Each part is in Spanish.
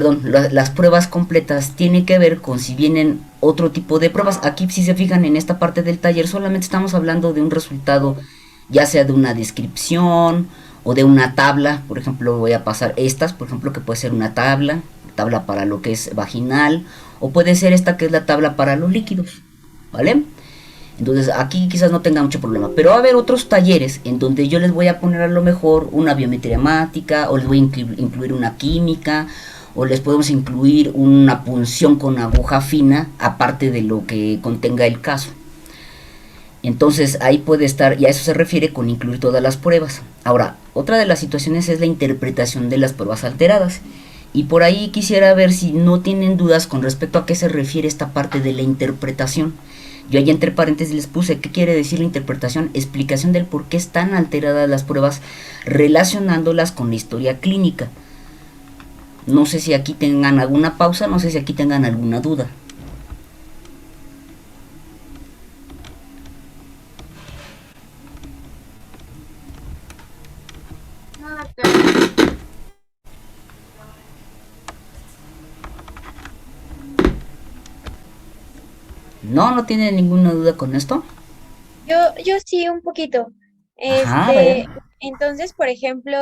perdón, las pruebas completas tiene que ver con si vienen otro tipo de pruebas. Aquí si se fijan en esta parte del taller solamente estamos hablando de un resultado, ya sea de una descripción o de una tabla. Por ejemplo, voy a pasar estas, por ejemplo, que puede ser una tabla para lo que es vaginal, o puede ser esta que es la tabla para los líquidos, ¿vale? Entonces aquí quizás no tenga mucho problema, pero va a haber otros talleres en donde yo les voy a poner a lo mejor una biometría hemática, o les voy a incluir una química, o les podemos incluir una punción con aguja fina, aparte de lo que contenga el caso. Entonces ahí puede estar, y a eso se refiere con incluir todas las pruebas. Ahora, otra de las situaciones es la interpretación de las pruebas alteradas. Y por ahí quisiera ver si no tienen dudas con respecto a qué se refiere esta parte de la interpretación. Yo ahí entre paréntesis les puse qué quiere decir la interpretación, explicación del por qué están alteradas las pruebas relacionándolas con la historia clínica. No sé si aquí tengan alguna pausa, no sé si aquí tengan alguna duda. No, doctor. No, no tienen ninguna duda con esto. Yo sí, un poquito. Ajá, a ver. Entonces, por ejemplo,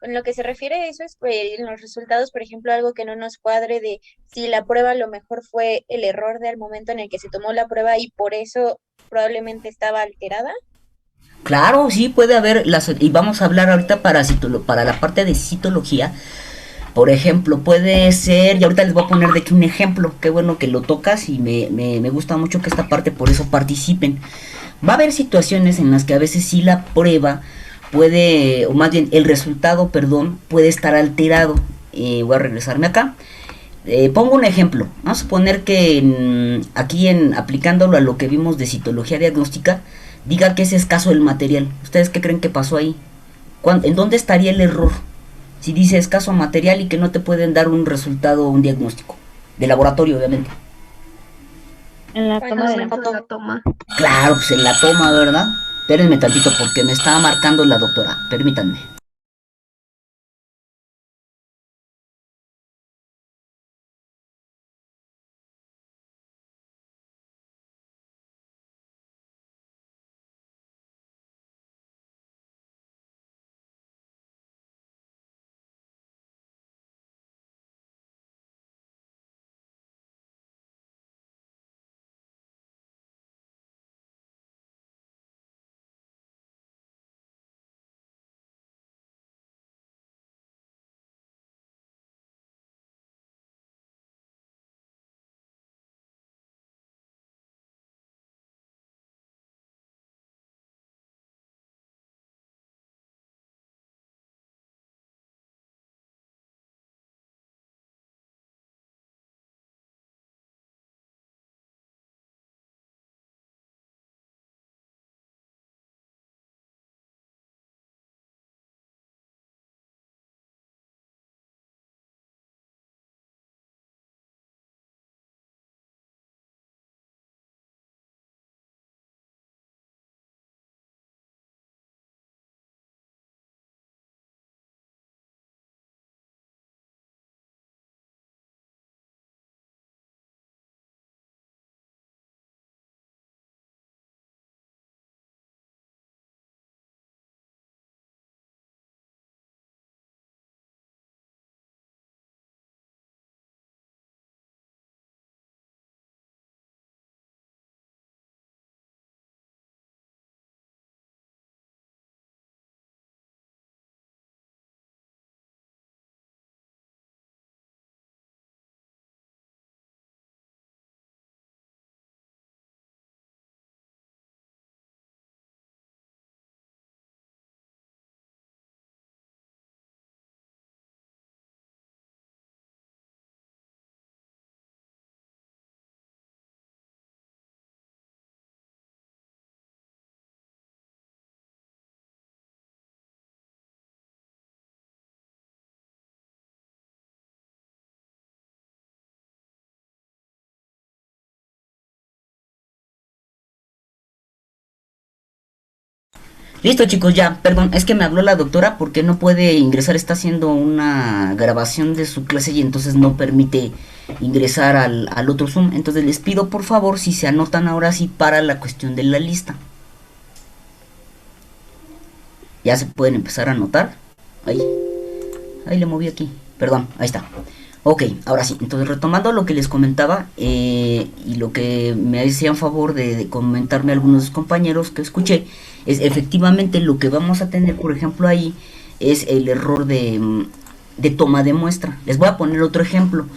con lo que se refiere a eso es en los resultados, por ejemplo, algo que no nos cuadre de si la prueba a lo mejor fue el error del momento en el que se tomó la prueba y por eso probablemente estaba alterada. Claro, sí, puede haber, y vamos a hablar ahorita para la parte de citología. Por ejemplo, puede ser, y ahorita les voy a poner de hecho un ejemplo, qué bueno que lo tocas y me gusta mucho que esta parte por eso participen. Va a haber situaciones en las que a veces sí la prueba puede, o más bien el resultado, perdón, puede estar alterado. Voy a regresarme acá. Pongo un ejemplo. Vamos a suponer que aquí aplicándolo a lo que vimos de citología diagnóstica, diga que es escaso el material. ¿Ustedes qué creen que pasó ahí? ¿En dónde estaría el error? Si dice escaso material y que no te pueden dar un resultado, un diagnóstico. De laboratorio, obviamente. En la Cuando toma de se la tomó. foto. Claro, pues en la toma, ¿verdad? Espérenme tantito porque me estaba marcando la doctora. Permítanme. Listo, chicos, ya, perdón, es que me habló la doctora porque no puede ingresar, está haciendo una grabación de su clase y entonces no permite ingresar al otro Zoom. Entonces les pido por favor si se anotan ahora sí para la cuestión de la lista. Ya se pueden empezar a anotar. Ahí le moví aquí, perdón, ahí está. Ok, ahora sí, entonces retomando lo que les comentaba y lo que me hacían favor de comentarme algunos compañeros que escuché, es efectivamente lo que vamos a tener, por ejemplo, ahí es el error de toma de muestra. Les voy a poner otro ejemplo.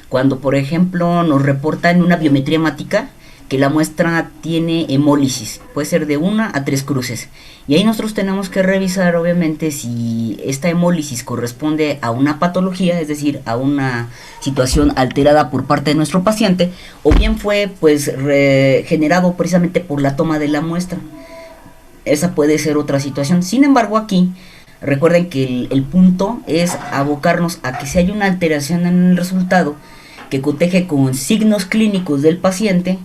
Cuando, por ejemplo, nos reporta en una biometría hemática que la muestra tiene hemólisis, puede ser de 1 a 3 cruces. Y ahí nosotros tenemos que revisar, obviamente, si esta hemólisis corresponde a una patología, es decir, a una situación alterada por parte de nuestro paciente, o bien fue, pues, generado precisamente por la toma de la muestra. Esa puede ser otra situación. Sin embargo, aquí recuerden que el punto es abocarnos a que si hay una alteración en el resultado que coteje con signos clínicos del paciente,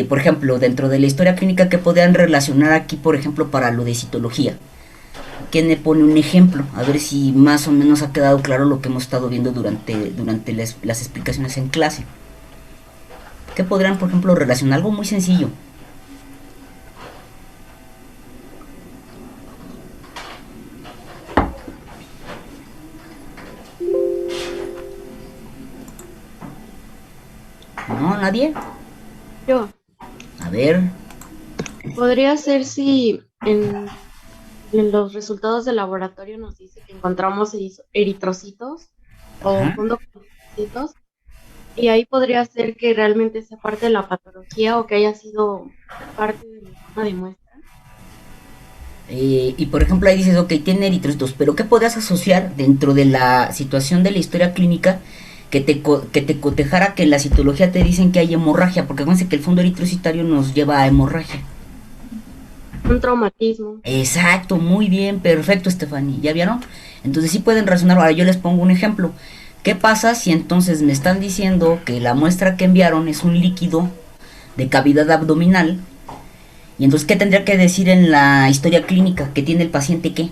por ejemplo, dentro de la historia clínica que podrían relacionar aquí, por ejemplo, para lo de citología. ¿Quién me pone un ejemplo? A ver si más o menos ha quedado claro lo que hemos estado viendo durante las explicaciones en clase. ¿Qué podrían, por ejemplo, relacionar? Algo muy sencillo. ¿No? ¿Nadie? Yo, A ver. podría ser si en los resultados del laboratorio nos dice que encontramos eritrocitos o Ajá. fondos con eritrocitos, y ahí podría ser que realmente sea parte de la patología o que haya sido parte de la toma de muestra. Y por ejemplo ahí dices, ok, tiene eritrocitos, pero ¿qué podrías asociar dentro de la situación de la historia clínica que te cotejara que en la citología te dicen que hay hemorragia? Porque acuérdense que el fondo eritrocitario nos lleva a hemorragia. Un traumatismo. Exacto, muy bien, perfecto, Stephanie. ¿Ya vieron? Entonces sí pueden razonar. Ahora yo les pongo un ejemplo. ¿Qué pasa si entonces me están diciendo que la muestra que enviaron es un líquido de cavidad abdominal? Y entonces, ¿qué tendría que decir en la historia clínica? ¿Que tiene el paciente qué?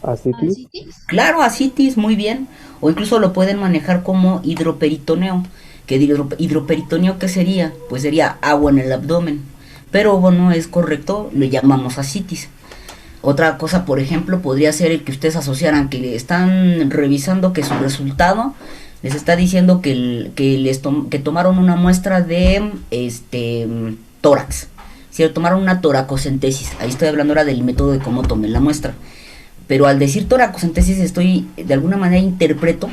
Asitis. Claro, asitis, muy bien. O incluso lo pueden manejar como hidroperitoneo. ¿Qué hidroperitoneo qué sería? Pues sería agua en el abdomen. Pero bueno, es correcto, lo llamamos asitis. Otra cosa, por ejemplo, podría ser el que ustedes asociaran que están revisando que su resultado les está diciendo que tomaron una muestra de tórax. Si tomaron una toracocentesis, ahí estoy hablando ahora del método de cómo tomé la muestra. Pero al decir toracocentesis estoy, de alguna manera interpreto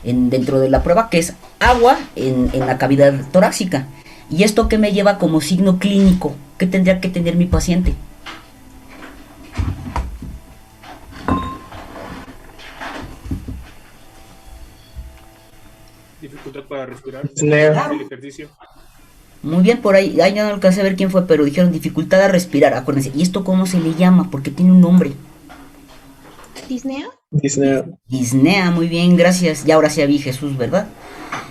dentro de la prueba que es agua en la cavidad torácica. ¿Y esto qué me lleva como signo clínico? ¿Qué tendría que tener mi paciente? Dificultad para respirar. Disnea. El ejercicio. Muy bien, por ahí ya no alcancé a ver quién fue, pero dijeron dificultad a respirar, acuérdense. ¿Y esto cómo se le llama? Porque tiene un nombre. ¿Disnea? Disnea. Disnea, muy bien, gracias. Y ahora sí vi Jesús, ¿verdad?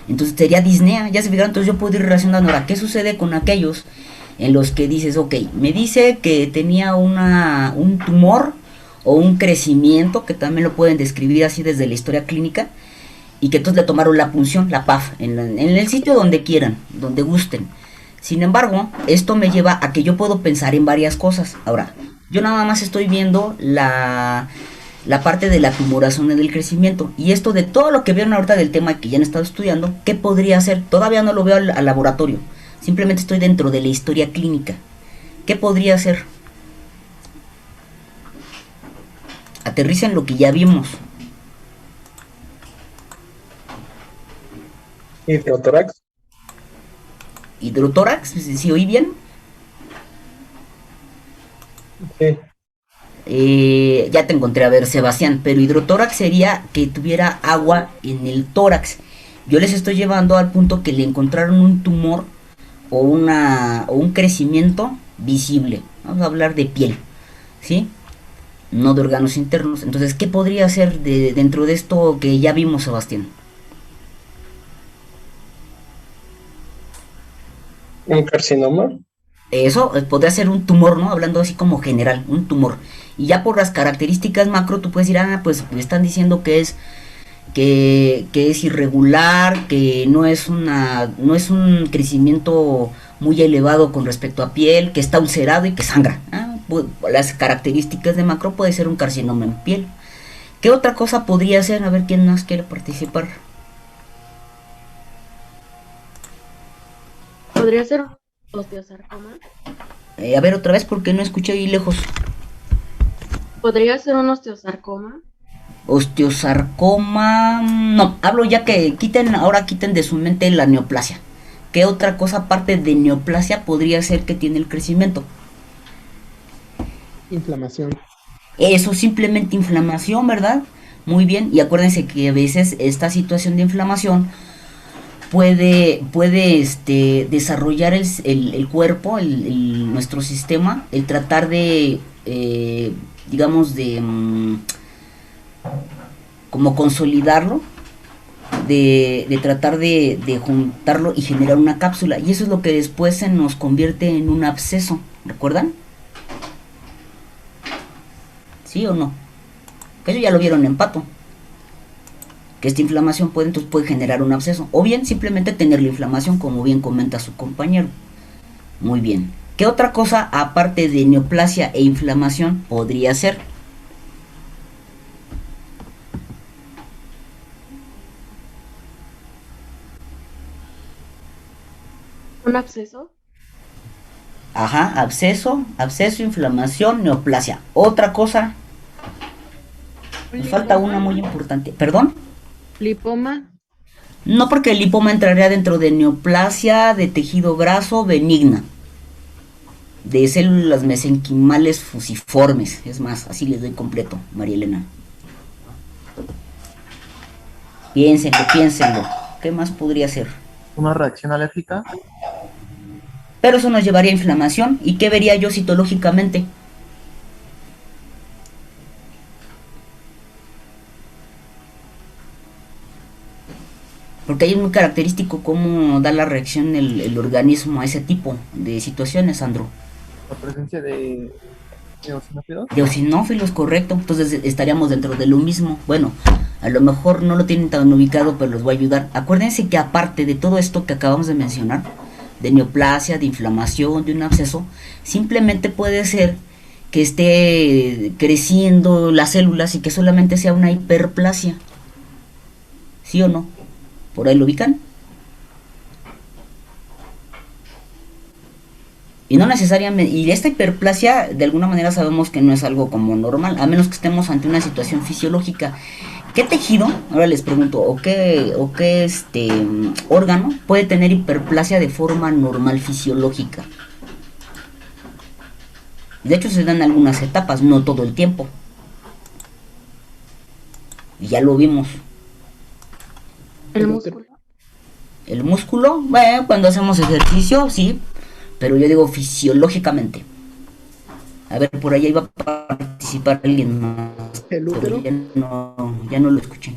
Entonces sería disnea, ya se fijaron, entonces yo puedo ir relacionando ahora. ¿Qué sucede con aquellos en los que dices, ok, me dice que tenía un tumor o un crecimiento, que también lo pueden describir así desde la historia clínica, y que entonces le tomaron la punción, la PAF, en el sitio donde quieran, donde gusten. Sin embargo, esto me lleva a que yo puedo pensar en varias cosas. Ahora, yo nada más estoy viendo la parte de la tumoración del crecimiento. Y esto de todo lo que vieron ahorita del tema que ya han estado estudiando, ¿qué podría hacer? Todavía no lo veo al laboratorio. Simplemente estoy dentro de la historia clínica. ¿Qué podría hacer? Aterricen lo que ya vimos. Hidrotórax. ¿Hidrotórax? ¿Sí oí bien? Sí. Ya te encontré, a ver, Sebastián, pero hidrotórax sería que tuviera agua en el tórax. Yo les estoy llevando al punto que le encontraron un tumor o un crecimiento visible. Vamos a hablar de piel, ¿sí? No de órganos internos. Entonces, ¿qué podría ser dentro de esto que ya vimos, Sebastián? Un carcinoma. Eso podría ser un tumor, ¿no? Hablando así como general, un tumor. Y ya por las características macro tú puedes decir, pues me están diciendo que es irregular, que no es un crecimiento muy elevado con respecto a piel, que está ulcerado y que sangra. Las características de macro puede ser un carcinoma en piel. ¿Qué otra cosa podría ser? A ver quién más quiere participar. ¿Podría ser un osteosarcoma? A ver otra vez porque no escuché ahí lejos. ¿Podría ser un osteosarcoma? Osteosarcoma. No, hablo ya que ahora quiten de su mente la neoplasia. ¿Qué otra cosa aparte de neoplasia podría ser que tiene el crecimiento? Inflamación. Eso, simplemente inflamación, ¿verdad? Muy bien, y acuérdense que a veces esta situación de inflamación puede desarrollar el cuerpo, nuestro sistema, el tratar de, digamos, como consolidarlo, de tratar de juntarlo y generar una cápsula. Y eso es lo que después se nos convierte en un absceso, ¿recuerdan? ¿Sí o no? Que eso ya lo vieron en pato. Que esta inflamación puede generar un absceso. O bien simplemente tener la inflamación, como bien comenta su compañero. Muy bien. ¿Qué otra cosa aparte de neoplasia e inflamación podría ser? ¿Un absceso? Ajá, absceso, inflamación, neoplasia. Otra cosa. Nos falta una muy importante. ¿Perdón? Lipoma. No, porque el lipoma entraría dentro de neoplasia de tejido graso benigna, de células mesenquimales fusiformes. Es más, así les doy completo, María Elena. Piénsenlo. ¿Qué más podría ser? ¿Una reacción alérgica? Pero eso nos llevaría a inflamación. ¿Y qué vería yo citológicamente? Porque ahí es muy característico cómo da la reacción el organismo a ese tipo de situaciones, Sandro. ¿La presencia de eosinófilos? De eosinófilos, correcto. Entonces estaríamos dentro de lo mismo. Bueno, a lo mejor no lo tienen tan ubicado, pero los voy a ayudar. Acuérdense que aparte de todo esto que acabamos de mencionar, de neoplasia, de inflamación, de un absceso, simplemente puede ser que esté creciendo las células y que solamente sea una hiperplasia. ¿Sí o no? ¿Por ahí lo ubican? Y no necesariamente, y esta hiperplasia de alguna manera sabemos que no es algo como normal, a menos que estemos ante una situación fisiológica. ¿Qué tejido, ahora les pregunto, o qué órgano puede tener hiperplasia de forma normal fisiológica? De hecho se dan algunas etapas, no todo el tiempo. Y ya lo vimos. ¿El músculo? El músculo, bueno, cuando hacemos ejercicio, sí, pero yo digo fisiológicamente. A ver, por ahí va a participar alguien más. ¿El útero? Ya no lo escuché.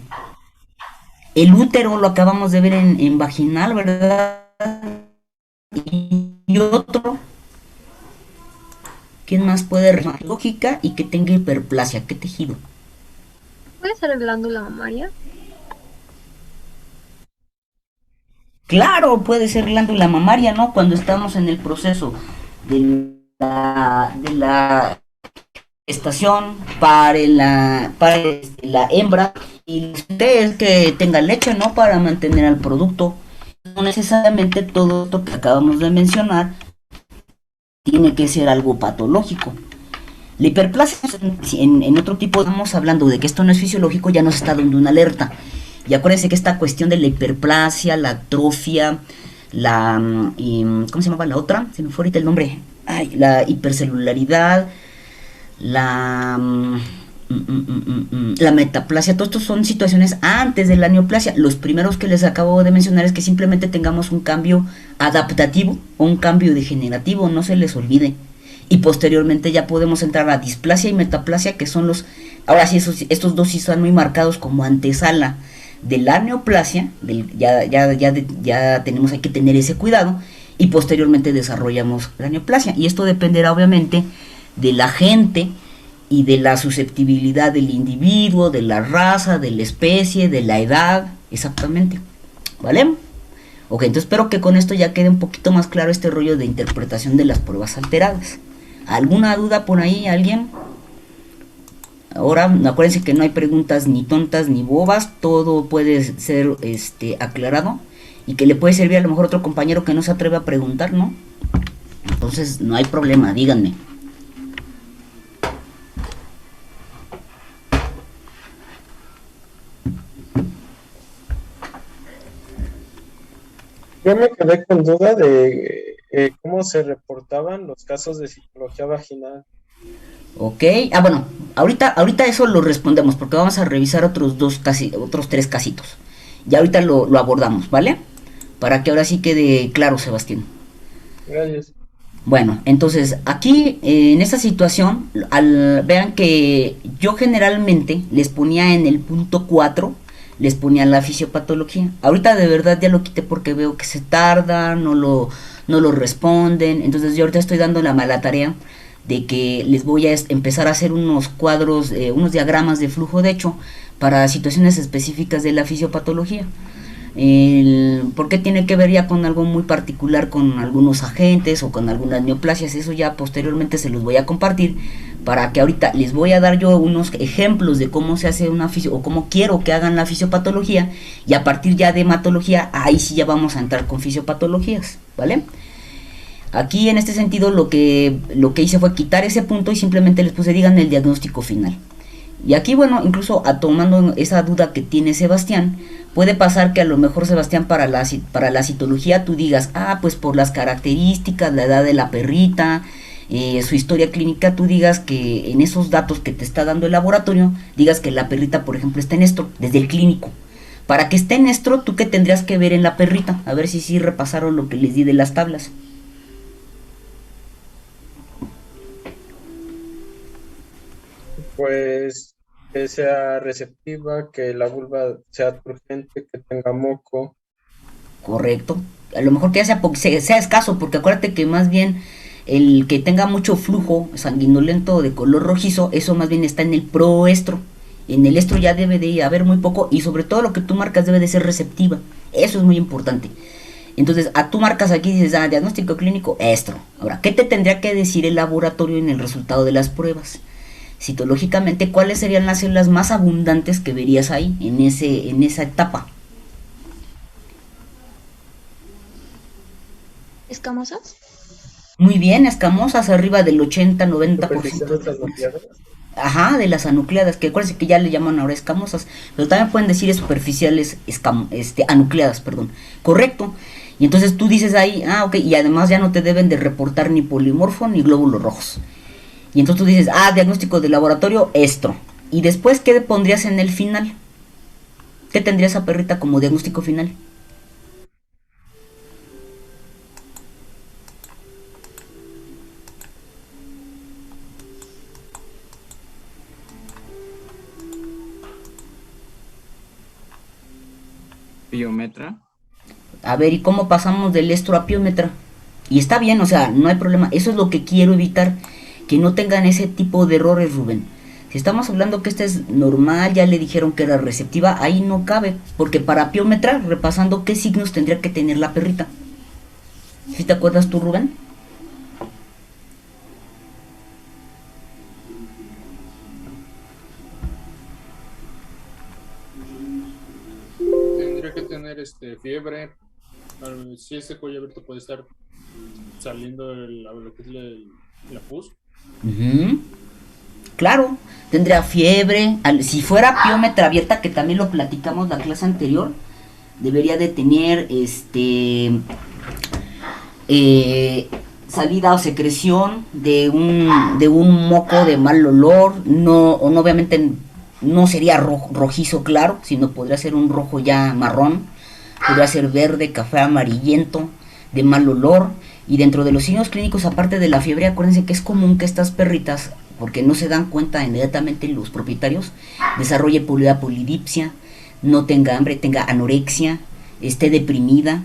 El útero lo acabamos de ver en vaginal, ¿verdad? Y otro. ¿Quién más puede lógica y que tenga hiperplasia? ¿Qué tejido? ¿Puede ser glándula mamaria? Claro, puede ser glándula mamaria, ¿no? Cuando estamos en el proceso de la estación para la hembra, y usted que tenga leche, ¿no? Para mantener al producto. No necesariamente todo esto que acabamos de mencionar tiene que ser algo patológico. La hiperplasia, en otro tipo, estamos hablando de que esto no es fisiológico, ya nos está dando una alerta. Y acuérdense que esta cuestión de la hiperplasia, la atrofia, ¿cómo se llamaba la otra? Se me fue ahorita el nombre. La hipercelularidad, la metaplasia, todo esto son situaciones antes de la neoplasia. Los primeros que les acabo de mencionar es que simplemente tengamos un cambio adaptativo o un cambio degenerativo, no se les olvide. Y posteriormente ya podemos entrar a displasia y metaplasia, que son ahora sí, estos dos sí están muy marcados como antesala de la neoplasia, ya tenemos, hay que tener ese cuidado. y posteriormente desarrollamos la neoplasia. Y esto dependerá obviamente de la gente y de la susceptibilidad del individuo, de la raza, de la especie, de la edad, exactamente, ¿vale? Ok, entonces espero que con esto ya quede un poquito más claro este rollo de interpretación de las pruebas alteradas. ¿Alguna duda por ahí, alguien? Ahora, acuérdense que no hay preguntas ni tontas ni bobas, todo puede ser aclarado y que le puede servir a lo mejor a otro compañero que no se atreve a preguntar, ¿no? Entonces, no hay problema, díganme. Yo me quedé con duda de cómo se reportaban los casos de citología vaginal. Ok, bueno, ahorita eso lo respondemos porque vamos a revisar otros tres casitos. Y ahorita lo abordamos, ¿vale? Para que ahora sí quede claro, Sebastián. Gracias. Bueno, entonces aquí en esta situación, vean que yo generalmente les ponía en el punto 4, les ponía la fisiopatología. Ahorita de verdad ya lo quité porque veo que se tarda, no lo responden. Entonces yo ahorita estoy dando la mala tarea de que les voy a empezar a hacer unos cuadros, unos diagramas de flujo de hecho para situaciones específicas de la fisiopatología. ¿Por qué tiene que ver ya con algo muy particular, con algunos agentes o con algunas neoplasias? Eso ya posteriormente se los voy a compartir, para que ahorita les voy a dar yo unos ejemplos de cómo se hace una o cómo quiero que hagan la fisiopatología, y a partir ya de hematología, ahí sí ya vamos a entrar con fisiopatologías, ¿vale? Aquí en este sentido lo que hice fue quitar ese punto y simplemente les puse digan el diagnóstico final. Y aquí, bueno, incluso tomando esa duda que tiene Sebastián, puede pasar que a lo mejor, Sebastián, para la citología tú digas, pues por las características, la edad de la perrita, su historia clínica, tú digas que en esos datos que te está dando el laboratorio, digas que la perrita, por ejemplo, está en estro, desde el clínico. Para que esté en estro, ¿tú qué tendrías que ver en la perrita? A ver si sí repasaron lo que les di de las tablas. Pues que sea receptiva, que la vulva sea turgente, que tenga moco. Correcto. A lo mejor que sea escaso, porque acuérdate que más bien el que tenga mucho flujo sanguinolento de color rojizo, eso más bien está en el proestro. En el estro ya debe de haber muy poco, y sobre todo lo que tú marcas debe de ser receptiva. Eso es muy importante. Entonces, tú marcas aquí y dices, diagnóstico clínico, estro. Ahora, ¿qué te tendría que decir el laboratorio en el resultado de las pruebas? Citológicamente, ¿cuáles serían las células más abundantes que verías ahí, en esa etapa? ¿Escamosas? Muy bien, escamosas, arriba del 80-90%. ¿Superficiales anucleadas? Ajá, de las anucleadas, que acuérdense que ya le llaman ahora escamosas, pero también pueden decir superficiales anucleadas, perdón. Correcto. Y entonces tú dices ahí, ok, y además ya no te deben de reportar ni polimorfo ni glóbulos rojos. Y entonces tú dices, diagnóstico de laboratorio, estro. Y después, ¿qué pondrías en el final? ¿Qué tendría esa perrita como diagnóstico final? Piometra. A ver, ¿y cómo pasamos del estro a piómetra? Y está bien, o sea, no hay problema. Eso es lo que quiero evitar, que no tengan ese tipo de errores, Rubén. Si estamos hablando que esta es normal, ya le dijeron que era receptiva, ahí no cabe, porque para piómetra, repasando qué signos tendría que tener la perrita. ¿Sí te acuerdas tú, Rubén? Tendría que tener fiebre. Si ese cuello abierto puede estar saliendo lo que es la pus. Claro, tendría fiebre. Si fuera piómetra abierta, que también lo platicamos la clase anterior, debería de tener salida o secreción de un moco de mal olor. No, obviamente no sería rojizo claro, sino podría ser un rojo ya marrón, podría ser verde, café amarillento, de mal olor. Y dentro de los signos clínicos, aparte de la fiebre, acuérdense que es común que estas perritas, porque no se dan cuenta inmediatamente los propietarios, desarrolle polidipsia, no tenga hambre, tenga anorexia, esté deprimida.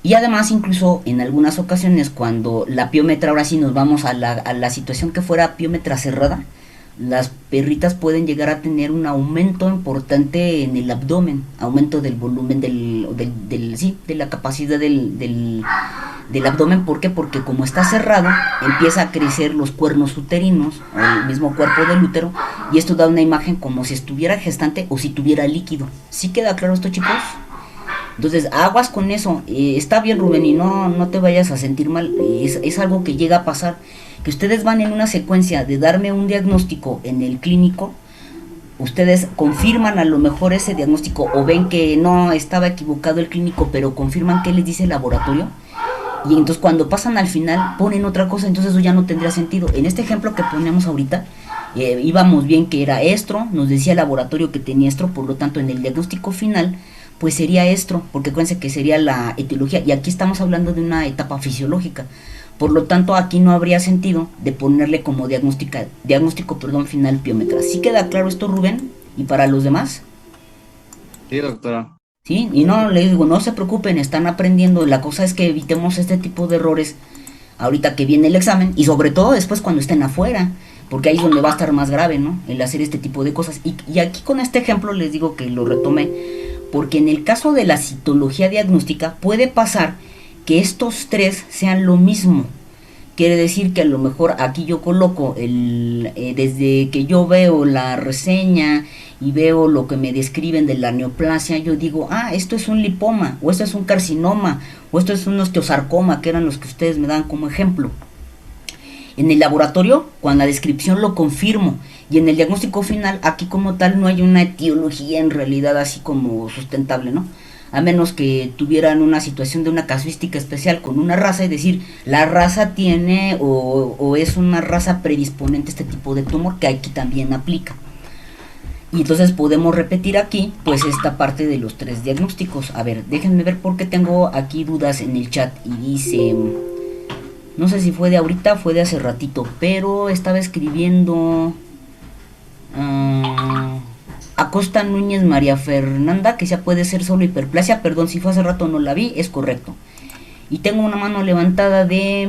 Y además, incluso en algunas ocasiones, cuando la piómetra, ahora sí nos vamos a la situación que fuera piómetra cerrada, las perritas pueden llegar a tener un aumento importante en el abdomen, aumento del volumen sí, de la capacidad del abdomen. ¿Por qué? Porque como está cerrado, empieza a crecer los cuernos uterinos, o el mismo cuerpo del útero, y esto da una imagen como si estuviera gestante o si tuviera líquido. ¿Sí queda claro esto, chicos? Entonces, aguas con eso. Está bien, Rubén, y no te vayas a sentir mal. Es algo que llega a pasar, que ustedes van en una secuencia de darme un diagnóstico en el clínico, ustedes confirman a lo mejor ese diagnóstico, o ven que no estaba equivocado el clínico, pero confirman qué les dice el laboratorio, y entonces cuando pasan al final ponen otra cosa, entonces eso ya no tendría sentido. En este ejemplo que ponemos ahorita, íbamos bien que era estro, nos decía el laboratorio que tenía estro, por lo tanto en el diagnóstico final pues sería estro, porque acuérdense que sería la etiología, y aquí estamos hablando de una etapa fisiológica. Por lo tanto, aquí no habría sentido de ponerle como diagnóstico final piómetra. ¿Sí queda claro esto, Rubén? ¿Y para los demás? Sí, doctora. Sí, y no, les digo, no se preocupen, están aprendiendo. La cosa es que evitemos este tipo de errores ahorita que viene el examen, y sobre todo después cuando estén afuera, porque ahí es donde va a estar más grave, ¿no? El hacer este tipo de cosas. Y aquí con este ejemplo les digo que lo retomé, porque en el caso de la citología diagnóstica puede pasar que estos tres sean lo mismo. Quiere decir que a lo mejor aquí yo coloco desde que yo veo la reseña y veo lo que me describen de la neoplasia, yo digo, esto es un lipoma, o esto es un carcinoma, o esto es un osteosarcoma, que eran los que ustedes me dan como ejemplo. En el laboratorio, con la descripción lo confirmo, y en el diagnóstico final, aquí como tal no hay una etiología en realidad así como sustentable, ¿no? A menos que tuvieran una situación de una casuística especial con una raza, y decir, la raza tiene o es una raza predisponente a este tipo de tumor, que aquí también aplica. Y entonces podemos repetir aquí, pues, esta parte de los tres diagnósticos. A ver, déjenme ver porque tengo aquí dudas en el chat, y dice, no sé si fue de ahorita o fue de hace ratito, pero estaba escribiendo... Acosta Núñez María Fernanda, que ya puede ser solo hiperplasia. Perdón, si fue hace rato no la vi, es correcto. Y tengo una mano levantada de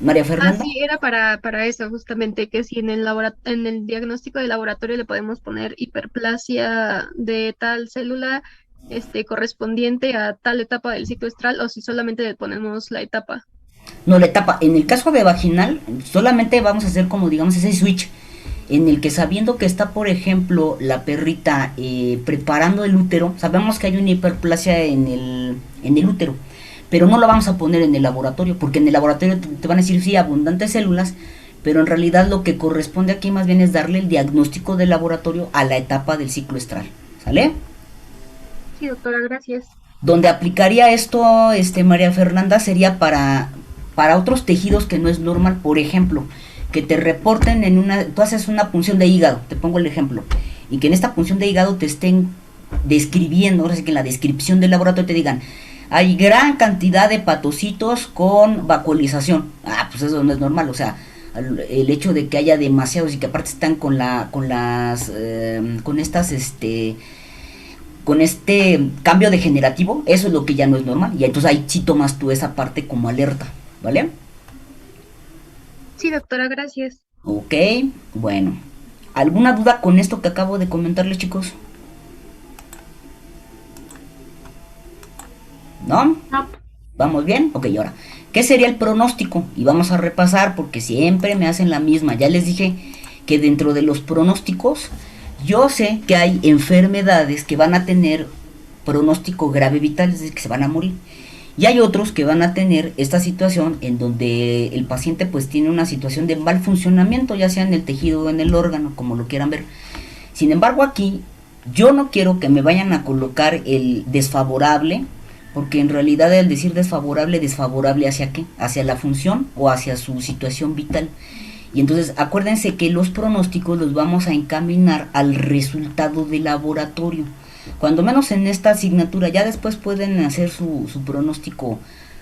María Fernanda. Sí, era para eso, justamente, que si en el diagnóstico de laboratorio le podemos poner hiperplasia de tal célula correspondiente a tal etapa del ciclo estral, o si solamente le ponemos la etapa. No, la etapa. En el caso de vaginal, solamente vamos a hacer como, digamos, ese switch, en el que, sabiendo que está, por ejemplo, la perrita preparando el útero, sabemos que hay una hiperplasia en el útero, pero no lo vamos a poner en el laboratorio, porque en el laboratorio te van a decir, sí, abundantes células, pero en realidad lo que corresponde aquí más bien es darle el diagnóstico del laboratorio a la etapa del ciclo estral, ¿sale? Sí, doctora, gracias. Donde aplicaría esto, María Fernanda, sería para otros tejidos que no es normal. Por ejemplo, que te reporten tú haces una punción de hígado, te pongo el ejemplo, y que en esta punción de hígado te estén describiendo, ahora sí que en la descripción del laboratorio te digan, hay gran cantidad de hepatocitos con vacuolización. Pues eso no es normal. O sea, el hecho de que haya demasiados y que aparte están con este cambio degenerativo, eso es lo que ya no es normal, y entonces ahí sí tomas tú esa parte como alerta, ¿vale? Sí, doctora, gracias. Ok, bueno. ¿Alguna duda con esto que acabo de comentarles, chicos? ¿No? No. ¿Vamos bien? Ok, ahora, ¿qué sería el pronóstico? Y vamos a repasar porque siempre me hacen la misma. Ya les dije que dentro de los pronósticos, yo sé que hay enfermedades que van a tener pronóstico grave vital, es decir, que se van a morir. Y hay otros que van a tener esta situación en donde el paciente pues tiene una situación de mal funcionamiento, ya sea en el tejido o en el órgano, como lo quieran ver. Sin embargo, aquí yo no quiero que me vayan a colocar el desfavorable, porque en realidad al decir desfavorable ¿hacia qué? Hacia la función o hacia su situación vital. Y entonces acuérdense que los pronósticos los vamos a encaminar al resultado de laboratorio. Cuando menos en esta asignatura, ya después pueden hacer su pronóstico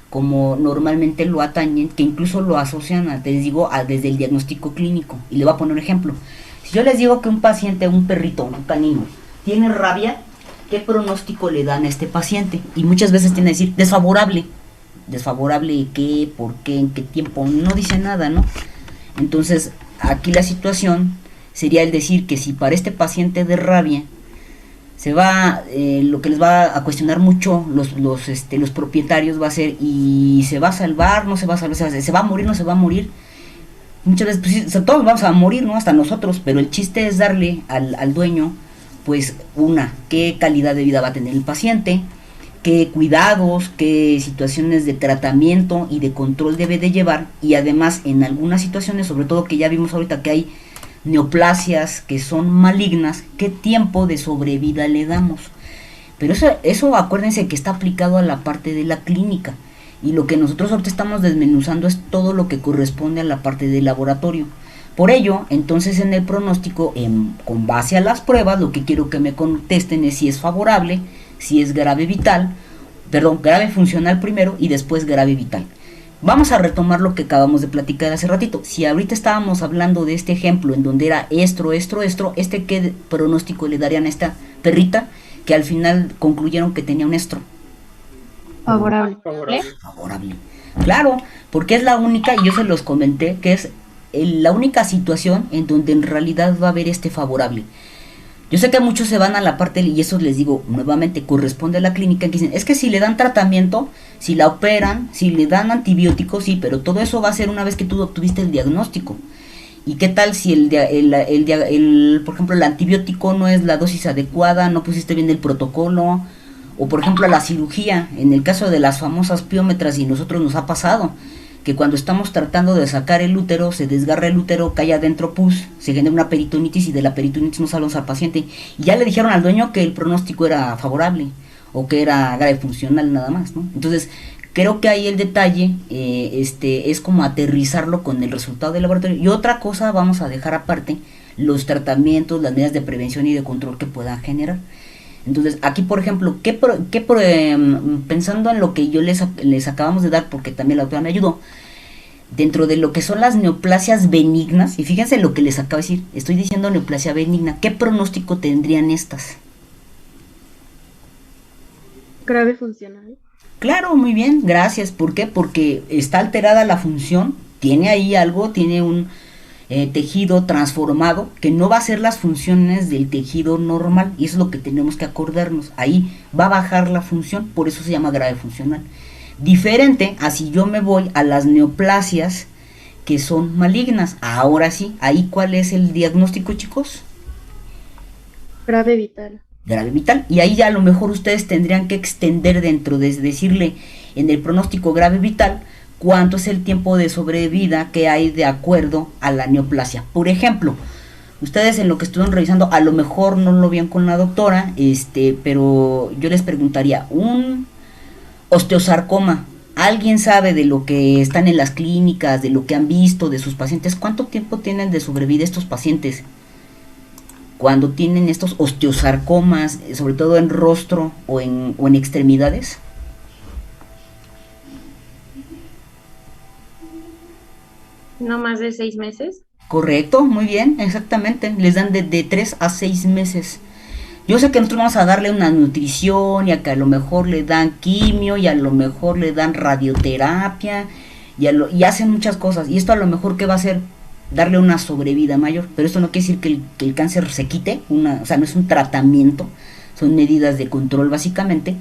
como normalmente lo atañen, que incluso lo asocian, les digo, desde el diagnóstico clínico. Y le voy a poner un ejemplo. Si yo les digo que un paciente, un perrito, un canino, tiene rabia, ¿qué pronóstico le dan a este paciente? Y muchas veces tiene que decir desfavorable. desfavorable qué, por qué, en qué tiempo, no dice nada, ¿no? Entonces, aquí la situación sería el decir que si para este paciente de rabia se va, lo que les va a cuestionar mucho los propietarios va a ser, y se va a salvar, no se va a salvar, se va a morir, no se va a morir. Muchas veces, pues, sí, todos vamos a morir, ¿no? Hasta nosotros, pero el chiste es darle al dueño, pues, qué calidad de vida va a tener el paciente, qué cuidados, qué situaciones de tratamiento y de control debe de llevar, y además en algunas situaciones, sobre todo que ya vimos ahorita que hay neoplasias que son malignas, qué tiempo de sobrevida le damos. Pero eso acuérdense que está aplicado a la parte de la clínica, y lo que nosotros ahorita estamos desmenuzando es todo lo que corresponde a la parte del laboratorio. Por ello, entonces en el pronóstico, con base a las pruebas, lo que quiero que me contesten es si es favorable, si es grave grave funcional primero y después grave vital. Vamos a retomar lo que acabamos de platicar hace ratito. Si ahorita estábamos hablando de este ejemplo en donde era esto, ¿qué pronóstico le darían a esta perrita que al final concluyeron que tenía un estro? Favorable. Favorable. Claro, porque es la única, y yo se los comenté, que es la única situación en donde en realidad va a haber este favorable. Yo sé que muchos se van a la parte, y eso les digo nuevamente, corresponde a la clínica, que dicen, es que si le dan tratamiento, si la operan, si le dan antibióticos, sí, pero todo eso va a ser una vez que tú obtuviste el diagnóstico. ¿Y qué tal si por ejemplo, el antibiótico no es la dosis adecuada, no pusiste bien el protocolo? O por ejemplo la cirugía, en el caso de las famosas piómetras, y nosotros nos ha pasado que cuando estamos tratando de sacar el útero, se desgarra el útero, cae adentro pus, se genera una peritonitis, y de la peritonitis no salvamos al paciente, y ya le dijeron al dueño que el pronóstico era favorable o que era grave funcional nada más, ¿no? Entonces creo que ahí el detalle es como aterrizarlo con el resultado del laboratorio. Y otra cosa, vamos a dejar aparte los tratamientos, las medidas de prevención y de control que puedan generar. Entonces, aquí, por ejemplo, pensando en lo que yo les acabamos de dar, porque también la autora me ayudó, dentro de lo que son las neoplasias benignas, y fíjense lo que les acabo de decir, estoy diciendo neoplasia benigna, ¿qué pronóstico tendrían estas? Grave funcional. Claro, muy bien, gracias. ¿Por qué? Porque está alterada la función, tiene ahí algo, tiene un tejido transformado que no va a ser las funciones del tejido normal, y eso es lo que tenemos que acordarnos. Ahí va a bajar la función, por eso se llama grave funcional. Diferente a si yo me voy a las neoplasias que son malignas. Ahora sí, ahí ¿cuál es el diagnóstico, chicos? Grave vital. Grave vital, y ahí ya a lo mejor ustedes tendrían que extender dentro de decirle en el pronóstico grave vital cuánto es el tiempo de sobrevida que hay de acuerdo a la neoplasia. Por ejemplo, ustedes en lo que estuvieron revisando, a lo mejor no lo vean con la doctora, pero yo les preguntaría, un osteosarcoma, ¿alguien sabe de lo que están en las clínicas, de lo que han visto de sus pacientes? ¿Cuánto tiempo tienen de sobrevida estos pacientes cuando tienen estos osteosarcomas, sobre todo en rostro o en extremidades? No más de 6 meses. Correcto, muy bien, exactamente. Les dan de 3 a 6 meses. Yo sé que nosotros vamos a darle una nutrición, y a que a lo mejor le dan quimio, y a lo mejor le dan radioterapia, y hacen muchas cosas. Y esto a lo mejor, ¿qué va a hacer? Darle una sobrevida mayor. Pero esto no quiere decir que el cáncer se quite, o sea, no es un tratamiento, son medidas de control básicamente.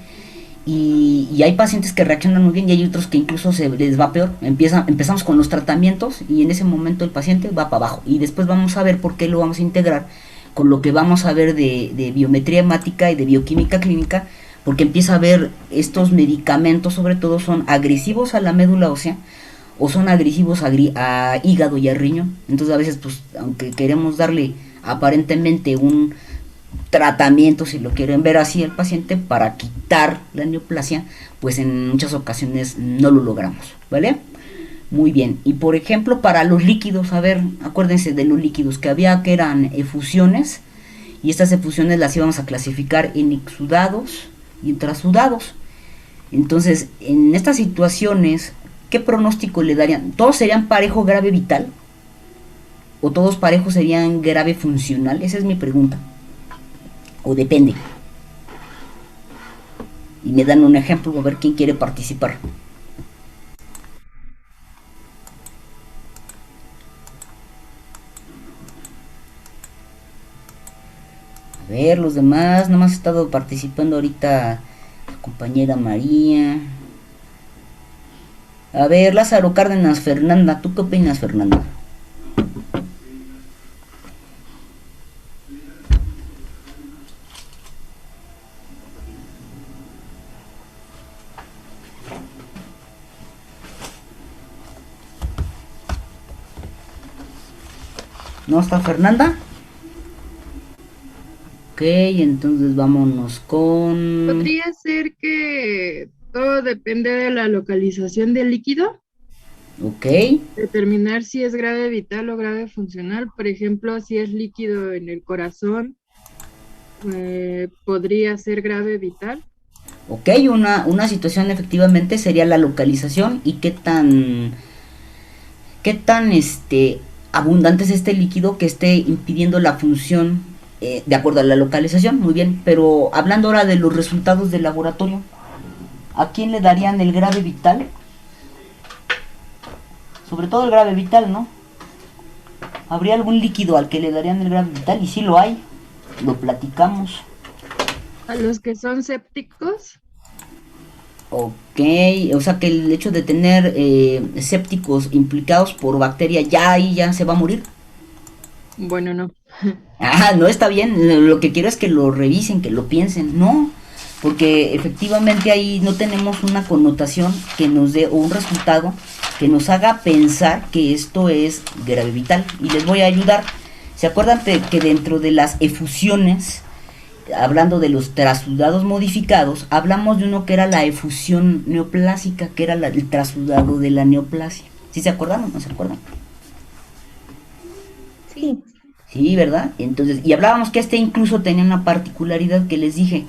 Y hay pacientes que reaccionan muy bien, y hay otros que incluso se les va peor. Empezamos con los tratamientos, y en ese momento el paciente va para abajo, y después vamos a ver por qué lo vamos a integrar con lo que vamos a ver de biometría hemática y de bioquímica clínica, porque empieza a ver estos medicamentos, sobre todo son agresivos a la médula ósea o son agresivos a hígado y a riñón. Entonces a veces, pues, aunque queremos darle aparentemente un tratamiento, si lo quieren ver así, al paciente para quitar la neoplasia, pues en muchas ocasiones no lo logramos, ¿vale? Muy bien. Y por ejemplo, para los líquidos, a ver, acuérdense de los líquidos que había, que eran efusiones, y estas efusiones las íbamos a clasificar en exudados y intrasudados. Entonces, en estas situaciones, ¿qué pronóstico le darían? ¿Todos serían parejo grave vital? ¿O todos parejos serían grave funcional? Esa es mi pregunta. O depende. Y me dan un ejemplo, a ver quién quiere participar. ver, los demás, nada más ha estado participando ahorita la compañera María. A ver, Lázaro Cárdenas, Fernanda, ¿tú qué opinas, Fernanda? ¿No está Fernanda? Ok, entonces vámonos con... Podría ser que todo depende de la localización del líquido, Ok, determinar si es grave vital o grave funcional. Por ejemplo, si es líquido en el corazón, podría ser grave vital. ok, una situación efectivamente sería la localización y qué tan abundante es este líquido que esté impidiendo la función de acuerdo a la localización, muy bien, pero hablando ahora de los resultados del laboratorio, ¿a quién le darían el grave vital? Sobre todo el grave vital, ¿no? ¿Habría algún líquido al que le darían el grave vital? Y sí lo hay, lo platicamos. A los que son sépticos, Ok, o sea que el hecho de tener sépticos implicados por bacteria, ya ahí ya se va a morir. bueno, no. Ah, no está bien, lo que quiero es que lo revisen, que lo piensen, no, porque efectivamente ahí no tenemos una connotación que nos dé o un resultado que nos haga pensar que esto es grave vital. Y les voy a ayudar. ¿Se acuerdan que dentro de las efusiones, hablando de los trasudados modificados, hablamos de uno que era la efusión neoplásica, que era el trasudado de la neoplasia? ¿Sí se acuerdan o no se acuerdan? Sí. Sí, ¿verdad? Entonces, y hablábamos que incluso tenía una particularidad que les dije,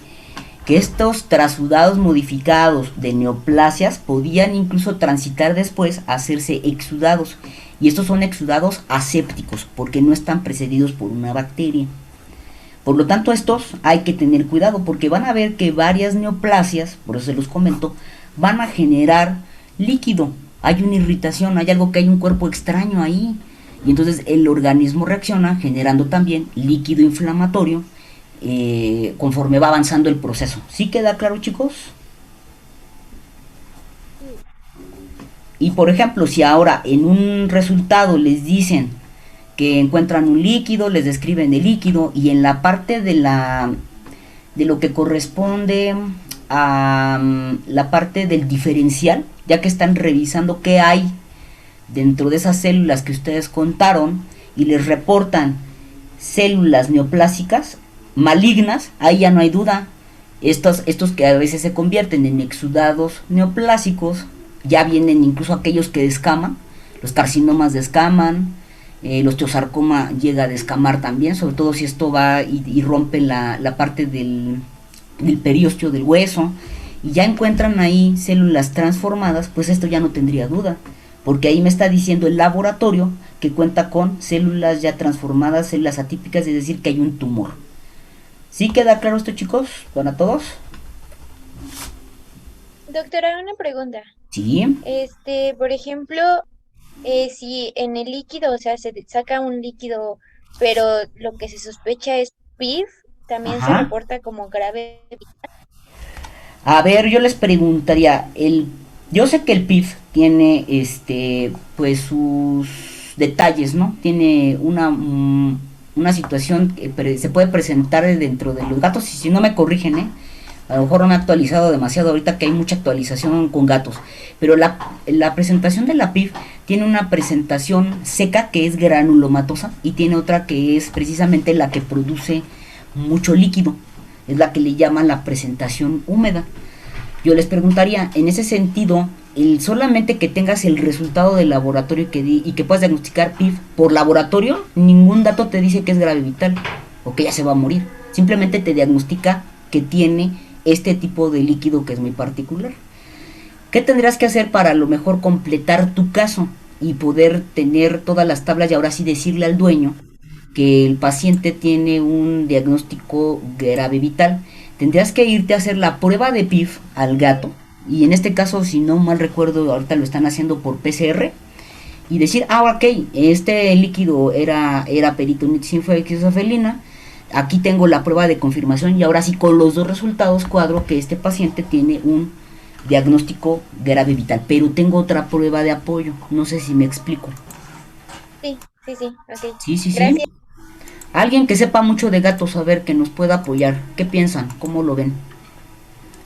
que estos trasudados modificados de neoplasias podían incluso transitar después a hacerse exudados, y estos son exudados asépticos, porque no están precedidos por una bacteria. Por lo tanto, estos hay que tener cuidado, porque van a ver que varias neoplasias, por eso se los comento, van a generar líquido. Hay una irritación, hay algo que hay un cuerpo extraño ahí. Y entonces el organismo reacciona generando también líquido inflamatorio conforme va avanzando el proceso. ¿Sí queda claro, chicos? Y por ejemplo, si ahora en un resultado les dicen que encuentran un líquido, les describen el líquido, y en la parte de lo que corresponde a la parte del diferencial, ya que están revisando qué hay dentro de esas células que ustedes contaron y les reportan células neoplásicas malignas, ahí ya no hay duda. Estos que a veces se convierten en exudados neoplásicos, ya vienen incluso aquellos que descaman, los carcinomas descaman, los osteosarcoma llega a descamar también, sobre todo si esto va y rompe la parte del periósteo del hueso, y ya encuentran ahí células transformadas, pues esto ya no tendría duda, porque ahí me está diciendo el laboratorio que cuenta con células ya transformadas, células atípicas, es decir, que hay un tumor. ¿Sí queda claro esto, chicos? ¿Para todos? Doctora, una pregunta. Sí. Por ejemplo, si en el líquido, o sea, se saca un líquido, pero lo que se sospecha es PIF, también se Ajá. reporta como grave. A ver, yo les preguntaría, yo sé que el PIF tiene pues sus detalles, ¿no? Tiene una situación que se puede presentar dentro de los gatos, y si no me corrigen, a lo mejor no me he actualizado demasiado ahorita, que hay mucha actualización con gatos, pero la presentación de la PIF tiene una presentación seca, que es granulomatosa, y tiene otra que es precisamente la que produce mucho líquido, es la que le llaman la presentación húmeda. Yo les preguntaría, en ese sentido, solamente que tengas el resultado del laboratorio y que puedas diagnosticar PIF por laboratorio, ningún dato te dice que es grave vital o que ya se va a morir. Simplemente te diagnostica que tiene este tipo de líquido que es muy particular. ¿Qué tendrás que hacer para a lo mejor completar tu caso y poder tener todas las tablas y ahora sí decirle al dueño que el paciente tiene un diagnóstico grave vital? Tendrás que irte a hacer la prueba de PIF al gato, y en este caso, si no mal recuerdo, ahorita lo están haciendo por PCR, y decir, ok, este líquido era peritonitis infecciosa felina, aquí tengo la prueba de confirmación y ahora sí con los dos resultados cuadro que este paciente tiene un diagnóstico grave vital, pero tengo otra prueba de apoyo, no sé si me explico. Sí, ok. Sí. Gracias. Alguien que sepa mucho de gatos, a ver, que nos pueda apoyar. ¿Qué piensan? ¿Cómo lo ven?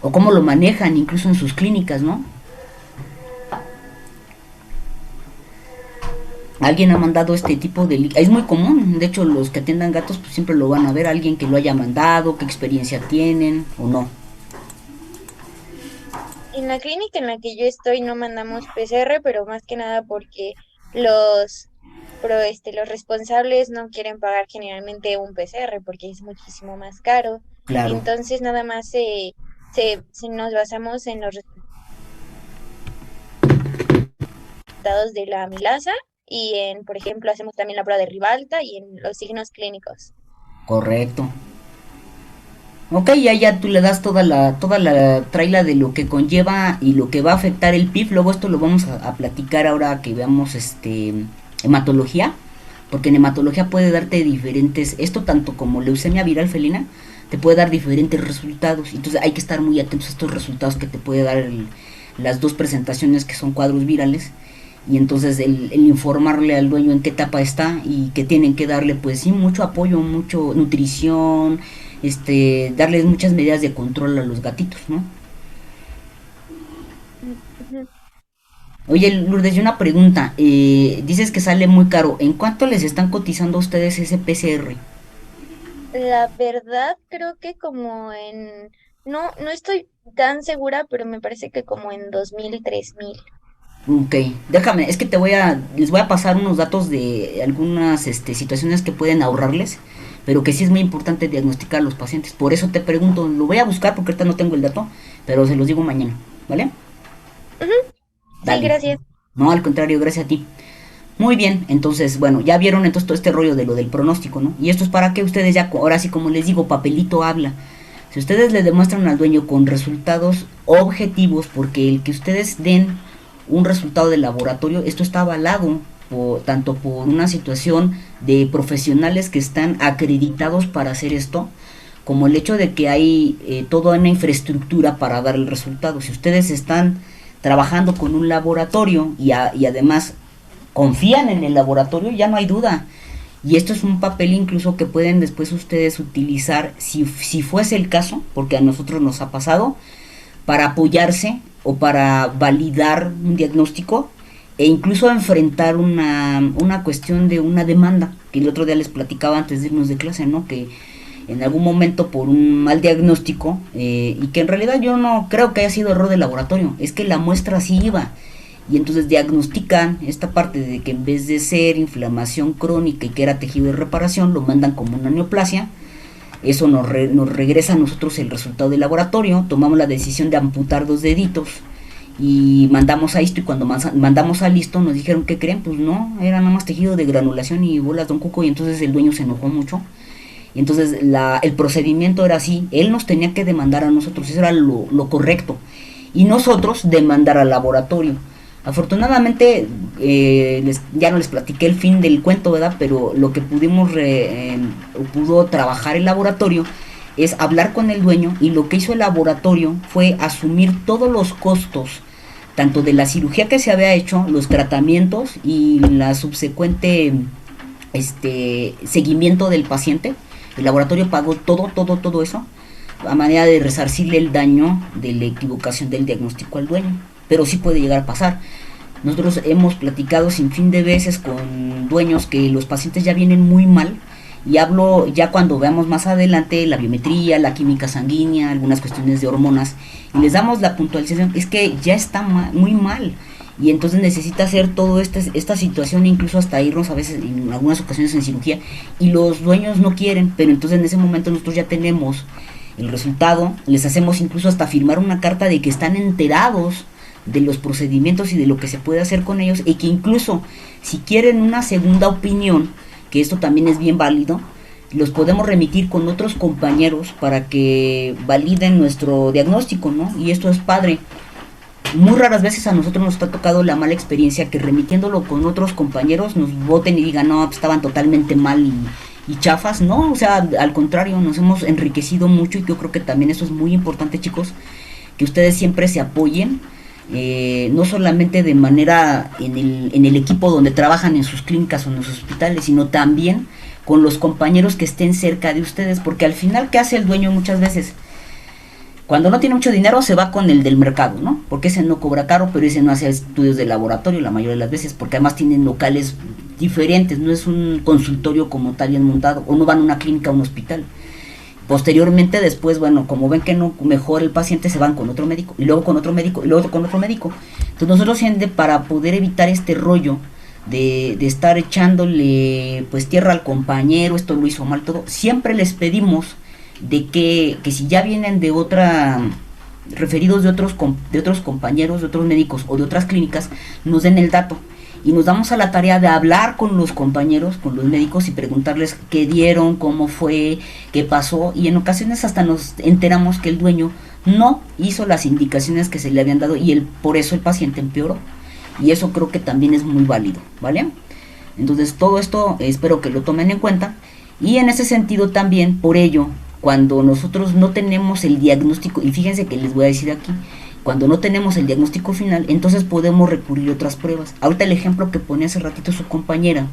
O cómo lo manejan incluso en sus clínicas, ¿no? Alguien ha mandado este tipo de... Es muy común, de hecho los que atiendan gatos pues siempre lo van a ver, alguien que lo haya mandado, qué experiencia tienen o no. En la clínica en la que yo estoy no mandamos PCR, pero más que nada porque los los responsables no quieren pagar generalmente un PCR porque es muchísimo más caro. Claro. Entonces nada más nos basamos en los resultados de la amilasa y por ejemplo, hacemos también la prueba de Ribalta y en los signos clínicos. Correcto. Ok, ya tú le das toda la traila de lo que conlleva y lo que va a afectar el PIF. Luego esto lo vamos a platicar ahora que veamos hematología, porque en hematología puede darte diferentes, esto tanto como leucemia viral felina, te puede dar diferentes resultados. Entonces hay que estar muy atentos a estos resultados que te puede dar las dos presentaciones que son cuadros virales. Y entonces el informarle al dueño en qué etapa está y que tienen que darle pues sí mucho apoyo, mucho nutrición, darles muchas medidas de control a los gatitos, ¿no? Oye, Lourdes, y una pregunta, dices que sale muy caro, ¿en cuánto les están cotizando a ustedes ese PCR? La verdad creo que no estoy tan segura, pero me parece que como en 2,000, 3,000. Ok, déjame, es que les voy a pasar unos datos de algunas situaciones que pueden ahorrarles, pero que sí es muy importante diagnosticar a los pacientes. Por eso te pregunto, lo voy a buscar porque ahorita no tengo el dato, pero se los digo mañana, ¿vale? Sí, gracias. No, al contrario, gracias a ti. Muy bien, entonces, bueno, ya vieron entonces todo este rollo de lo del pronóstico, ¿no? Y esto es para que ustedes ya, ahora sí como les digo, papelito habla. Si ustedes le demuestran al dueño con resultados objetivos, porque el que ustedes den un resultado de laboratorio, esto está avalado tanto por una situación de profesionales que están acreditados para hacer esto, como el hecho de que hay toda una infraestructura para dar el resultado. Si ustedes están trabajando con un laboratorio y además confían en el laboratorio, ya no hay duda. Y esto es un papel incluso que pueden después ustedes utilizar si fuese el caso, porque a nosotros nos ha pasado, para apoyarse o para validar un diagnóstico e incluso enfrentar una cuestión de una demanda, que el otro día les platicaba antes de irnos de clase, ¿no? Que en algún momento por un mal diagnóstico, y que en realidad yo no creo que haya sido error del laboratorio, es que la muestra sí iba, y entonces diagnostican esta parte de que en vez de ser inflamación crónica y que era tejido de reparación, lo mandan como una neoplasia. Eso nos regresa a nosotros el resultado del laboratorio, tomamos la decisión de amputar 2 deditos y mandamos a ISTO, y cuando mandamos a ISTO nos dijeron, ¿qué creen? Pues no, era nada más tejido de granulación y bolas de un cuco, y entonces el dueño se enojó mucho. Y entonces el procedimiento era así, él nos tenía que demandar a nosotros, eso era lo correcto, y nosotros demandar al laboratorio. Afortunadamente ya no les platiqué el fin del cuento, ¿verdad? Pero lo que pudo trabajar el laboratorio es hablar con el dueño, y lo que hizo el laboratorio fue asumir todos los costos, tanto de la cirugía que se había hecho, los tratamientos y la subsecuente seguimiento del paciente. El laboratorio pagó todo eso a manera de resarcirle el daño de la equivocación del diagnóstico al dueño. Pero sí puede llegar a pasar. Nosotros hemos platicado sin fin de veces con dueños que los pacientes ya vienen muy mal, y hablo ya cuando veamos más adelante la biometría, la química sanguínea, algunas cuestiones de hormonas, y les damos la puntualización, es que ya está muy mal, y entonces necesita hacer toda esta situación, incluso hasta irnos a veces en algunas ocasiones en cirugía, y los dueños no quieren, pero entonces en ese momento nosotros ya tenemos el resultado, les hacemos incluso hasta firmar una carta de que están enterados de los procedimientos y de lo que se puede hacer con ellos, y que incluso si quieren una segunda opinión, que esto también es bien válido, los podemos remitir con otros compañeros para que validen nuestro diagnóstico, ¿no? Y esto es padre. Muy raras veces a nosotros nos ha tocado la mala experiencia que remitiéndolo con otros compañeros nos voten y digan, no, pues estaban totalmente mal y chafas, no, o sea, al contrario, nos hemos enriquecido mucho y yo creo que también eso es muy importante, chicos, que ustedes siempre se apoyen, no solamente de manera en el equipo donde trabajan en sus clínicas o en sus hospitales, sino también con los compañeros que estén cerca de ustedes, porque al final, ¿qué hace el dueño muchas veces? Cuando no tiene mucho dinero se va con el del mercado, ¿no? Porque ese no cobra caro, pero ese no hace estudios de laboratorio la mayoría de las veces, porque además tienen locales diferentes, no es un consultorio como tal bien montado, o no van a una clínica o un hospital. Posteriormente, después, bueno, como ven que no mejora el paciente, se van con otro médico, y luego con otro médico, y luego con otro médico. Entonces nosotros, gente, para poder evitar este rollo de estar echándole pues tierra al compañero, esto lo hizo mal, todo, siempre les pedimos de que si ya vienen de otra, referidos de otros compañeros, de otros médicos o de otras clínicas, nos den el dato. Y nos damos a la tarea de hablar con los compañeros, con los médicos y preguntarles qué dieron, cómo fue, qué pasó. Y en ocasiones hasta nos enteramos que el dueño no hizo las indicaciones que se le habían dado y por eso el paciente empeoró. Y eso creo que también es muy válido, ¿vale? Entonces todo esto espero que lo tomen en cuenta. Y en ese sentido también, por ello, cuando nosotros no tenemos el diagnóstico, y fíjense que les voy a decir aquí, cuando no tenemos el diagnóstico final, entonces podemos recurrir a otras pruebas. Ahorita el ejemplo que ponía hace ratito su compañera,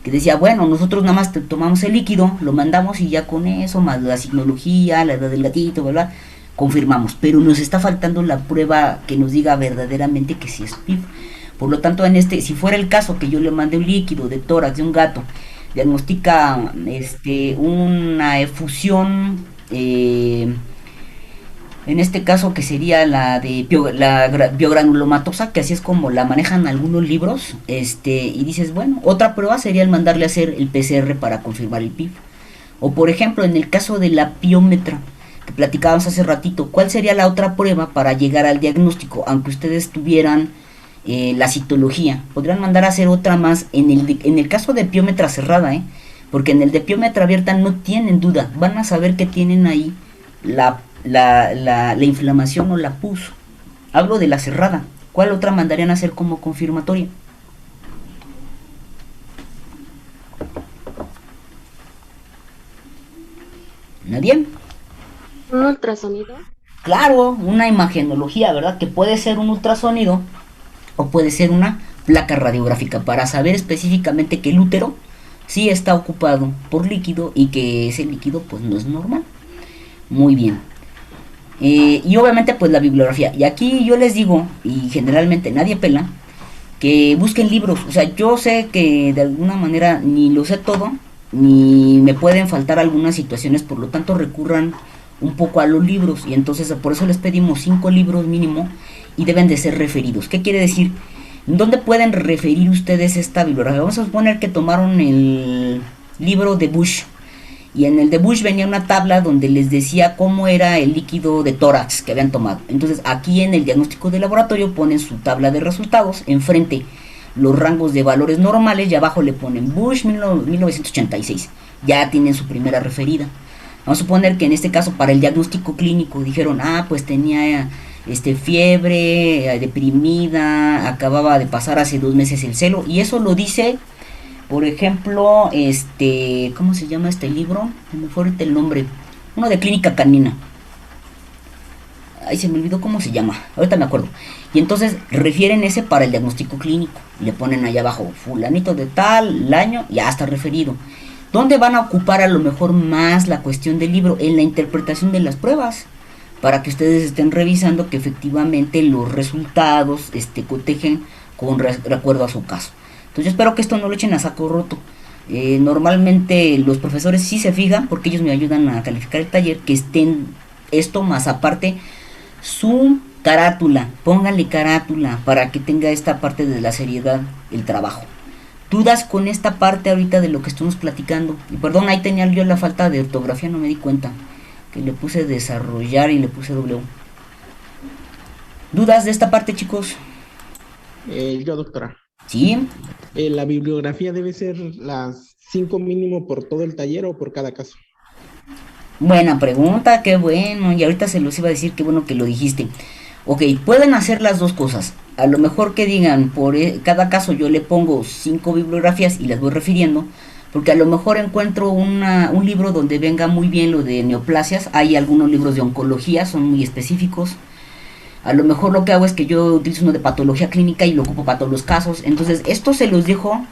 que decía, bueno, nosotros nada más tomamos el líquido, lo mandamos y ya con eso, más la signología, la edad del gatito, bla, confirmamos. Pero nos está faltando la prueba que nos diga verdaderamente que sí es PIV. Por lo tanto, si fuera el caso que yo le mande un líquido de tórax de un gato, diagnostica una efusión, en este caso que sería la de la biogranulomatosa, que así es como la manejan algunos libros, y dices, bueno, otra prueba sería el mandarle a hacer el PCR para confirmar el PIV. O por ejemplo, en el caso de la piómetra, que platicábamos hace ratito, ¿cuál sería la otra prueba para llegar al diagnóstico? Aunque ustedes tuvieran la citología, podrían mandar a hacer otra más en el caso de piómetra cerrada, porque en el de piómetra abierta no tienen duda, van a saber que tienen ahí la inflamación o la pus. Hablo de la cerrada. ¿Cuál otra mandarían a hacer como confirmatoria? ¿Nadie? ¿Un ultrasonido? Claro, una imagenología, ¿verdad? Que puede ser un ultrasonido o puede ser una placa radiográfica para saber específicamente que el útero sí está ocupado por líquido y que ese líquido pues no es normal. Muy bien. Y obviamente pues la bibliografía. Y aquí yo les digo, y generalmente nadie pela, que busquen libros. O sea, yo sé que de alguna manera ni lo sé todo, ni me pueden faltar algunas situaciones, por lo tanto recurran un poco a los libros. Y entonces por eso les pedimos 5 libros mínimo y deben de ser referidos. ¿Qué quiere decir? ¿Dónde pueden referir ustedes esta bibliografía? Vamos a suponer que tomaron el libro de Bush. Y en el de Bush venía una tabla donde les decía cómo era el líquido de tórax que habían tomado. Entonces aquí en el diagnóstico de laboratorio ponen su tabla de resultados, enfrente los rangos de valores normales y abajo le ponen Bush 1986. Ya tienen su primera referida. Vamos a suponer que en este caso para el diagnóstico clínico dijeron, pues tenía fiebre, deprimida, acababa de pasar hace 2 meses el celo, y eso lo dice, por ejemplo, ¿cómo se llama este libro? Me fue ahorita el nombre, uno de clínica canina. Ay, se me olvidó cómo se llama, ahorita me acuerdo. Y entonces refieren ese para el diagnóstico clínico, y le ponen allá abajo, fulanito de tal, el año, ya está referido. ¿Dónde van a ocupar a lo mejor más la cuestión del libro? En la interpretación de las pruebas, para que ustedes estén revisando que efectivamente los resultados cotejen con recuerdo a su caso. Entonces yo espero que esto no lo echen a saco roto. Normalmente los profesores sí se fijan, porque ellos me ayudan a calificar el taller, que estén esto más aparte su carátula, pónganle carátula para que tenga esta parte de la seriedad el trabajo. ¿Dudas con esta parte ahorita de lo que estamos platicando? Y perdón, ahí tenía yo la falta de ortografía, no me di cuenta, que le puse desarrollar y le puse W. ¿Dudas de esta parte, chicos? Yo, doctora. ¿Sí? ¿La bibliografía debe ser las 5 mínimo por todo el taller o por cada caso? Buena pregunta, qué bueno. Y ahorita se los iba a decir, qué bueno que lo dijiste. Ok, pueden hacer las dos cosas. A lo mejor que digan, por cada caso yo le pongo 5 bibliografías y las voy refiriendo. porque a lo mejor encuentro un libro donde venga muy bien lo de neoplasias. Hay algunos libros de oncología, son muy específicos. A lo mejor lo que hago es que yo utilizo uno de patología clínica y lo ocupo para todos los casos. Entonces esto se los dejo,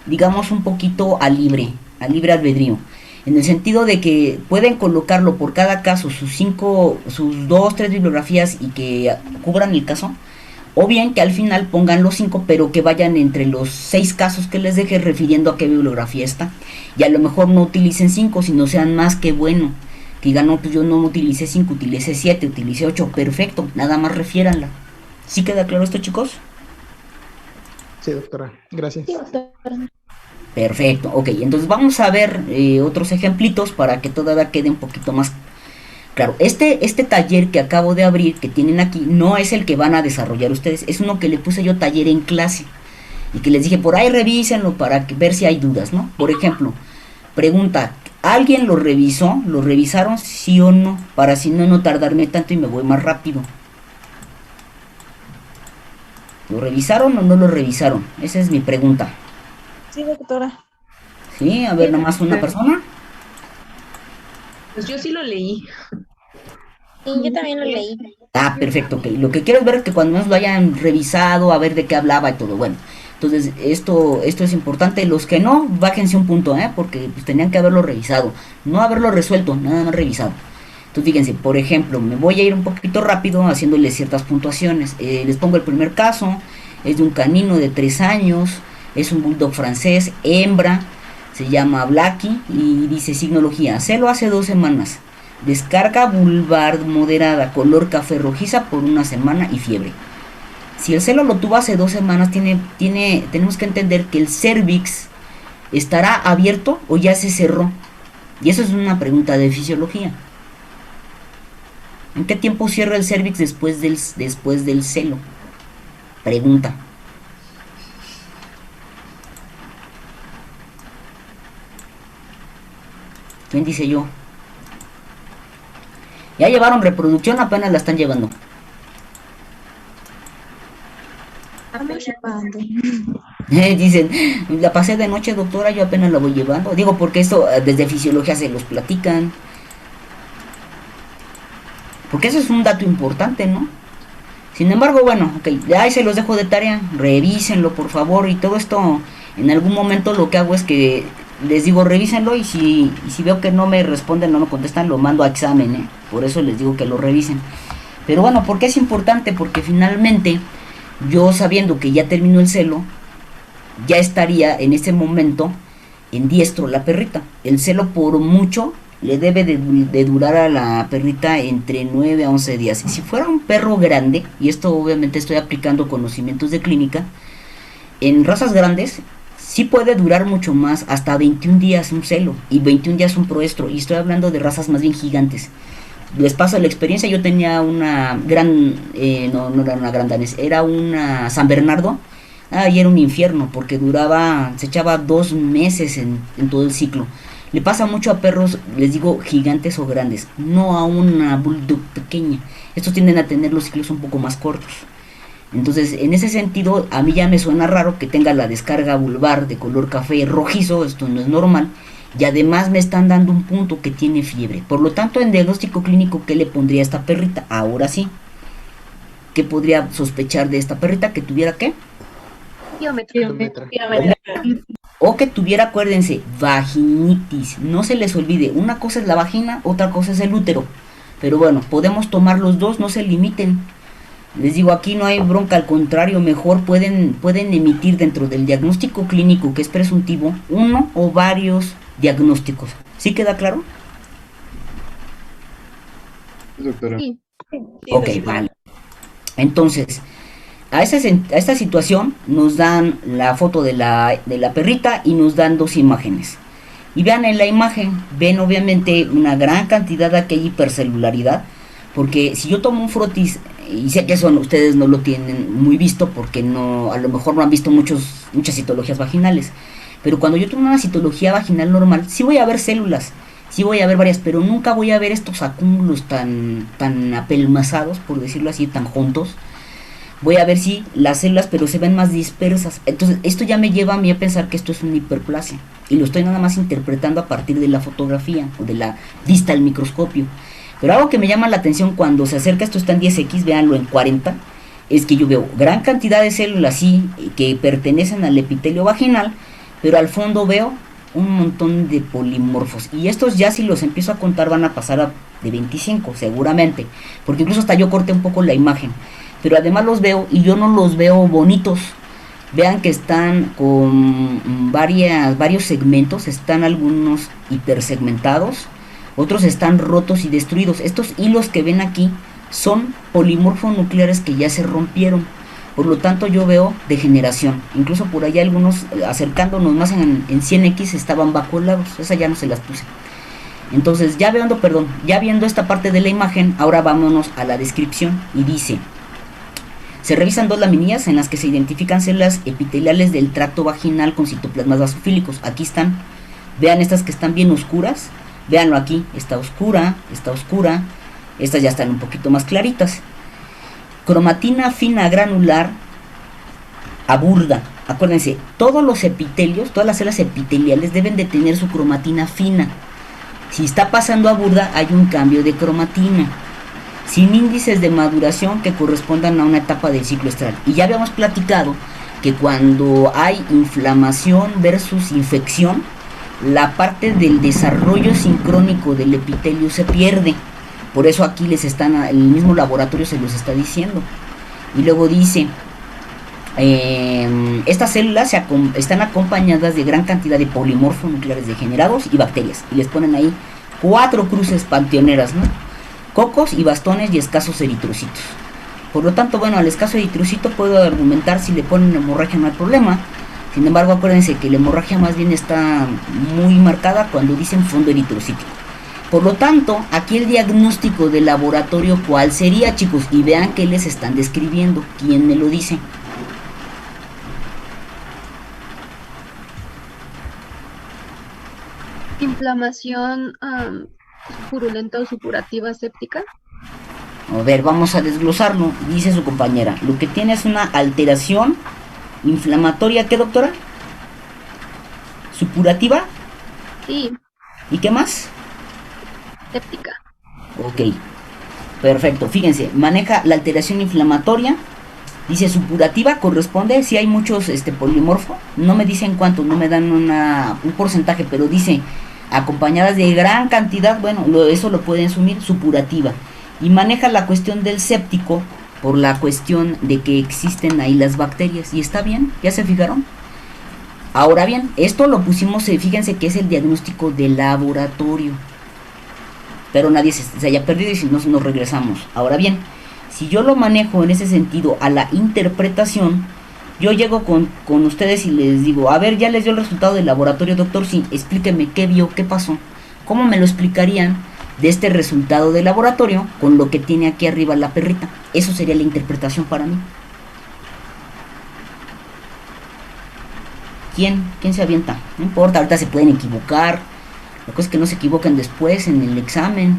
digamos, un poquito a libre albedrío, en el sentido de que pueden colocarlo por cada caso, sus 2, 3 bibliografías y que cubran el caso, o bien que al final pongan los 5, pero que vayan entre los 6 casos que les deje refiriendo a qué bibliografía está, y a lo mejor no utilicen 5, sino sean más que bueno, que digan, no, pues yo no utilicé 5, utilicé 7, utilicé 8, perfecto, nada más refiéranla. ¿Sí queda claro esto, chicos? Sí, doctora, gracias. Sí, doctora. Perfecto, ok, entonces vamos a ver otros ejemplitos para que todavía quede un poquito más claro. Este taller que acabo de abrir, que tienen aquí, no es el que van a desarrollar ustedes, es uno que le puse yo taller en clase, y que les dije, por ahí revísenlo para ver si hay dudas, ¿no? Por ejemplo, pregunta, ¿alguien lo revisó? ¿Lo revisaron, sí o no? Para si no tardarme tanto y me voy más rápido. ¿Lo revisaron o no lo revisaron? Esa es mi pregunta. Sí, doctora. Sí, a ver, nomás una persona. Pues yo sí lo leí. Sí, yo también lo leí. Ah, perfecto, ok. Lo que quiero es ver que cuando menos lo hayan revisado, a ver de qué hablaba y todo. Bueno, entonces esto es importante. Los que no, bájense un punto, porque pues, tenían que haberlo revisado. No haberlo resuelto, nada más revisado. Entonces fíjense, por ejemplo, me voy a ir un poquito rápido haciéndoles ciertas puntuaciones. Les pongo el primer caso. Es de un canino de 3 años. Es un bulldog francés, hembra, se llama Blackie y dice signología, celo hace 2 semanas, descarga vulvar moderada, color café rojiza por 1 semana y fiebre. Si el celo lo tuvo hace 2 semanas, tenemos que entender que el cervix estará abierto o ya se cerró. Y eso es una pregunta de fisiología. ¿En qué tiempo cierra el cervix después del celo? Pregunta. ¿Quién dice yo? Ya llevaron reproducción, apenas la están llevando. Dicen, la pasé de noche, doctora, yo apenas la voy llevando. Digo, porque esto desde fisiología se los platican. Porque eso es un dato importante, ¿no? Sin embargo, bueno, ok, ya ahí se los dejo de tarea. Revísenlo, por favor. Y todo esto, en algún momento lo que hago es que les digo, revísenlo, y si veo que no me responden, no me contestan, lo mando a examen, Por eso les digo que lo revisen. Pero bueno, ¿por qué es importante? Porque finalmente, yo sabiendo que ya terminó el celo, ya estaría en ese momento en diestro la perrita. El celo por mucho le debe de durar a la perrita entre 9 a 11 días. Y si fuera un perro grande, y esto obviamente estoy aplicando conocimientos de clínica, en razas grandes sí puede durar mucho más, hasta 21 días un celo, y 21 días un proestro, y estoy hablando de razas más bien gigantes. Les paso la experiencia, yo tenía una gran, no era una gran danés, era una San Bernardo, y era un infierno, porque se echaba 2 meses en todo el ciclo. Le pasa mucho a perros, les digo, gigantes o grandes, no a una bulldog pequeña. Estos tienden a tener los ciclos un poco más cortos. Entonces, en ese sentido, a mí ya me suena raro que tenga la descarga vulvar de color café rojizo, esto no es normal, y además me están dando un punto que tiene fiebre. Por lo tanto, en diagnóstico clínico, ¿qué le pondría a esta perrita? Ahora sí, ¿qué podría sospechar de esta perrita? ¿Que tuviera qué? Piómetra. O que tuviera, acuérdense, vaginitis. No se les olvide, una cosa es la vagina, otra cosa es el útero. Pero bueno, podemos tomar los dos, no se limiten. Les digo, aquí no hay bronca, al contrario, mejor pueden emitir dentro del diagnóstico clínico, que es presuntivo, uno o varios diagnósticos. ¿Sí queda claro? Doctora. Sí. Ok, vale. Entonces, a esta situación nos dan la foto de la perrita y nos dan 2 imágenes. Y vean en la imagen, ven obviamente una gran cantidad de aquella hipercelularidad, porque si yo tomo un frotis, y sé que eso ustedes no lo tienen muy visto, porque no, a lo mejor no han visto muchas citologías vaginales, pero cuando yo tomo una citología vaginal normal, sí voy a ver células, sí voy a ver varias, pero nunca voy a ver estos acúmulos tan apelmazados, por decirlo así, tan juntos, voy a ver si las células pero se ven más dispersas. Entonces esto ya me lleva a mí a pensar que esto es una hiperplasia, y lo estoy nada más interpretando a partir de la fotografía o de la vista al microscopio. Pero algo que me llama la atención cuando se acerca, esto está en 10x, véanlo en 40, es que yo veo gran cantidad de células sí que pertenecen al epitelio vaginal, pero al fondo veo un montón de polimorfos, y estos ya si los empiezo a contar van a pasar a de 25 seguramente, porque incluso hasta yo corté un poco la imagen, pero además los veo y yo no los veo bonitos. Vean que están con varios segmentos, están algunos hipersegmentados, otros están rotos y destruidos. Estos hilos que ven aquí son polimorfonucleares que ya se rompieron, por lo tanto yo veo degeneración. Incluso por allá algunos, acercándonos más en 100x, estaban vacuolados, esa ya no se las puse. Entonces ya viendo esta parte de la imagen, ahora vámonos a la descripción, y dice: se revisan 2 laminillas en las que se identifican células epiteliales del tracto vaginal con citoplasmas basofílicos. Aquí están, vean estas que están bien oscuras, véanlo aquí, está oscura, estas ya están un poquito más claritas. Cromatina fina granular aburda. Acuérdense, todos los epitelios, todas las células epiteliales deben de tener su cromatina fina. Si está pasando a burda, hay un cambio de cromatina, sin índices de maduración que correspondan a una etapa del ciclo estral. Y ya habíamos platicado que cuando hay inflamación versus infección, la parte del desarrollo sincrónico del epitelio se pierde. Por eso aquí el mismo laboratorio se los está diciendo. Y luego dice: estas células están acompañadas de gran cantidad de polimorfonucleares degenerados y bacterias. Y les ponen ahí 4 cruces panteoneras, ¿no? Cocos y bastones y escasos eritrocitos. Por lo tanto, bueno, al escaso eritrocito puedo argumentar si le ponen hemorragia no hay problema. Sin embargo, acuérdense que la hemorragia más bien está muy marcada cuando dicen fondo eritrocítico. Por lo tanto, aquí el diagnóstico de laboratorio, ¿cuál sería, chicos? Y vean qué les están describiendo. ¿Quién me lo dice? Inflamación purulenta o supurativa séptica. A ver, vamos a desglosarlo. Dice su compañera: lo que tiene es una alteración inflamatoria. ¿Qué, doctora? ¿Supurativa? Sí. ¿Y qué más? Séptica. Ok, perfecto. Fíjense, maneja la alteración inflamatoria. Dice supurativa, corresponde si hay muchos polimorfo. No me dicen cuánto, no me dan un porcentaje, pero dice acompañadas de gran cantidad. Bueno, eso lo pueden asumir, supurativa. Y maneja la cuestión del séptico por la cuestión de que existen ahí las bacterias. Y está bien, ¿ya se fijaron? Ahora bien, esto lo pusimos, fíjense que es el diagnóstico de laboratorio, pero nadie se haya perdido y si no nos regresamos. Ahora bien, si yo lo manejo en ese sentido a la interpretación, yo llego con ustedes y les digo: a ver, ya les dio el resultado del laboratorio, doctor, sí, explíqueme qué vio, qué pasó. ¿Cómo me lo explicarían de este resultado de laboratorio con lo que tiene aquí arriba la perrita? Eso sería la interpretación para mí. ¿Quién se avienta? No importa, ahorita se pueden equivocar. La cosa es que no se equivoquen después en el examen.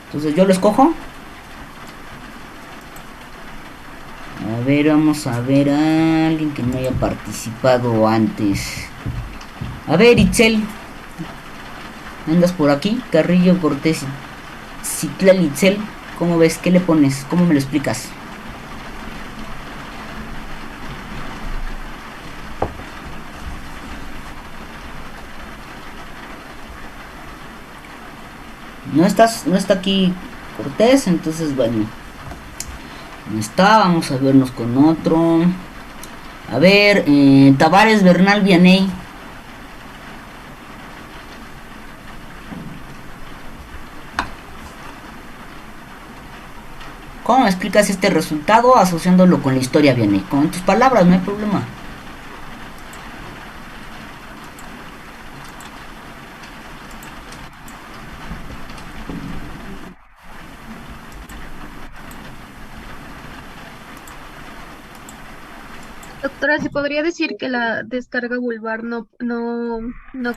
Entonces yo lo escojo. A ver, vamos a ver a alguien que no haya participado antes. A ver, Itzel, ¿andas por aquí? Carrillo Cortés, Citlal Itzel, ¿cómo ves? ¿Qué le pones? ¿Cómo me lo explicas? No está aquí Cortés, entonces bueno, no está. Vamos a vernos con otro. A ver, Tavares Bernal Vianey. ¿Cómo me explicas este resultado asociándolo con la historia, Vianey? Con tus palabras, no hay problema. Doctora, ¿se podría decir que la descarga vulvar no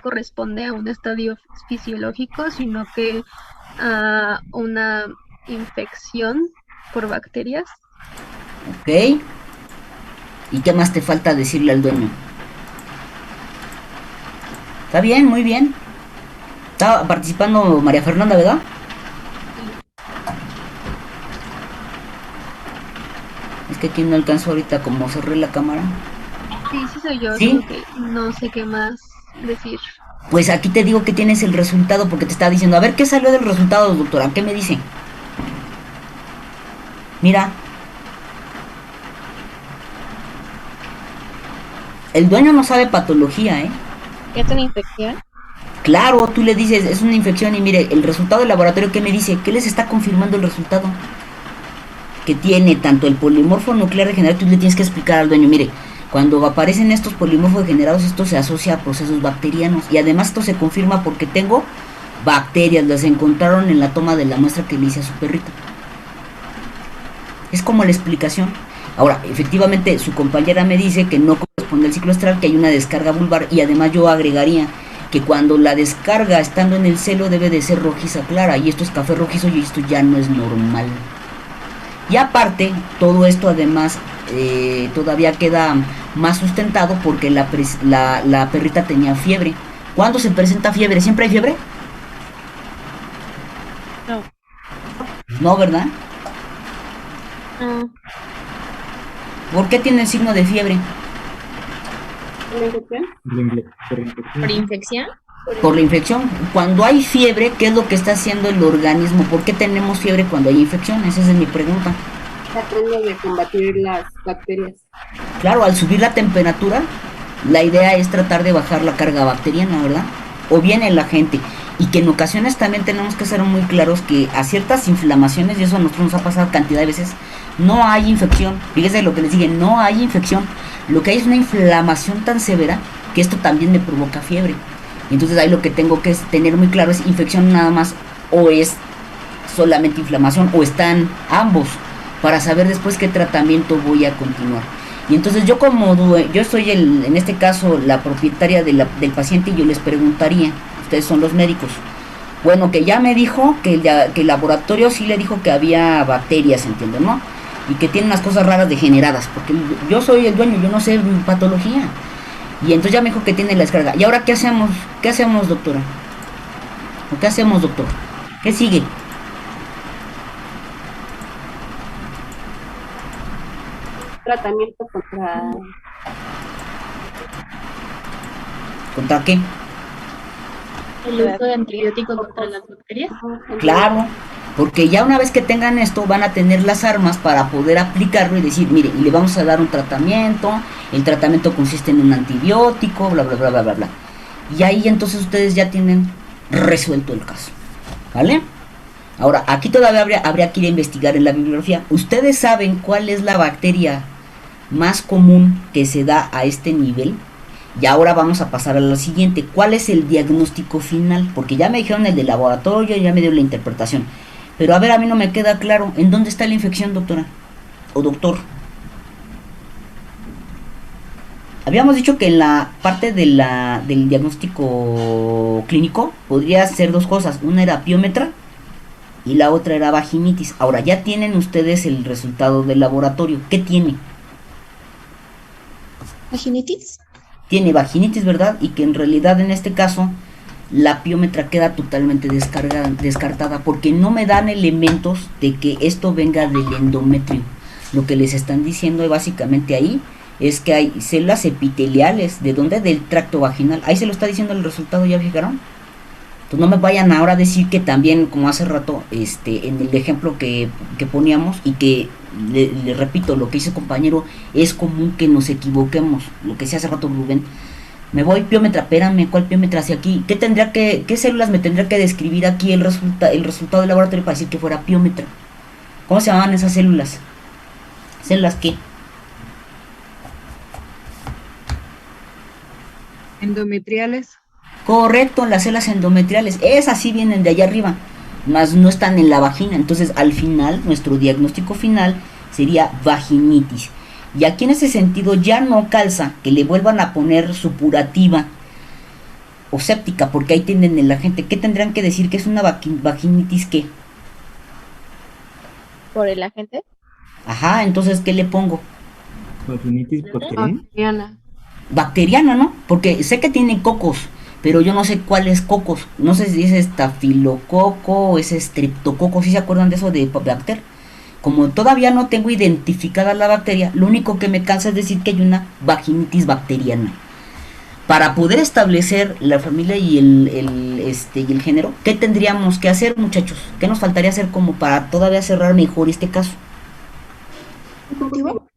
corresponde a un estadio fisiológico, sino que a una infección por bacterias. Ok. ¿Y qué más te falta decirle al dueño? Está bien, muy bien. Estaba participando María Fernanda, ¿verdad? Es que aquí no alcanzó ahorita como cerré la cámara. Sí soy yo, ¿Sí? solo que no sé qué más decir. Pues aquí te digo que tienes el resultado porque te está diciendo, a ver, ¿qué salió del resultado, doctora? ¿Qué me dice? Mira. El dueño no sabe patología, ¿eh? ¿Es una infección? Claro, tú le dices, es una infección y mire, el resultado del laboratorio, ¿qué me dice? ¿Qué les está confirmando el resultado? Que tiene tanto el polimorfo nuclear degenerado, tú le tienes que explicar al dueño, mire, cuando aparecen estos polimorfos degenerados, esto se asocia a procesos bacterianos y además esto se confirma porque tengo bacterias, las encontraron en la toma de la muestra que le hice a su perrito. Es como la explicación. Ahora, efectivamente, su compañera me dice que no corresponde al ciclo estral, que hay una descarga vulvar y además yo agregaría que cuando la descarga estando en el celo debe de ser rojiza clara y esto es café rojizo y esto ya no es normal. Y aparte, todo esto además todavía queda más sustentado porque la perrita tenía fiebre. ¿Cuándo se presenta fiebre? ¿Siempre hay fiebre? No. No, ¿verdad? No. ¿Por qué tiene el signo de fiebre? ¿Por infección? Por la infección. Cuando hay fiebre, ¿qué es lo que está haciendo el organismo? ¿Por qué tenemos fiebre cuando hay infección? Esa es mi pregunta. Tratando de combatir las bacterias. Claro, al subir la temperatura, la idea es tratar de bajar la carga bacteriana, ¿verdad? O bien el agente. Y que en ocasiones también tenemos que ser muy claros que a ciertas inflamaciones, y eso a nosotros nos ha pasado cantidad de veces, no hay infección. Fíjese lo que les dije, no hay infección. Lo que hay es una inflamación tan severa que esto también me provoca fiebre. Entonces ahí lo que tengo que tener muy claro es infección nada más o es solamente inflamación o están ambos para saber después qué tratamiento voy a continuar. Y entonces yo yo soy en este caso la propietaria del paciente y yo les preguntaría, ustedes son los médicos, bueno, que ya me dijo que el laboratorio sí le dijo que había bacterias, ¿entienden, no? Y que tiene unas cosas raras degeneradas, porque yo soy el dueño, yo no sé patología. Y entonces ya me dijo que tiene la descarga. ¿Y ahora qué hacemos? ¿Qué hacemos, doctora? ¿O qué hacemos, doctor? ¿Qué sigue? Tratamiento contra... ¿Contra qué? El uso de antibióticos contra las bacterias. Claro, porque ya una vez que tengan esto van a tener las armas para poder aplicarlo y decir, mire, y le vamos a dar un tratamiento, el tratamiento consiste en un antibiótico, bla, bla, bla, bla, bla, bla. Y ahí entonces ustedes ya tienen resuelto el caso, ¿vale? Ahora, aquí todavía habría que ir a investigar en la bibliografía. ¿Ustedes saben cuál es la bacteria más común que se da a este nivel? Y ahora vamos a pasar a lo siguiente. ¿Cuál es el diagnóstico final? Porque ya me dijeron el de laboratorio, ya me dio la interpretación. Pero a ver, a mí no me queda claro. ¿En dónde está la infección, doctora? O doctor. Habíamos dicho que en la parte del diagnóstico clínico podría ser dos cosas. Una era piómetra y la otra era vaginitis. Ahora, ya tienen ustedes el resultado del laboratorio. ¿Qué tiene? ¿Vaginitis? Tiene vaginitis, ¿verdad? Y que en realidad en este caso la piómetra queda totalmente descartada porque no me dan elementos de que esto venga del endometrio. Lo que les están diciendo básicamente ahí es que hay células epiteliales. ¿De dónde? Del tracto vaginal. Ahí se lo está diciendo el resultado, ¿ya fijaron? Entonces no me vayan ahora a decir que también, como hace rato, en el ejemplo que poníamos y que le repito, lo que dice el compañero, es común que nos equivoquemos, lo que decía hace rato Rubén. Me voy piómetra, espérame, ¿cuál piómetra hacia aquí? ¿Qué células me tendría que describir aquí el resultado del laboratorio para decir que fuera piómetra? ¿Cómo se llamaban esas células? ¿Células qué? Endometriales. Correcto, las células endometriales, esas sí vienen de allá arriba, más no están en la vagina. Entonces al final, nuestro diagnóstico final sería vaginitis. Y aquí en ese sentido ya no calza que le vuelvan a poner supurativa o séptica, porque ahí tienen el agente. ¿Qué tendrán que decir que es una vaginitis qué? ¿Por el agente? Ajá, entonces, ¿qué le pongo? Vaginitis bacteriana. Bacteriana. Bacteriana, ¿no? Porque sé que tiene cocos, pero yo no sé cuál es cocos. No sé si es estafilococo o es estreptococo. ¿Sí se acuerdan de eso de bacter? Como todavía no tengo identificada la bacteria, lo único que me cansa es decir que hay una vaginitis bacteriana. Para poder establecer la familia y el género, ¿qué tendríamos que hacer, muchachos? ¿Qué nos faltaría hacer como para todavía cerrar mejor este caso? ¿Un cultivo?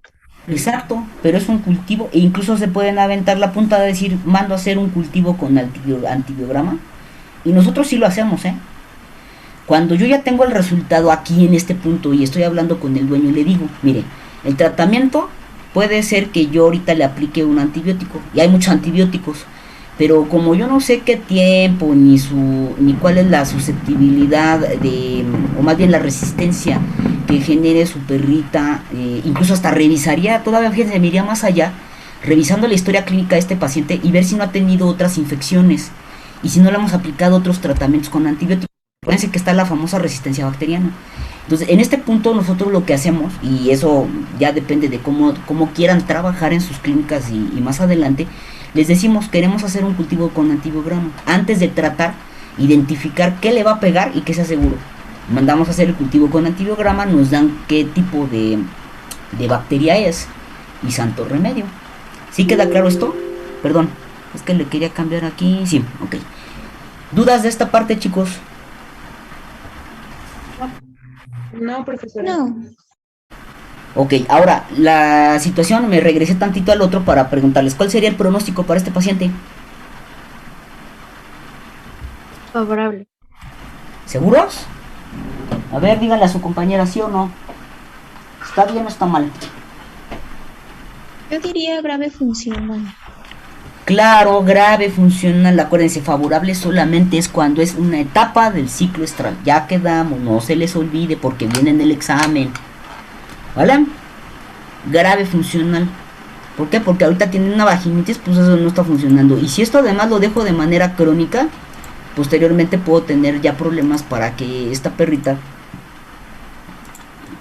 Exacto, pero es un cultivo e incluso se pueden aventar la punta de decir, mando a hacer un cultivo con antibiograma, y nosotros sí lo hacemos, ¿eh? Cuando yo ya tengo el resultado aquí en este punto y estoy hablando con el dueño y le digo, mire, el tratamiento puede ser que yo ahorita le aplique un antibiótico, y hay muchos antibióticos, pero como yo no sé qué tiempo ni cuál es la susceptibilidad o más bien la resistencia que genere su perrita, incluso hasta revisaría, todavía fíjense, me iría más allá, revisando la historia clínica de este paciente y ver si no ha tenido otras infecciones y si no le hemos aplicado otros tratamientos con antibióticos. Fíjense que está la famosa resistencia bacteriana. Entonces, en este punto nosotros lo que hacemos, y eso ya depende de cómo quieran trabajar en sus clínicas y más adelante, les decimos, queremos hacer un cultivo con antibiograma. Antes de tratar, identificar qué le va a pegar y que sea seguro. Mandamos a hacer el cultivo con antibiograma, nos dan qué tipo de bacteria es y santo remedio. ¿Sí queda claro esto? Perdón, es que le quería cambiar aquí. Sí, ok. ¿Dudas de esta parte, chicos? No, profesor. No. Ok, ahora, la situación, me regresé tantito al otro para preguntarles, ¿cuál sería el pronóstico para este paciente? Favorable. ¿Seguros? A ver, díganle a su compañera, ¿sí o no? ¿Está bien o está mal? Yo diría grave funcional. Claro, grave, funcional, acuérdense, favorable solamente es cuando es una etapa del ciclo estral. Ya quedamos, no se les olvide porque viene en el examen. ¿Vale? Grave, funcional. ¿Por qué? Porque ahorita tiene una vaginitis, pues eso no está funcionando. Y si esto además lo dejo de manera crónica, posteriormente puedo tener ya problemas para que esta perrita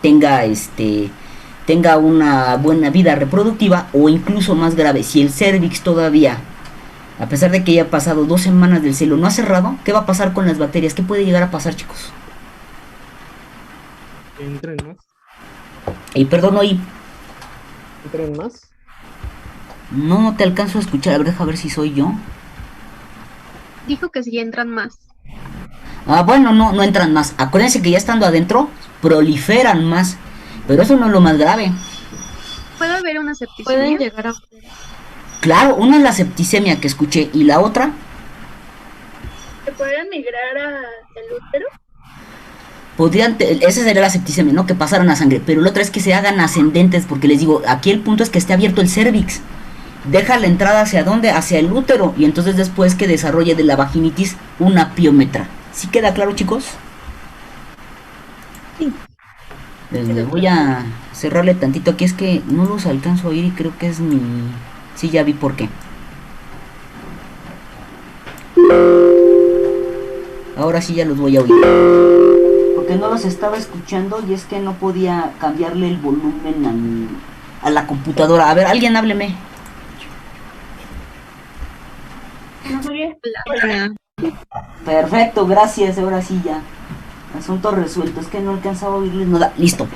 tenga una buena vida reproductiva, o incluso más grave, si el cervix todavía, a pesar de que ya ha pasado 2 semanas del celo, no ha cerrado, ¿qué va a pasar con las bacterias? ¿Qué puede llegar a pasar, chicos? ¿Entran más? Perdón, oí. ¿Entran más? No te alcanzo a escuchar, a ver, deja ver si soy yo. Dijo que si entran más. Ah, bueno, no entran más. Acuérdense que ya estando adentro, proliferan más. Pero eso no es lo más grave. ¿Puede haber una septicemia? Pueden llegar a... Claro, una es la septicemia que escuché, y la otra, ¿Se pueden migrar al útero? esa sería la septicemia, ¿no? Que pasaran a sangre. Pero la otra es que se hagan ascendentes, porque les digo, aquí el punto es que esté abierto el cervix. Deja la entrada hacia dónde, hacia el útero, y entonces después que desarrolle de la vaginitis una piómetra. ¿Sí queda claro, chicos? Sí. Les voy a cerrarle tantito aquí, es que no los alcanzo a oír y creo que es mi... Sí, ya vi por qué. Ahora sí ya los voy a oír. Porque no los estaba escuchando y es que no podía cambiarle el volumen a la computadora. A ver, alguien hábleme. Perfecto, gracias, ahora sí ya. Asunto resuelto, es que no alcanzaba a oírles nada. Listo.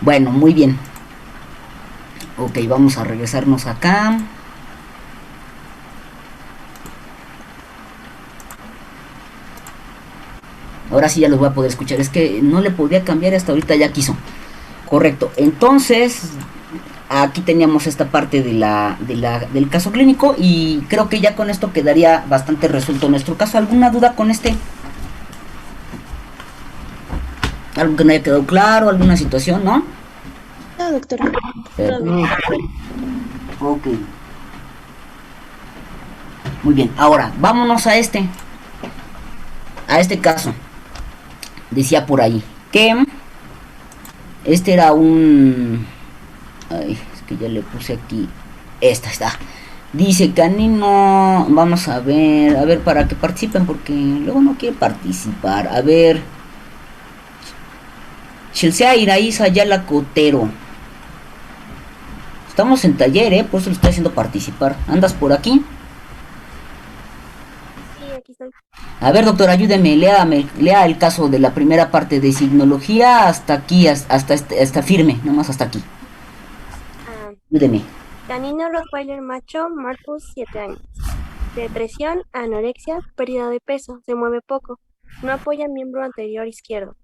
Bueno, muy bien. Ok, vamos a regresarnos acá. Ahora sí ya los voy a poder escuchar. Es que no le podía cambiar, hasta ahorita ya quiso. Correcto. Entonces, aquí teníamos esta parte del caso clínico. Y creo que ya con esto quedaría bastante resuelto nuestro caso. ¿Alguna duda con este? ¿Algo que no haya quedado claro? ¿Alguna situación, no? No, doctora. Ok. Muy bien, ahora vámonos a este caso. Decía por ahí que era un... Ay, es que ya le puse aquí. Esta está. Dice Canino, vamos a ver para que participen porque luego no quieren participar. A ver, Chelsea Iraíza Ayala Cotero. Estamos en taller, por eso lo estoy haciendo participar. ¿Andas por aquí? Sí, aquí estoy. A ver, doctor, ayúdeme, lea el caso de la primera parte de signología hasta aquí, hasta firme, nomás hasta aquí. Ayúdeme. Canino Rottweiler macho, Marcus, 7 años. Depresión, anorexia, pérdida de peso, se mueve poco, no apoya miembro anterior izquierdo.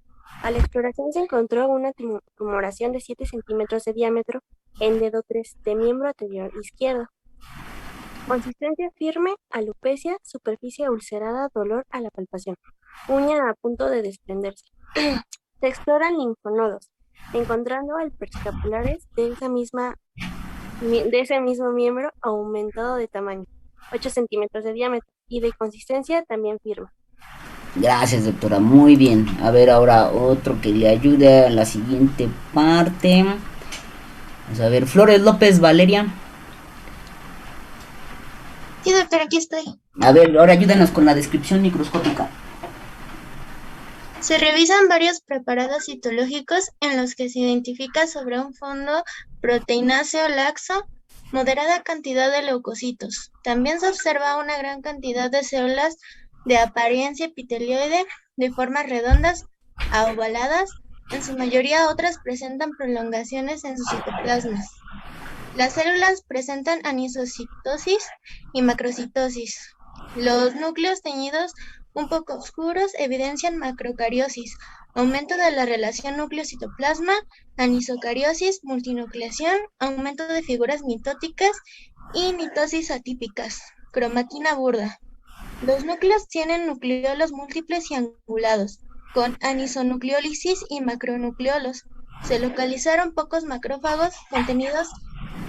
A la exploración se encontró una tumoración de 7 centímetros de diámetro en dedo 3 de miembro anterior izquierdo. Consistencia firme, alopecia, superficie ulcerada, dolor a la palpación, uña a punto de desprenderse. Se exploran linfonodos, encontrando alperscapulares de ese mismo miembro aumentado de tamaño, 8 centímetros de diámetro, y de consistencia también firme. Gracias, doctora, muy bien. A ver, ahora otro que le ayude a la siguiente parte. Vamos a ver, Flores López Valeria. Sí, doctora, aquí estoy. A ver, ahora ayúdenos con la descripción microscópica. Se revisan varios preparados citológicos en los que se identifica sobre un fondo proteináceo laxo moderada cantidad de leucocitos. También se observa una gran cantidad de células de apariencia epitelioide de formas redondas a ovaladas. En su mayoría otras presentan prolongaciones en sus citoplasmas. Las células presentan anisocitosis y macrocitosis. Los núcleos teñidos un poco oscuros evidencian macrocariosis, aumento de la relación núcleo-citoplasma, anisocariosis, multinucleación, aumento de figuras mitóticas y mitosis atípicas, cromatina burda. Los núcleos tienen nucleolos múltiples y angulados, con anisonucleólisis y macronucleolos. Se localizaron pocos macrófagos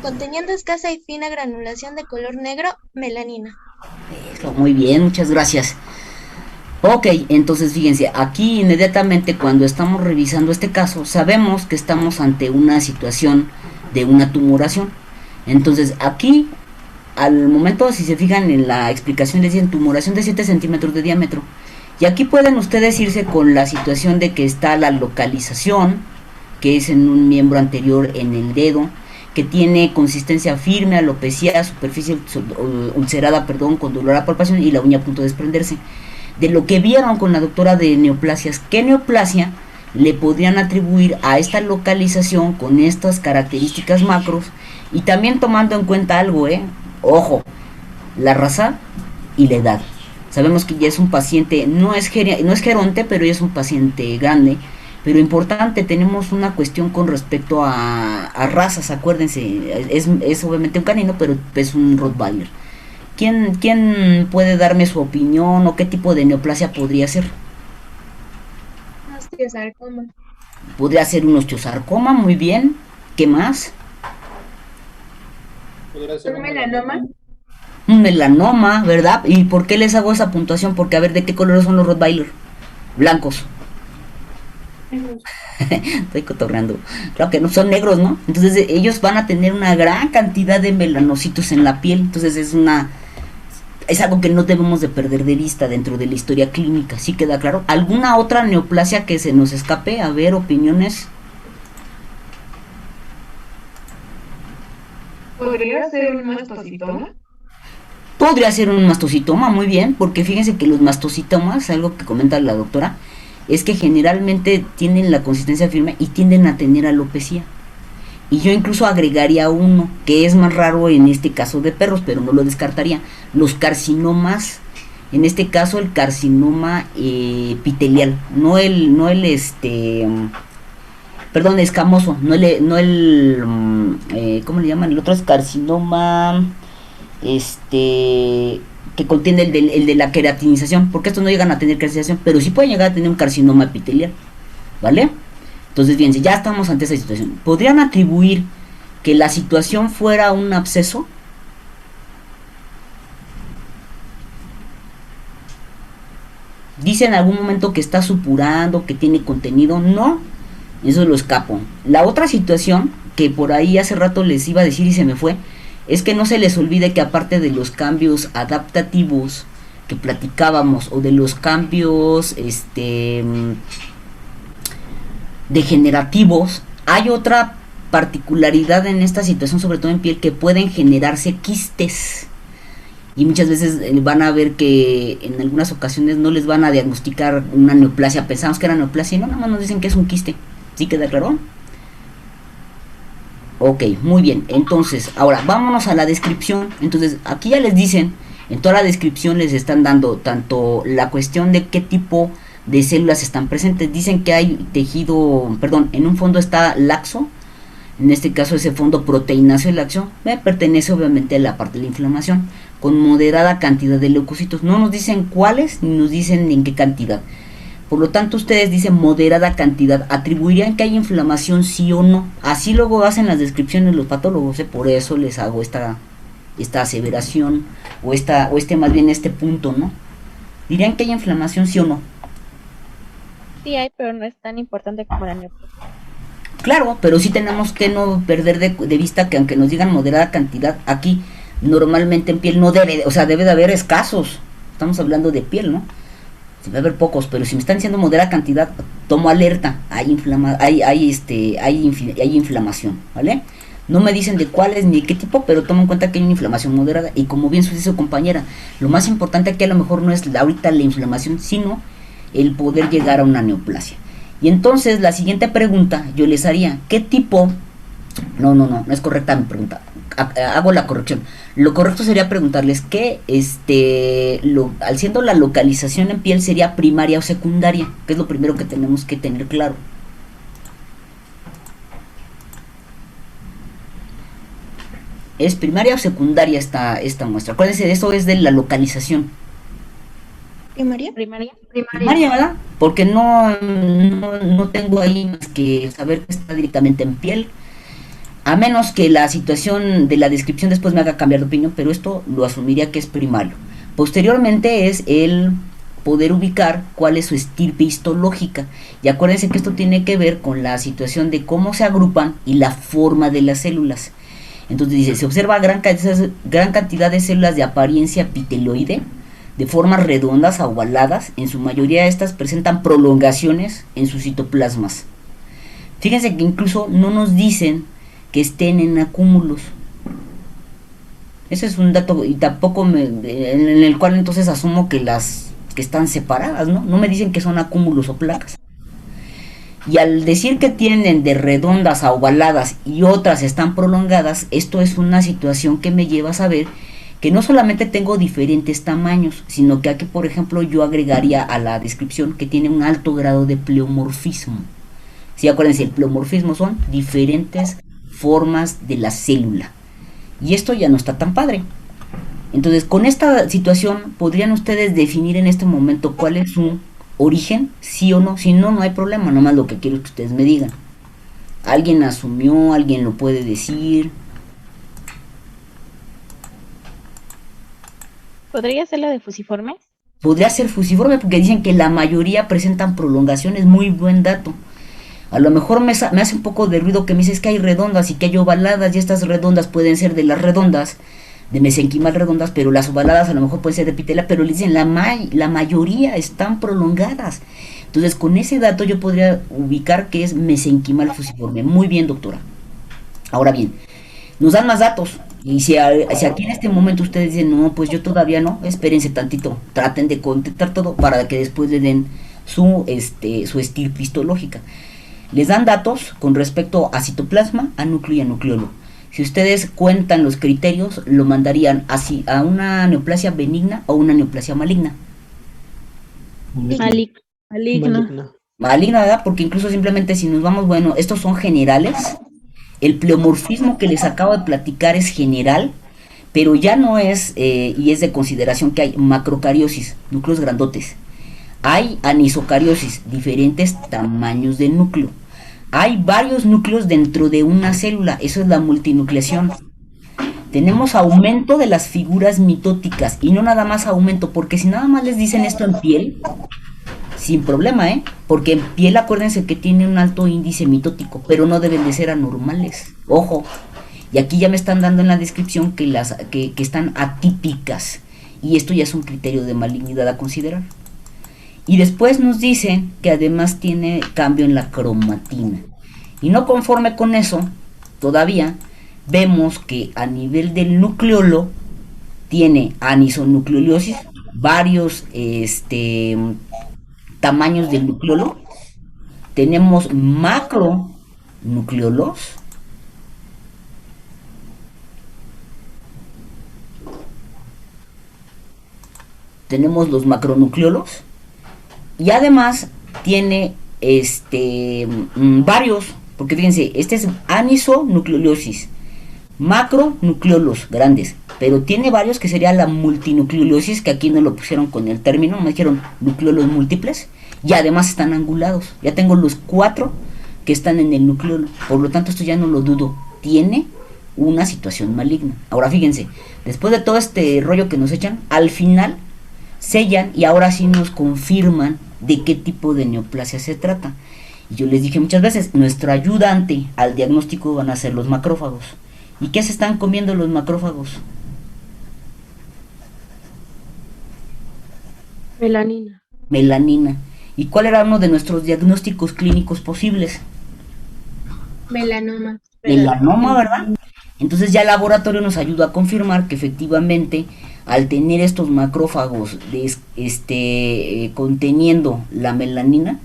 conteniendo escasa y fina granulación de color negro, melanina. Muy bien, muchas gracias. Ok, entonces fíjense, aquí inmediatamente cuando estamos revisando este caso, sabemos que estamos ante una situación de una tumoración. Entonces aquí, al momento, si se fijan en la explicación, decían tumoración de 7 centímetros de diámetro. Y aquí pueden ustedes irse con la situación de que está la localización, que es en un miembro anterior en el dedo, que tiene consistencia firme, alopecia, superficie ulcerada, con dolor a palpación y la uña a punto de desprenderse. De lo que vieron con la doctora de neoplasias, ¿qué neoplasia le podrían atribuir a esta localización con estas características macros? Y también tomando en cuenta algo, ojo, la raza y la edad. Sabemos que ya es un paciente, no es geronte, pero ya es un paciente grande. Pero importante, tenemos una cuestión con respecto a razas, acuérdense, es obviamente un canino, pero es un Rottweiler. ¿Quién puede darme su opinión o qué tipo de neoplasia podría ser? Osteosarcoma. Podría ser un osteosarcoma, muy bien. ¿Qué más? ¿Podría ser ¿Un melanoma? Un melanoma, ¿verdad? ¿Y por qué les hago esa puntuación? Porque a ver, ¿de qué colores son los Rottweiler? Blancos. Estoy cotorreando. Claro que no son negros, ¿no? Entonces ellos van a tener una gran cantidad de melanocitos en la piel. Entonces es algo que no debemos de perder de vista dentro de la historia clínica. ¿Sí queda claro? ¿Alguna otra neoplasia que se nos escape? A ver, opiniones. ¿Podría ser un mastocitoma? Podría ser un mastocitoma, muy bien, porque fíjense que los mastocitomas, algo que comenta la doctora, es que generalmente tienen la consistencia firme y tienden a tener alopecia. Y yo incluso agregaría uno, que es más raro en este caso de perros, pero no lo descartaría. Los carcinomas, en este caso el carcinoma epitelial, escamoso, ¿cómo le llaman? El otro es carcinoma, que contiene el de la queratinización, porque estos no llegan a tener queratinización, pero sí pueden llegar a tener un carcinoma epitelial, ¿vale? Entonces, fíjense, ya estamos ante esa situación. ¿Podrían atribuir que la situación fuera un absceso? Dice en algún momento que está supurando, que tiene contenido. No, eso lo escapo. La otra situación, que por ahí hace rato les iba a decir y se me fue, es que no se les olvide que aparte de los cambios adaptativos que platicábamos, o de los cambios degenerativos, hay otra particularidad en esta situación, sobre todo en piel, que pueden generarse quistes. Y muchas veces van a ver que en algunas ocasiones no les van a diagnosticar una neoplasia. Pensamos que era neoplasia y no, nada más nos dicen que es un quiste. ¿Sí queda claro? Ok, muy bien. Entonces, ahora vámonos a la descripción. Entonces, aquí ya les dicen, en toda la descripción les están dando tanto la cuestión de qué tipo de células están presentes. Dicen que hay tejido, perdón, en un fondo está laxo. En este caso ese fondo proteináceo laxo pertenece obviamente a la parte de la inflamación, con moderada cantidad de leucocitos. No nos dicen cuáles, ni nos dicen en qué cantidad. Por lo tanto, ustedes dicen moderada cantidad. ¿Atribuirían que hay inflamación, sí o no? Así luego hacen las descripciones los patólogos, por eso les hago esta aseveración, o más bien este punto, ¿no? ¿Dirían que hay inflamación, sí o no? Sí hay, pero no es tan importante como la neoplasia. Claro, pero sí tenemos que no perder de vista que aunque nos digan moderada cantidad, aquí normalmente en piel no debe, o sea, debe de haber escasos. Estamos hablando de piel, ¿no? Debe haber pocos, pero si me están diciendo moderada cantidad, tomo alerta, hay inflamación, ¿vale? No me dicen de cuáles ni qué tipo, pero tomo en cuenta que hay una inflamación moderada. Y como bien dice su compañera, lo más importante aquí a lo mejor no es ahorita la inflamación, sino el poder llegar a una neoplasia. Y entonces la siguiente pregunta yo les haría, ¿qué tipo? No es correcta mi pregunta. Hago la corrección. Lo correcto sería preguntarles que al siendo la localización en piel sería primaria o secundaria, que es lo primero que tenemos que tener claro. ¿Es primaria o secundaria esta muestra? Acuérdense de eso, es de la localización. Primaria, ¿verdad? Porque no tengo ahí más que saber que está directamente en piel, a menos que la situación de la descripción después me haga cambiar de opinión, pero esto lo asumiría que es primario. Posteriormente es el poder ubicar cuál es su estirpe histológica, y acuérdense que esto tiene que ver con la situación de cómo se agrupan y la forma de las células. Entonces dice, se observa gran cantidad de células de apariencia epiteloide, de formas redondas a ovaladas. En su mayoría estas presentan prolongaciones en sus citoplasmas. Fíjense que incluso no nos dicen que estén en acúmulos. Ese es un dato, y tampoco en el cual entonces asumo que que están separadas, ¿no? No me dicen que son acúmulos o placas. Y al decir que tienen de redondas a ovaladas y otras están prolongadas, esto es una situación que me lleva a saber que no solamente tengo diferentes tamaños, sino que aquí, por ejemplo, yo agregaría a la descripción que tiene un alto grado de pleomorfismo. Sí, acuérdense, el pleomorfismo son diferentes formas de la célula. Y esto ya no está tan padre. Entonces, con esta situación, ¿podrían ustedes definir en este momento cuál es su origen? ¿Sí o no? Si no, no hay problema, nomás lo que quiero es que ustedes me digan. ¿Alguien asumió? ¿Alguien lo puede decir? ¿Podría ser la de fusiforme? Podría ser fusiforme porque dicen que la mayoría presentan prolongaciones, muy buen dato. A lo mejor me hace un poco de ruido que me dices que hay redondas y que hay ovaladas, y estas redondas pueden ser de las redondas, de mesenquimal redondas, pero las ovaladas a lo mejor pueden ser de epitela, pero le dicen la mayoría están prolongadas. Entonces con ese dato yo podría ubicar que es mesenquimal fusiforme. Muy bien, doctora. Ahora bien, nos dan más datos. Y si aquí en este momento ustedes dicen, no, pues yo todavía no, espérense tantito, traten de contestar todo para que después le den su estirpe histológica. Les dan datos con respecto a citoplasma, a núcleo y a nucleolo. Si ustedes cuentan los criterios, lo mandarían así a una neoplasia benigna o una neoplasia maligna. Maligna, ¿verdad? Porque incluso simplemente si nos vamos, bueno, estos son generales. El pleomorfismo que les acabo de platicar es general, pero ya no es, y es de consideración que hay macrocariosis, núcleos grandotes. Hay anisocariosis, diferentes tamaños de núcleo. Hay varios núcleos dentro de una célula, eso es la multinucleación. Tenemos aumento de las figuras mitóticas, y no nada más aumento, porque si nada más les dicen esto en piel, sin problema, porque en piel acuérdense que tiene un alto índice mitótico, pero no deben de ser anormales. Ojo, Y aquí ya me están dando en la descripción que están atípicas, y esto ya es un criterio de malignidad a considerar. Y después nos dicen que además tiene cambio en la cromatina. Y no conforme con eso, todavía vemos que a nivel del nucleolo tiene anisonucleolosis, varios tamaños del nucleolo. Tenemos macronucleolos, tenemos los macronucleolos, y además tiene varios, porque fíjense, este es anisonucleolosis, macronucleolos grandes, pero tiene varios que sería la multinucleolosis, que aquí no lo pusieron con el término, me dijeron nucleolos múltiples, y además están angulados. Ya tengo los 4 que están en el nucleolo, por lo tanto esto ya no lo dudo, tiene una situación maligna. Ahora fíjense, después de todo este rollo que nos echan, al final sellan y ahora sí nos confirman de qué tipo de neoplasia se trata. Y yo les dije muchas veces, nuestro ayudante al diagnóstico van a ser los macrófagos. ¿Y qué se están comiendo los macrófagos? Melanina. Melanina. ¿Y cuál era uno de nuestros diagnósticos clínicos posibles? Melanoma. Melanoma, ¿verdad? Entonces ya el laboratorio nos ayuda a confirmar que efectivamente al tener estos macrófagos conteniendo la melanina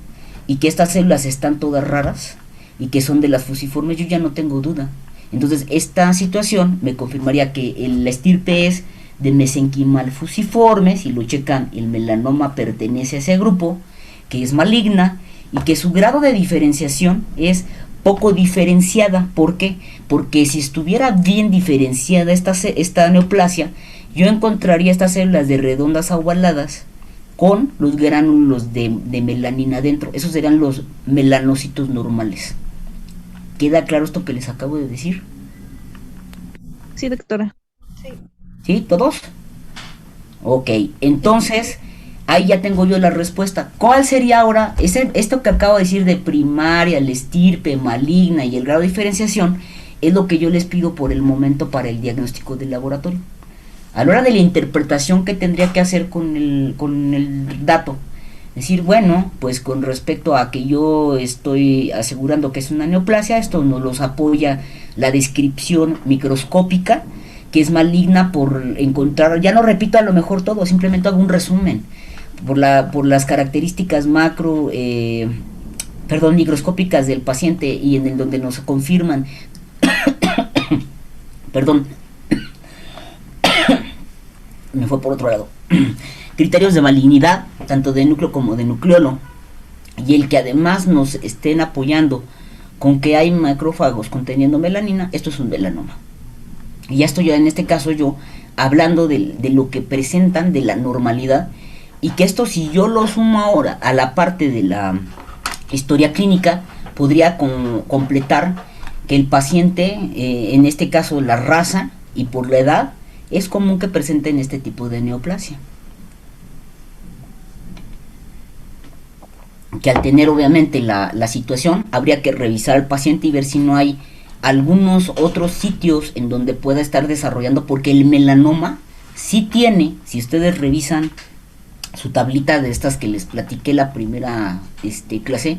y que estas células están todas raras y que son de las fusiformes, yo ya no tengo duda. Entonces esta situación me confirmaría que la estirpe es de mesenquimal fusiforme. Si lo checan, el melanoma pertenece a ese grupo, que es maligna, y que su grado de diferenciación es poco diferenciada. ¿Por qué? Porque si estuviera bien diferenciada esta neoplasia, yo encontraría estas células de redondas a ovaladas con los gránulos de melanina dentro. Esos serían los melanocitos normales. ¿Queda claro esto que les acabo de decir? Sí, doctora. ¿Sí? ¿Todos? Ok, entonces ahí ya tengo yo la respuesta. ¿Cuál sería ahora? Esto que acabo de decir de primaria, la estirpe, maligna y el grado de diferenciación es lo que yo les pido por el momento para el diagnóstico del laboratorio. A la hora de la interpretación que tendría que hacer con el dato, decir, bueno, pues con respecto a que yo estoy asegurando que es una neoplasia, esto nos los apoya la descripción microscópica, que es maligna por encontrar, ya no repito a lo mejor todo, simplemente hago un resumen, por las características microscópicas del paciente y en el donde nos confirman, perdón, me fue por otro lado, criterios de malignidad, tanto de núcleo como de nucleolo, y el que además nos estén apoyando con que hay macrófagos conteniendo melanina, esto es un melanoma. Y ya estoy yo, en este caso yo, hablando de lo que presentan, de la normalidad, y que esto si yo lo sumo ahora a la parte de la historia clínica, podría completar que el paciente, en este caso la raza y por la edad, es común que presenten este tipo de neoplasia. Que al tener obviamente la situación, habría que revisar al paciente y ver si no hay algunos otros sitios en donde pueda estar desarrollando, porque el melanoma sí tiene, si ustedes revisan su tablita de estas que les platiqué la primera clase,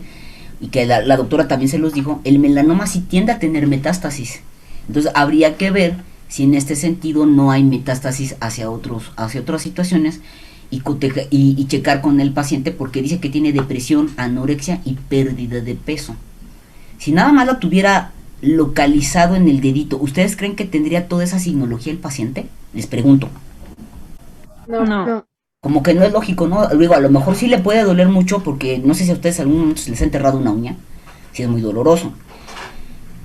y que la doctora también se los dijo, el melanoma sí tiende a tener metástasis. Entonces habría que ver si en este sentido no hay metástasis hacia otras situaciones, y checar con el paciente, porque dice que tiene depresión, anorexia y pérdida de peso. Si nada más lo tuviera localizado en el dedito, ¿ustedes creen que tendría toda esa signología el paciente? Les pregunto. No. Como que no es lógico, ¿no? Luego a lo mejor sí le puede doler mucho, porque no sé si a ustedes algún momento les ha enterrado una uña, si es muy doloroso.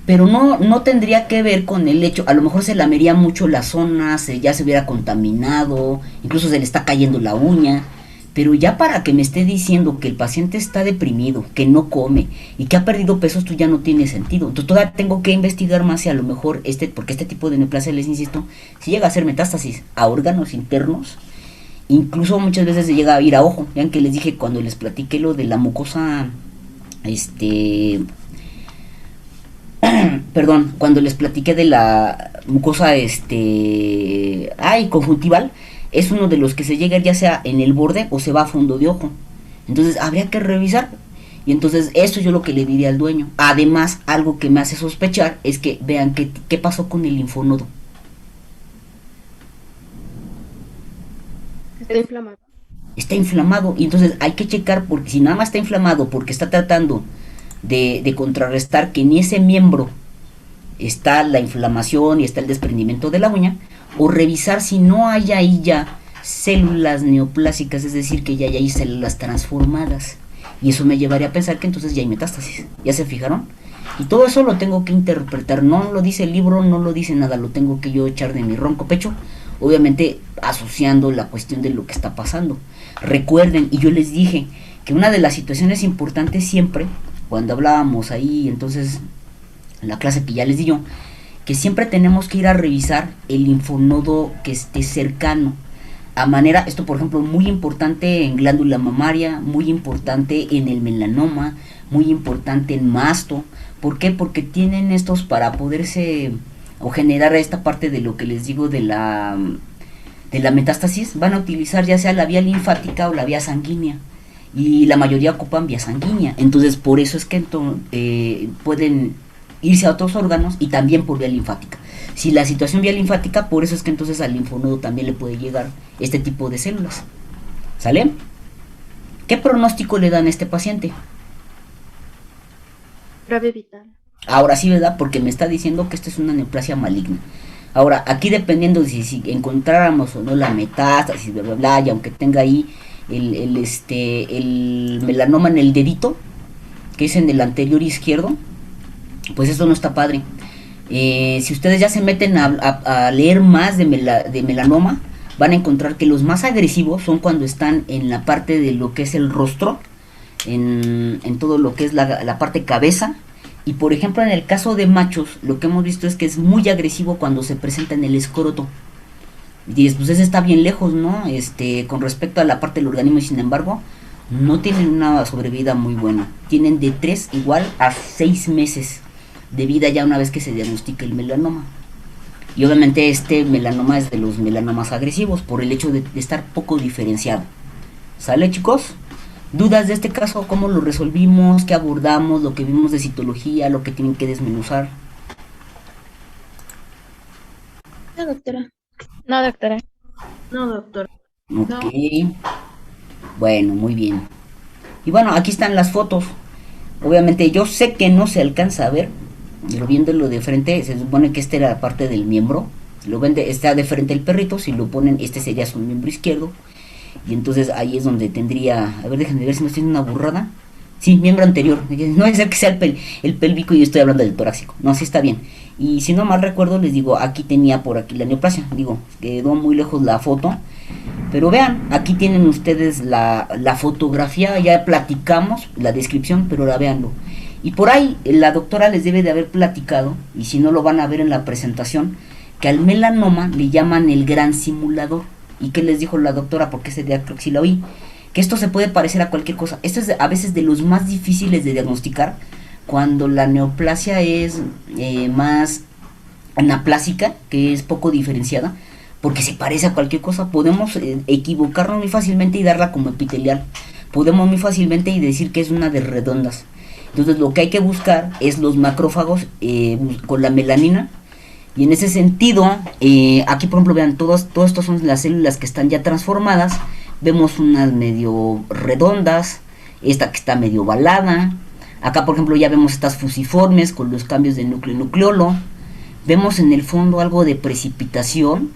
Pero no tendría que ver con el hecho, a lo mejor se lamería mucho la zona, ya se hubiera contaminado, incluso se le está cayendo la uña, pero ya para que me esté diciendo que el paciente está deprimido, que no come y que ha perdido peso, esto ya no tiene sentido. Entonces todavía tengo que investigar más si a lo mejor porque este tipo de neoplasia, les insisto, si llega a ser metástasis a órganos internos, incluso muchas veces se llega a ir a ojo. Vean que les dije cuando les platiqué lo de la mucosa perdón, cuando les platiqué de la mucosa conjuntival, es uno de los que se llega ya sea en el borde o se va a fondo de ojo. Entonces habría que revisar. Y entonces eso yo lo que le diría al dueño. Además, algo que me hace sospechar es que vean qué pasó con el linfonodo. Está inflamado. Está inflamado, y entonces hay que checar, porque si nada más está inflamado porque está tratando de contrarrestar que en ese miembro está la inflamación y está el desprendimiento de la uña, o revisar si no hay ahí ya células neoplásicas, es decir, que ya hay ahí células transformadas, y eso me llevaría a pensar que entonces ya hay metástasis. ¿Ya se fijaron? Y todo eso lo tengo que interpretar, no lo dice el libro, no lo dice nada, lo tengo que yo echar de mi ronco pecho, obviamente asociando la cuestión de lo que está pasando. Recuerden, y yo les dije que una de las situaciones importantes siempre, cuando hablábamos ahí, entonces, en la clase que ya les di yo, que siempre tenemos que ir a revisar el linfonodo que esté cercano. A manera, esto por ejemplo, muy importante en glándula mamaria, muy importante en el melanoma, muy importante en masto. ¿Por qué? Porque tienen estos para poderse o generar esta parte de lo que les digo de la metástasis, van a utilizar ya sea la vía linfática o la vía sanguínea, y la mayoría ocupan vía sanguínea. Entonces por eso es que pueden irse a otros órganos y también por vía linfática. Si la situación vía linfática, por eso es que entonces al linfonodo también le puede llegar este tipo de células. ¿Sale? ¿Qué pronóstico le dan a este paciente? Grave vital. Ahora sí, ¿verdad? Porque me está diciendo que esta es una neoplasia maligna. Ahora, aquí dependiendo de si encontráramos o no la metástasis, bla, bla, bla, y aunque tenga ahí el melanoma en el dedito, que es en el anterior izquierdo, pues esto no está padre. Si ustedes ya se meten a leer más de melanoma, van a encontrar que los más agresivos son cuando están en la parte de lo que es el rostro, en todo lo que es la parte cabeza. Y por ejemplo, en el caso de machos, lo que hemos visto es que es muy agresivo cuando se presenta en el escroto. Y pues ese está bien lejos, ¿no? Con respecto a la parte del organismo, y sin embargo, no tienen una sobrevida muy buena. Tienen de 3 igual a 6 meses de vida ya una vez que se diagnostica el melanoma. Y obviamente este melanoma es de los melanomas agresivos por el hecho de estar poco diferenciado. ¿Sale, chicos? ¿Dudas de este caso? ¿Cómo lo resolvimos? ¿Qué abordamos? ¿Lo que vimos de citología? ¿Lo que tienen que desmenuzar? No, doctora. No, doctora. No, doctora. Ok. No. Bueno, muy bien. Y bueno, aquí están las fotos. Obviamente yo sé que no se alcanza a ver, pero viéndolo de frente, se supone que esta era la parte del miembro. Si lo ven, está de frente el perrito. Si lo ponen, este sería su miembro izquierdo. Y entonces ahí es donde tendría, a ver, déjenme ver si no estoy en una burrada. Sí, miembro anterior, no es que sea el pélvico y estoy hablando del torácico. No, sí está bien. Y si no mal recuerdo, les digo, aquí tenía por aquí la neoplasia. Digo, quedó muy lejos la foto. Pero vean, aquí tienen ustedes la fotografía, ya platicamos la descripción, pero ahora véanlo. Y por ahí la doctora les debe de haber platicado, y si no lo van a ver en la presentación, que al melanoma le llaman el gran simulador. ¿Y qué les dijo la doctora? Porque ese día creo que sí la oí. Que esto se puede parecer a cualquier cosa. Esto es a veces de los más difíciles de diagnosticar, cuando la neoplasia es más anaplásica, que es poco diferenciada, porque se parece a cualquier cosa. Podemos equivocarnos muy fácilmente y darla como epitelial. Podemos muy fácilmente y decir que es una de redondas. Entonces lo que hay que buscar es los macrófagos con la melanina. Y en ese sentido, aquí por ejemplo vean, todas estas son las células que están ya transformadas. Vemos unas medio redondas, esta que está medio ovalada. Acá por ejemplo ya vemos estas fusiformes con los cambios de núcleo-nucleolo. Vemos en el fondo algo de precipitación,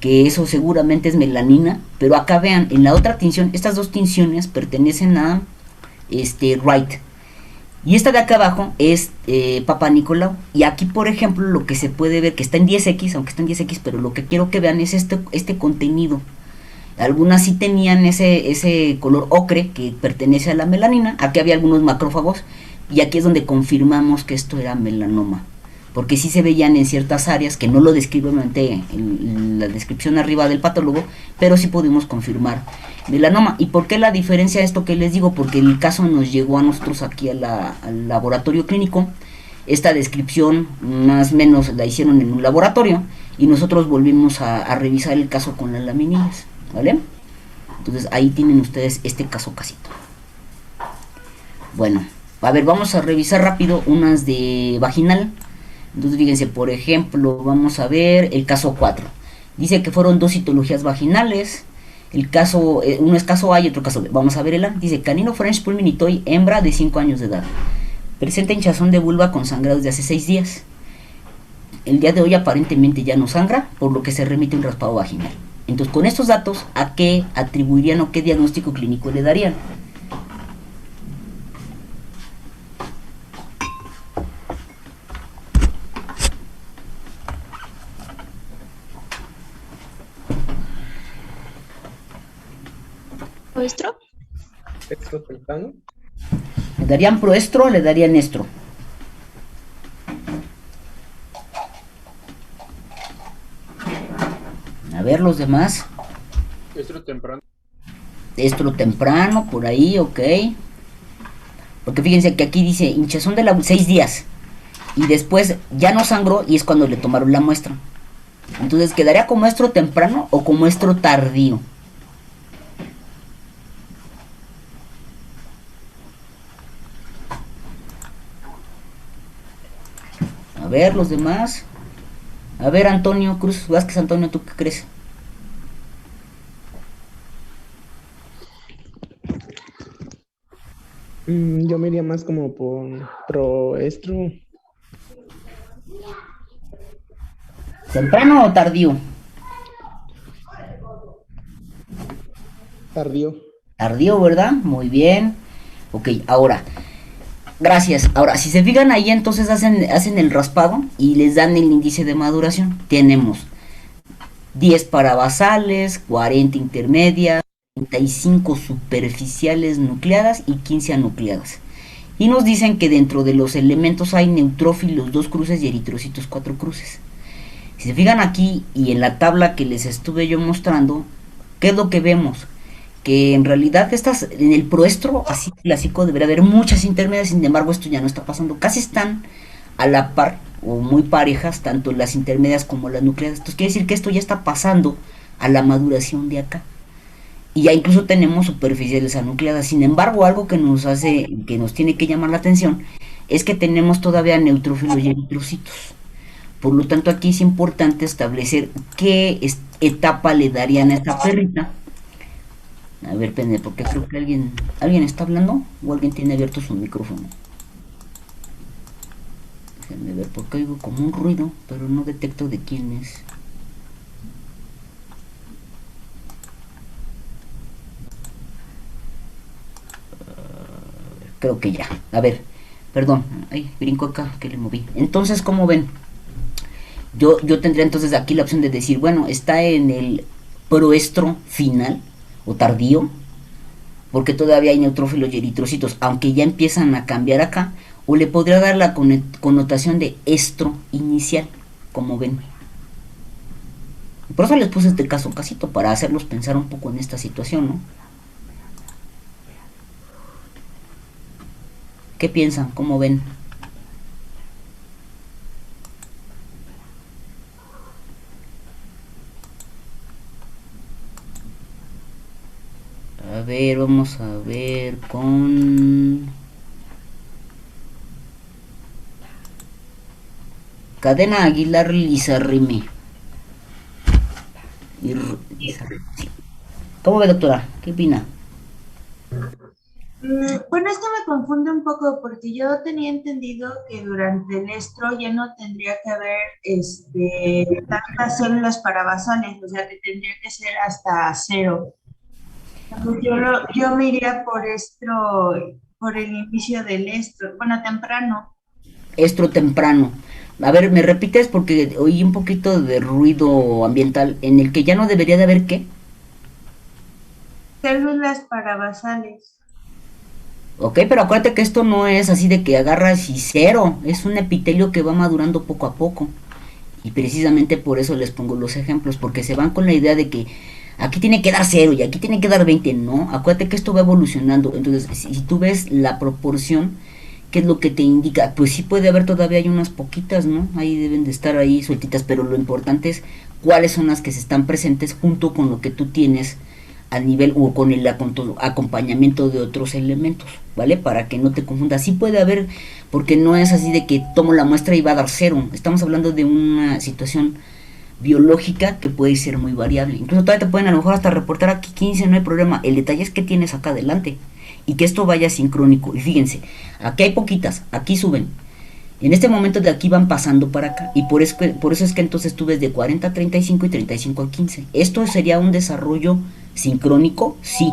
que eso seguramente es melanina. Pero acá vean, en la otra tinción, estas dos tinciones pertenecen a Wright. Y esta de acá abajo es Papa Nicolau. Y aquí por ejemplo lo que se puede ver, que está en 10X, aunque está en 10X, pero lo que quiero que vean es este contenido. Algunas sí tenían ese color ocre que pertenece a la melanina. Aquí había algunos macrófagos, y aquí es donde confirmamos que esto era melanoma, porque sí se veían en ciertas áreas, que no lo describe en la descripción arriba del patólogo, pero sí pudimos confirmar melanoma. ¿Y por qué la diferencia de esto que les digo? Porque el caso nos llegó a nosotros aquí al laboratorio clínico. esta descripción más o menos la hicieron en un laboratorio y nosotros volvimos a revisar el caso con las laminillas, ¿vale? Entonces ahí tienen ustedes este caso casito. Bueno, a ver, vamos a revisar rápido unas de vaginal. Entonces fíjense, por ejemplo, vamos a ver el caso 4. Dice que fueron 2 citologías vaginales. El caso, uno es caso A y otro caso B. Vamos a ver el A. Dice canino French pulminitoy, hembra de 5 años de edad. Presenta hinchazón de vulva con sangrados de hace 6 días. El día de hoy aparentemente ya no sangra, por lo que se remite un raspado vaginal. Entonces, con estos datos, ¿a qué atribuirían o qué diagnóstico clínico le darían? ¿Proestro? ¿Estro temprano? ¿Le darían proestro o le darían estro? A ver los demás. Estro temprano. Estro temprano, por ahí, ok. Porque fíjense que aquí dice hinchazón de la 6 días. Y después ya no sangró y es cuando le tomaron la muestra. Entonces, ¿quedaría como estro temprano o como estro tardío? A ver los demás. A ver, Antonio Cruz Vázquez, Antonio, ¿tú qué crees? Yo me iría más como por proestro. ¿Temprano o tardío? Tardío. Tardío, ¿verdad? Muy bien. Ok, ahora. Gracias. Ahora, si se fijan ahí, entonces hacen el raspado y les dan el índice de maduración. Tenemos 10 parabasales, 40 intermedias, 35 superficiales nucleadas y 15 anucleadas. Y nos dicen que dentro de los elementos hay neutrófilos 2 cruces y eritrocitos 4 cruces. Si se fijan aquí y en la tabla que les estuve yo mostrando, ¿qué es lo que vemos? Que en realidad en el proestro así clásico debería haber muchas intermedias, sin embargo esto ya no está pasando, casi están a la par o muy parejas tanto las intermedias como las nucleadas. Entonces quiere decir que esto ya está pasando a la maduración de acá y ya incluso tenemos superficiales anucleadas. Sin embargo, algo que nos tiene que llamar la atención es que tenemos todavía neutrófilos y eritrocitos. Por lo tanto, aquí es importante establecer qué etapa le darían a esta perrita. A ver, pende, porque creo que alguien está hablando o alguien tiene abierto su micrófono. Déjenme ver, porque oigo como un ruido, pero no detecto de quién es. Creo que ya. A ver, perdón. Ay, brinco acá, que le moví. Entonces, ¿cómo ven? Yo tendría entonces aquí la opción de decir, bueno, está en el proestro final o tardío, porque todavía hay neutrófilos y eritrocitos, aunque ya empiezan a cambiar acá, o le podría dar la connotación de estro inicial, como ven. Por eso les puse este casito, para hacerlos pensar un poco en esta situación, ¿no? ¿Qué piensan? ¿Cómo ven? A ver, vamos a ver con Cadena Aguilar Lizarrime. ¿Cómo ve, doctora? ¿Qué opina? Bueno, esto me confunde un poco porque yo tenía entendido que durante el estro ya no tendría que haber tantas células parabasales, o sea que tendría que ser hasta 0. Yo me iría por estro, por el inicio del estro, bueno, temprano. Estro temprano. A ver, ¿me repites? Porque oí un poquito de ruido ambiental en el que ya no debería de haber ¿qué? Células parabasales. Ok, pero acuérdate que esto no es así de que agarras y 0, es un epitelio que va madurando poco a poco. Y precisamente por eso les pongo los ejemplos, porque se van con la idea de que aquí tiene que dar 0 y aquí tiene que dar 20, no, acuérdate que esto va evolucionando. Entonces, si tú ves la proporción ¿Qué es lo que te indica? Pues sí puede haber todavía hay unas poquitas, ¿no? Ahí deben de estar ahí sueltitas, pero lo importante es cuáles son las que se están presentes junto con lo que tú tienes a nivel o con el acompañamiento de otros elementos, ¿vale? Para que no te confundas. Sí puede haber, porque no es así de que tomo la muestra y va a dar 0. Estamos hablando de una situación biológica que puede ser muy variable. Incluso todavía te pueden a lo mejor hasta reportar aquí 15, no hay problema. El detalle es que tienes acá adelante y que esto vaya sincrónico. Y fíjense, aquí hay poquitas, aquí suben. En este momento de aquí van pasando para acá y por eso es que entonces tú ves de 40 a 35 y 35 a 15. ¿Esto sería un desarrollo sincrónico? Sí.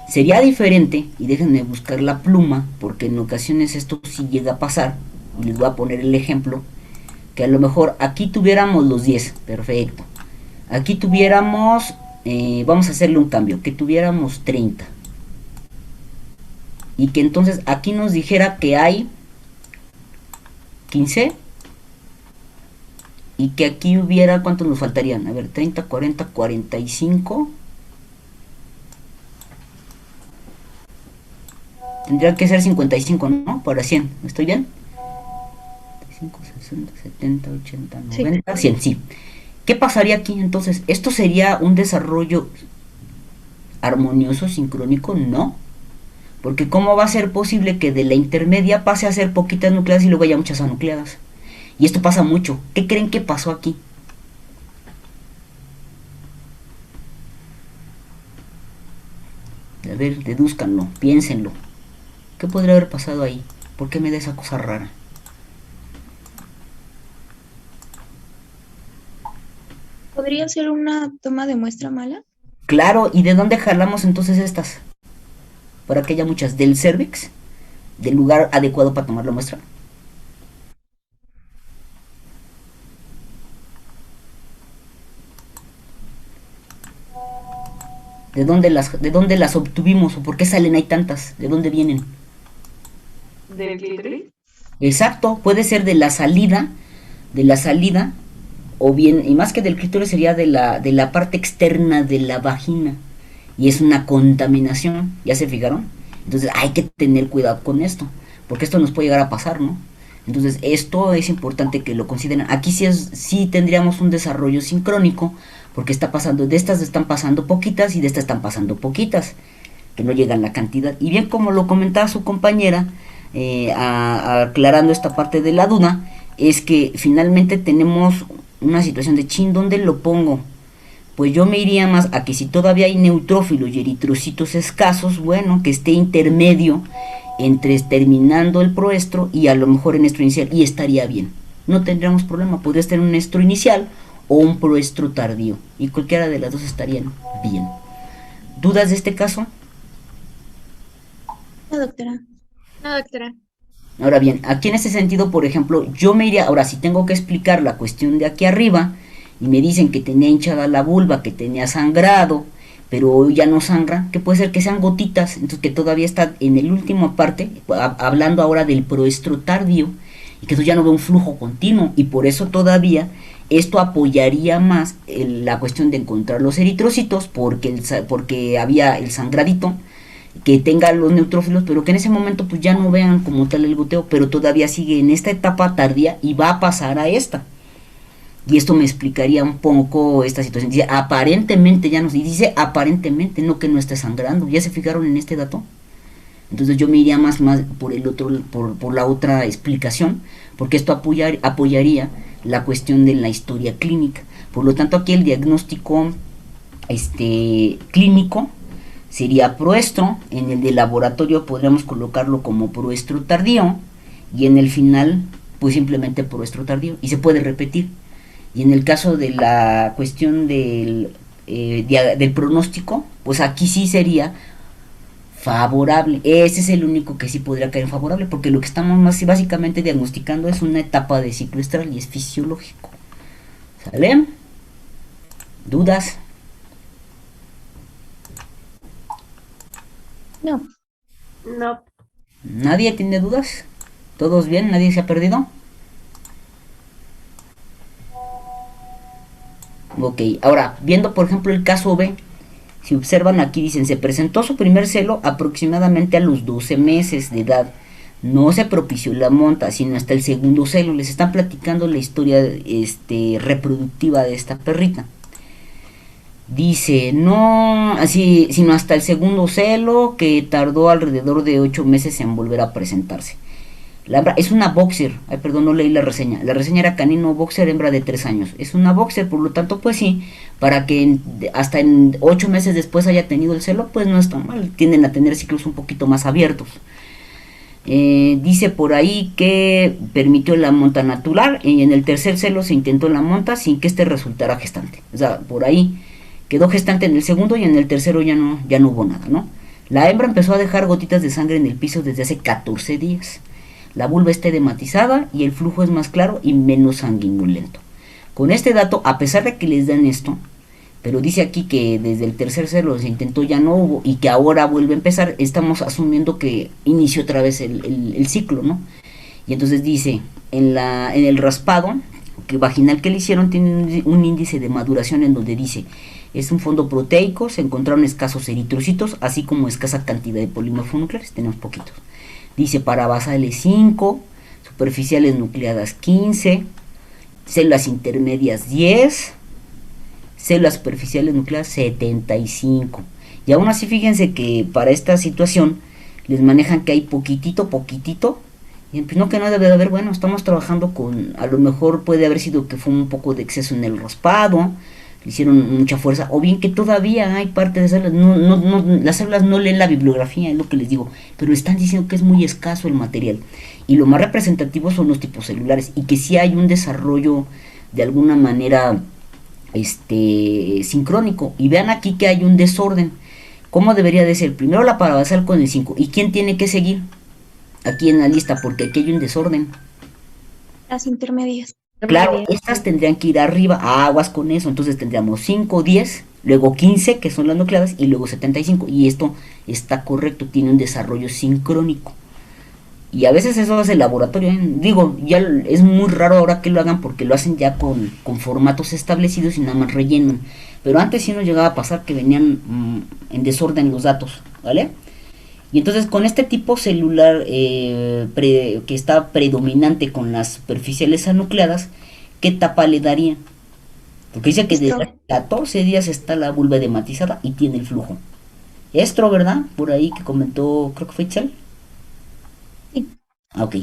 Sería diferente, y déjenme buscar la pluma, porque en ocasiones esto sí llega a pasar, y les voy a poner el ejemplo, que a lo mejor aquí tuviéramos los 10, perfecto. Aquí tuviéramos, vamos a hacerle un cambio, que tuviéramos 30. Y que entonces aquí nos dijera que hay 15 y que aquí hubiera, ¿cuántos nos faltarían? A ver, 30, 40, 45. Tendría que ser 55, ¿no? Para 100, ¿estoy bien? 55, 60, 70, 80, 90, sí. 100, sí. ¿Qué pasaría aquí entonces? ¿Esto sería un desarrollo armonioso, sincrónico? No. Porque ¿cómo va a ser posible que de la intermedia pase a ser poquitas nucleadas y luego haya muchas anucleadas? Y esto pasa mucho. ¿Qué creen que pasó aquí? A ver, dedúzcanlo, piénsenlo. ¿Qué podría haber pasado ahí? ¿Por qué me da esa cosa rara? ¿Podría ser una toma de muestra mala? Claro, ¿y de dónde jalamos entonces estas? Para que haya muchas. ¿Del cervix? ¿Del lugar adecuado para tomar la muestra? ¿De dónde las obtuvimos? ¿O por qué salen ahí tantas? ¿De dónde vienen? ¿Del clítoris? Exacto, puede ser de la salida, o bien, y más que del clítoris sería de la parte externa de la vagina. Y es una contaminación, ¿ya se fijaron? Entonces hay que tener cuidado con esto, porque esto nos puede llegar a pasar, ¿no? Entonces esto es importante que lo consideren. Aquí sí tendríamos un desarrollo sincrónico, porque está pasando, de estas están pasando poquitas y de estas están pasando poquitas, que no llegan la cantidad. Y bien, como lo comentaba su compañera, aclarando esta parte de la duda, es que finalmente tenemos una situación de chin, ¿dónde lo pongo? Pues yo me iría más a que si todavía hay neutrófilos y eritrocitos escasos, bueno, que esté intermedio entre terminando el proestro y a lo mejor en estro inicial, y estaría bien. No tendríamos problema, podría estar en un estro inicial o un proestro tardío, y cualquiera de las dos estarían bien. ¿Dudas de este caso? No, doctora. No, doctora. Ahora bien, aquí en ese sentido, por ejemplo, yo me iría, ahora si tengo que explicar la cuestión de aquí arriba, y me dicen que tenía hinchada la vulva, que tenía sangrado, pero hoy ya no sangra, que puede ser que sean gotitas, entonces que todavía está en el último parte, hablando ahora del proestro tardío, y que eso ya no ve un flujo continuo, y por eso todavía esto apoyaría más la cuestión de encontrar los eritrocitos, porque había el sangradito, que tenga los neutrófilos, pero que en ese momento pues ya no vean como tal el goteo, pero todavía sigue en esta etapa tardía y va a pasar a esta. Y esto me explicaría un poco esta situación. Dice, aparentemente ya no, y dice aparentemente, no que no esté sangrando. ¿Ya se fijaron en este dato? Entonces yo me iría más por el otro, por la otra explicación, porque esto apoyaría la cuestión de la historia clínica. Por lo tanto, aquí el diagnóstico clínico sería proestro. En el de laboratorio podríamos colocarlo como proestro tardío, y en el final pues simplemente proestro tardío, y se puede repetir. Y en el caso de la cuestión del pronóstico, pues aquí sí sería favorable. Ese es el único que sí podría caer favorable, porque lo que estamos básicamente diagnosticando es una etapa de ciclo estral y es fisiológico. ¿Sale? ¿Dudas? No. No. ¿Nadie tiene dudas? ¿Todos bien? ¿Nadie se ha perdido? Ok, ahora, viendo por ejemplo el caso B, si observan aquí dicen, se presentó su primer celo aproximadamente a los 12 meses de edad, No se propició la monta, sino hasta el segundo celo. Les están platicando la historia reproductiva de esta perrita. Dice, no, así, sino hasta el segundo celo, que tardó alrededor de 8 meses en volver a presentarse. La hembra es una boxer. Ay, perdón, no leí la reseña. La reseña era canino boxer, hembra de 3 años. Es una boxer, por lo tanto, pues sí, para que hasta en 8 meses después haya tenido el celo, pues no está mal. Tienden a tener ciclos un poquito más abiertos. Dice por ahí que permitió la monta natural y en el tercer celo se intentó la monta sin que este resultara gestante. O sea, por ahí quedó gestante en el segundo y en el tercero ya no hubo nada, ¿no? La hembra empezó a dejar gotitas de sangre en el piso desde hace 14 días. La vulva está edematizada y el flujo es más claro y menos sanguinolento. Con este dato, a pesar de que les dan esto, pero dice aquí que desde el tercer celo se intentó, ya no hubo, y que ahora vuelve a empezar, estamos asumiendo que inició otra vez el ciclo, ¿no? Y entonces dice, en el raspado vaginal que le hicieron, tiene un índice de maduración en donde dice, es un fondo proteico, se encontraron escasos eritrocitos, así como escasa cantidad de polímorfos nucleares, tenemos poquitos. Dice parabasales 5, superficiales nucleadas 15, células intermedias 10, células superficiales nucleadas 75. Y aún así fíjense que para esta situación les manejan que hay poquitito, y pues no, que no debe de haber, bueno, estamos trabajando con, a lo mejor puede haber sido que fue un poco de exceso en el raspado, le hicieron mucha fuerza, o bien que todavía hay parte de células, las células no leen la bibliografía, es lo que les digo, pero están diciendo que es muy escaso el material, y lo más representativo son los tipos celulares, y que sí hay un desarrollo de alguna manera sincrónico, y vean aquí que hay un desorden. ¿Cómo debería de ser? Primero la parabasal con el 5, ¿y quién tiene que seguir? Aquí en la lista, porque aquí hay un desorden. Las intermedias. Claro, estas tendrían que ir arriba, aguas con eso, entonces tendríamos 5, 10, luego 15, que son las nucleadas, y luego 75, y esto está correcto, tiene un desarrollo sincrónico. Y a veces eso hace el laboratorio, digo, ya es muy raro ahora que lo hagan porque lo hacen ya con formatos establecidos y nada más rellenan. Pero antes sí nos llegaba a pasar que venían en desorden los datos, ¿vale? Y entonces con este tipo celular que está predominante con las superficiales anucleadas, ¿qué etapa le daría? Porque dice que desde 14 días está la vulva edematizada y tiene el flujo. Estro, ¿verdad? Por ahí que comentó, creo que fue Itzel. Sí. Ok,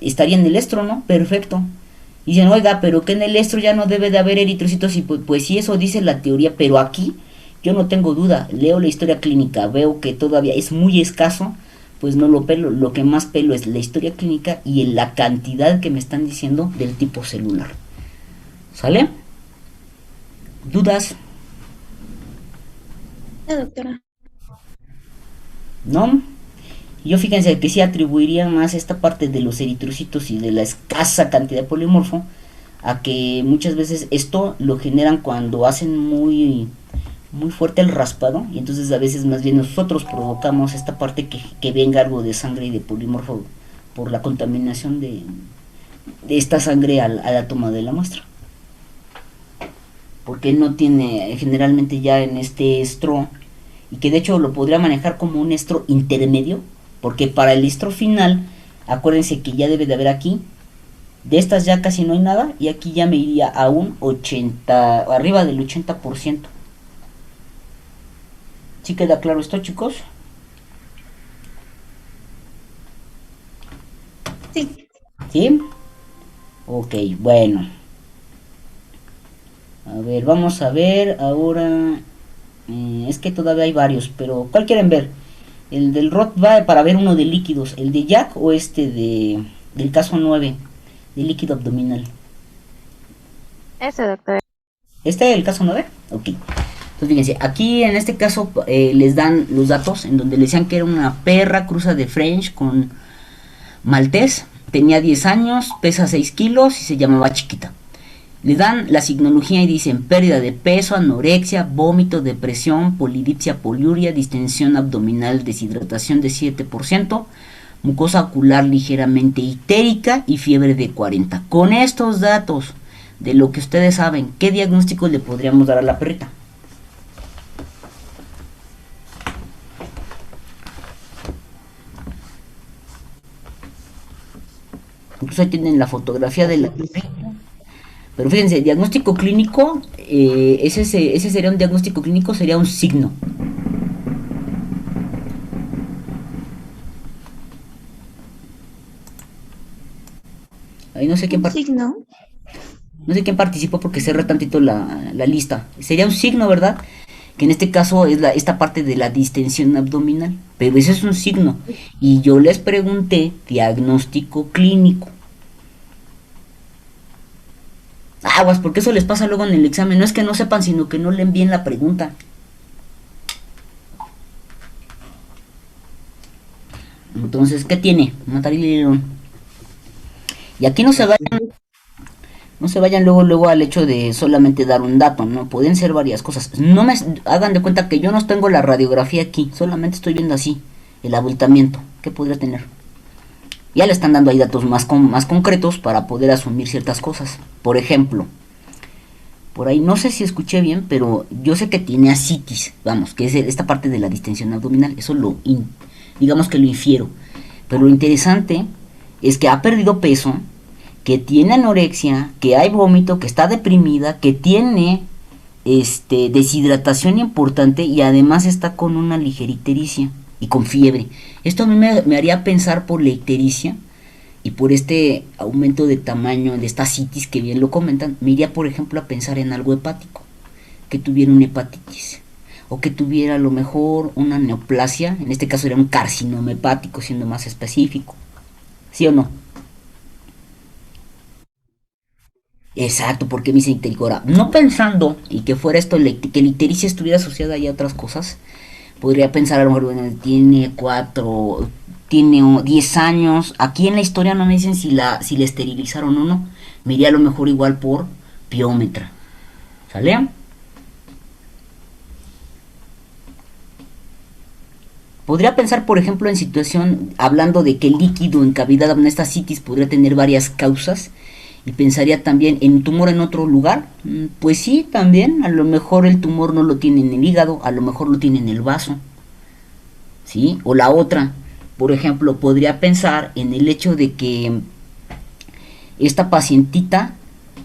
estaría en el estro, ¿no? Perfecto. Y dicen, oiga, pero que en el estro ya no debe de haber eritrocitos, y pues sí, eso dice la teoría, pero aquí yo no tengo duda, leo la historia clínica, veo que todavía es muy escaso, pues no lo pelo, lo que más pelo es la historia clínica y la cantidad que me están diciendo del tipo celular. ¿Sale? ¿Dudas? La doctora. ¿No? Yo fíjense que sí atribuiría más esta parte de los eritrocitos y de la escasa cantidad de polimorfo a que muchas veces esto lo generan cuando hacen muy fuerte el raspado, y entonces a veces más bien nosotros provocamos esta parte que venga algo de sangre y de polimorfo por la contaminación de esta sangre a la toma de la muestra, porque no tiene generalmente ya en este estro, y que de hecho lo podría manejar como un estro intermedio, porque para el estro final acuérdense que ya debe de haber aquí, de estas ya casi no hay nada, y aquí ya me iría a un 80, arriba del 80%. ¿Sí queda claro esto, chicos? Sí. ¿Sí? Ok, bueno. A ver, vamos a ver ahora. Es que todavía hay varios, pero ¿cuál quieren ver? El del ROT va para ver uno de líquidos. ¿El de Jack o del caso 9? De líquido abdominal. Ese, doctor. ¿Este es el caso 9? Ok. Entonces fíjense, aquí en este caso les dan los datos en donde le decían que era una perra cruza de French con maltés, tenía 10 años, pesa 6 kilos y se llamaba Chiquita. Le dan la signología y dicen pérdida de peso, anorexia, vómito, depresión, polidipsia, poliuria, distensión abdominal, deshidratación de 7%, mucosa ocular ligeramente itérica y fiebre de 40. Con estos datos de lo que ustedes saben, ¿qué diagnóstico le podríamos dar a la perrita? Incluso ahí tienen la fotografía de la... Pero fíjense, diagnóstico clínico, ese sería un diagnóstico clínico, sería un signo. Ahí no sé quién signo. No sé quién participó porque cerré tantito la lista. Sería un signo, ¿verdad? Que en este caso es esta parte de la distensión abdominal. Pero ese es un signo. Y yo les pregunté diagnóstico clínico. Aguas, porque eso les pasa luego en el examen. No es que no sepan, sino que no leen bien la pregunta. Entonces, ¿qué tiene? Matar y león. Y aquí no se vayan luego al hecho de solamente dar un dato, ¿no? Pueden ser varias cosas. No me hagan de cuenta que yo no tengo la radiografía aquí, solamente estoy viendo así el abultamiento. ¿Qué podría tener? Ya le están dando ahí datos más concretos para poder asumir ciertas cosas. Por ejemplo, por ahí no sé si escuché bien, pero yo sé que tiene ascitis, vamos, que es esta parte de la distensión abdominal. Eso digamos que lo infiero. Pero lo interesante es que ha perdido peso, que tiene anorexia, que hay vómito, que está deprimida, que tiene deshidratación importante y además está con una ligera ictericia y con fiebre. Esto a mí me haría pensar por la ictericia y por este aumento de tamaño de esta ascitis que bien lo comentan. Me iría, por ejemplo, a pensar en algo hepático, que tuviera una hepatitis o que tuviera a lo mejor una neoplasia. En este caso era un carcinoma hepático, siendo más específico. ¿Sí o no? Exacto, porque me dice ictericia. Ahora, no pensando y que fuera esto, que la ictericia estuviera asociada ya a otras cosas, podría pensar a lo mejor, bueno, tiene 10 años. Aquí en la historia no me dicen si la esterilizaron o no. Me iría a lo mejor igual por piómetra. ¿Sale? Podría pensar, por ejemplo, en situación, hablando de que el líquido en cavidad abdominal, esta citis, podría tener varias causas. Y pensaría también en tumor en otro lugar. Pues sí, también. A lo mejor el tumor no lo tiene en el hígado, a lo mejor lo tiene en el vaso. ¿Sí? O la otra, por ejemplo, podría pensar en el hecho de que esta pacientita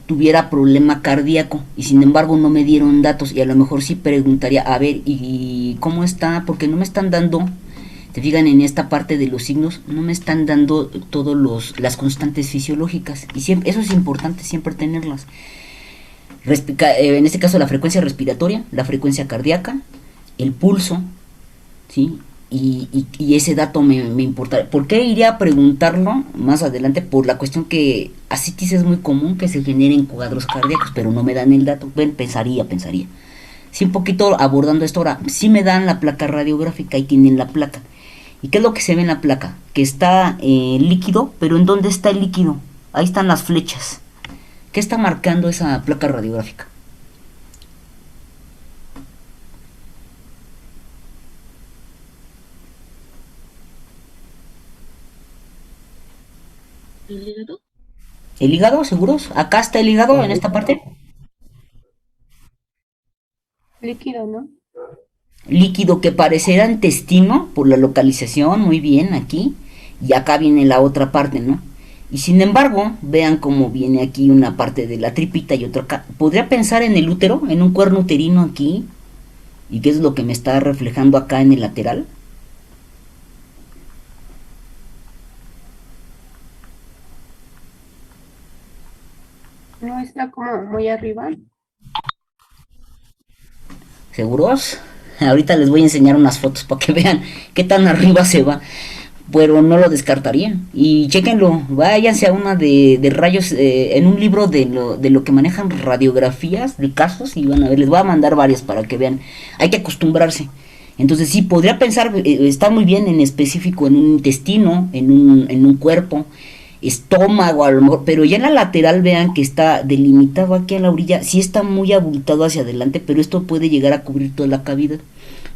tuviera problema cardíaco y sin embargo no me dieron datos, y a lo mejor sí preguntaría, a ver, ¿y cómo está? Porque no me están dando, te fijan en esta parte de los signos, no me están dando todas las constantes fisiológicas, y siempre, eso es importante siempre tenerlas. En este caso la frecuencia respiratoria, la frecuencia cardíaca, el pulso, ¿sí? Y ese dato me importa. ¿Por qué iría a preguntarlo más adelante? Por la cuestión que ascitis es muy común que se generen cuadros cardíacos, pero no me dan el dato. Bueno, pensaría. Sí, un poquito abordando esto ahora. Sí me dan la placa radiográfica y tienen la placa. ¿Y qué es lo que se ve en la placa? Que está líquido, pero ¿en dónde está el líquido? Ahí están las flechas. ¿Qué está marcando esa placa radiográfica? ¿El hígado? ¿El hígado, seguros? ¿Acá está el hígado en esta parte? Líquido, ¿no? Líquido que parecerá intestino por la localización, muy bien aquí. Y acá viene la otra parte, ¿no? Y sin embargo, vean cómo viene aquí una parte de la tripita y otra acá. Podría pensar en el útero, en un cuerno uterino aquí. ¿Y qué es lo que me está reflejando acá en el lateral? No está como muy arriba. ¿Seguros? Ahorita les voy a enseñar unas fotos para que vean qué tan arriba se va. Pero no lo descartaría. Y chéquenlo, váyanse a una de rayos, en un libro de lo que manejan radiografías de casos, y van a ver, les voy a mandar varias para que vean. Hay que acostumbrarse. Entonces sí, podría pensar, está muy bien en específico en un intestino, en un cuerpo, estómago a lo mejor, pero ya en la lateral vean que está delimitado aquí a la orilla, sí está muy abultado hacia adelante, pero esto puede llegar a cubrir toda la cavidad.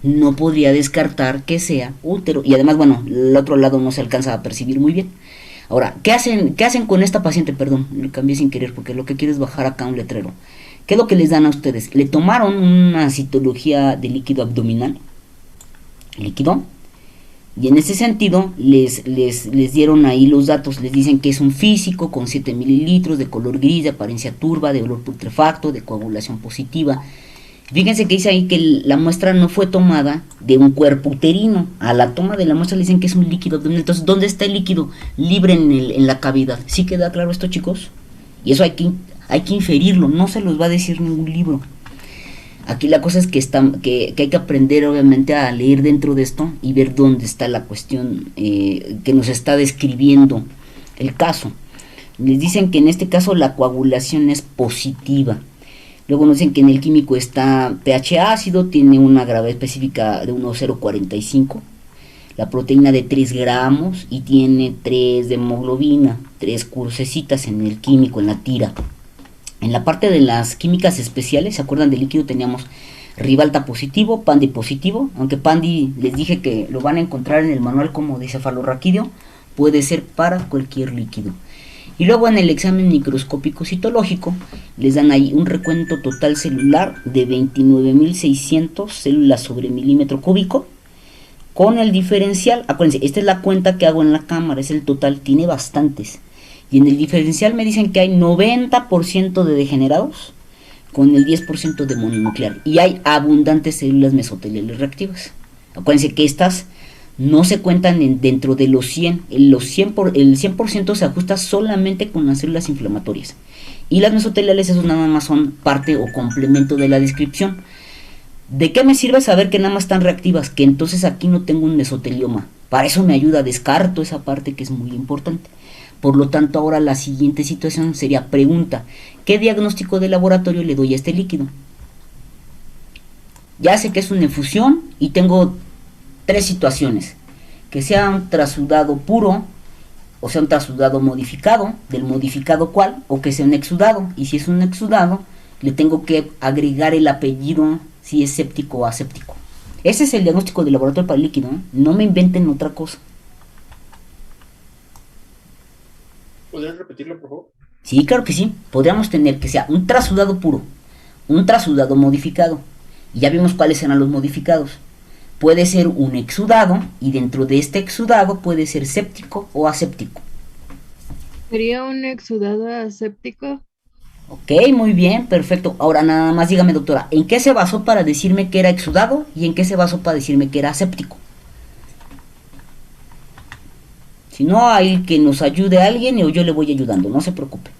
No podría descartar que sea útero, y además, bueno, el otro lado no se alcanza a percibir muy bien. Ahora, ¿qué hacen con esta paciente? Perdón, me cambié sin querer porque lo que quiero es bajar acá un letrero. ¿Qué es lo que les dan a ustedes? Le tomaron una citología de líquido abdominal, líquido, Y en ese sentido les dieron ahí los datos, les dicen que es un físico con 7 mililitros, de color gris, de apariencia turba, de olor putrefacto, de coagulación positiva. Fíjense que dice ahí que la muestra no fue tomada de un cuerpo uterino. A la toma de la muestra le dicen que es un líquido abdominal. Entonces, ¿dónde está el líquido? Libre en la cavidad. ¿Sí queda claro esto, chicos? Y eso hay que inferirlo, no se los va a decir ningún libro. Aquí la cosa es que hay que aprender obviamente a leer dentro de esto y ver dónde está la cuestión que nos está describiendo el caso. Les dicen que en este caso la coagulación es positiva. Luego nos dicen que en el químico está pH ácido, tiene una gravedad específica de 1,045, la proteína de 3 gramos y tiene 3 de hemoglobina, 3 crucecitas en el químico, en la tira. En la parte de las químicas especiales, ¿se acuerdan del líquido? Teníamos Ribalta positivo, Pandi positivo, aunque Pandi les dije que lo van a encontrar en el manual como de cefalorraquídeo, puede ser para cualquier líquido. Y luego en el examen microscópico citológico les dan ahí un recuento total celular de 29.600 células sobre milímetro cúbico con el diferencial. Acuérdense, esta es la cuenta que hago en la cámara, es el total, tiene bastantes. Y en el diferencial me dicen que hay 90% de degenerados con el 10% de mononuclear. Y hay abundantes células mesoteliales reactivas. Acuérdense que estas no se cuentan dentro de los 100. El 100% se ajusta solamente con las células inflamatorias. Y las mesoteliales, esos nada más son parte o complemento de la descripción. ¿De qué me sirve saber que nada más están reactivas? Que entonces aquí no tengo un mesotelioma. Para eso me ayuda, descarto esa parte que es muy importante. Por lo tanto, ahora la siguiente situación sería pregunta: ¿qué diagnóstico de laboratorio le doy a este líquido? Ya sé que es una efusión y tengo 3 situaciones: que sea un trasudado puro, o sea un trasudado modificado, del modificado cuál, o que sea un exudado. Y si es un exudado, le tengo que agregar el apellido, si es séptico o aséptico. Ese es el diagnóstico de laboratorio para el líquido, ¿eh? No me inventen otra cosa. ¿Podrías repetirlo, por favor? Sí, claro que sí. Podríamos tener que sea un trasudado puro, un trasudado modificado. Y ya vimos cuáles eran los modificados. Puede ser un exudado, y dentro de este exudado puede ser séptico o aséptico. ¿Sería un exudado aséptico? Ok, muy bien, perfecto. Ahora nada más dígame, doctora, ¿en qué se basó para decirme que era exudado y en qué se basó para decirme que era aséptico? Si no, hay que nos ayude a alguien o yo le voy ayudando, no se preocupe.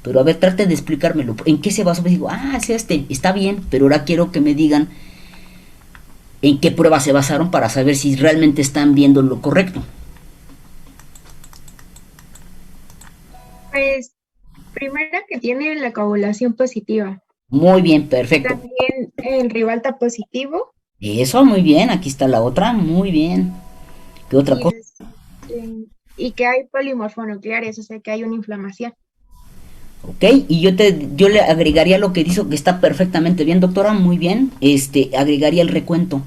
Pero a ver, trate de explicármelo. ¿En qué se basó? Pues digo, es este, está bien, pero ahora quiero que me digan en qué pruebas se basaron para saber si realmente están viendo lo correcto. Pues, primero que tiene la coagulación positiva. Muy bien, perfecto. También el Ribalta positivo. Eso, muy bien, aquí está la otra, muy bien. ¿Qué otra cosa? Y que hay polimorfonucleares, o sea que hay una inflamación. Ok, y yo le agregaría lo que dice, que está perfectamente bien, doctora, muy bien. Agregaría el recuento.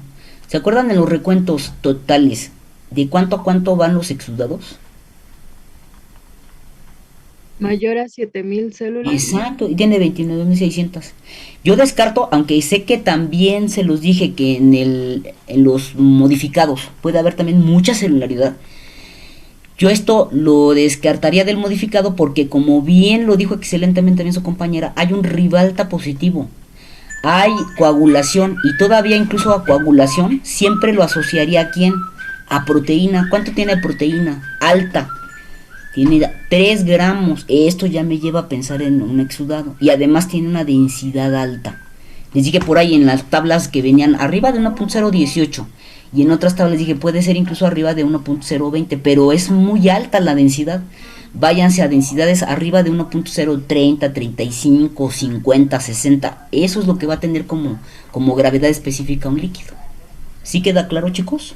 ¿Se acuerdan de los recuentos totales? ¿De cuánto a cuánto van los exudados? Mayor a 7.000 células. Exacto, y tiene 29.600. Yo descarto, aunque sé que también se los dije que en los modificados puede haber también mucha celularidad. Yo esto lo descartaría del modificado porque, como bien lo dijo excelentemente bien su compañera, hay un Ribalta positivo, hay coagulación, y todavía incluso a coagulación siempre lo asociaría ¿a quién? A proteína. ¿Cuánto tiene de proteína? Alta. Tiene 3 gramos. Esto ya me lleva a pensar en un exudado. Y además tiene una densidad alta. Les dije por ahí en las tablas que venían arriba de 1.018. Y en otras tablas dije puede ser incluso arriba de 1.020. Pero es muy alta la densidad. Váyanse a densidades arriba de 1.030, 35, 50, 60. Eso es lo que va a tener como gravedad específica un líquido. ¿Sí queda claro, chicos?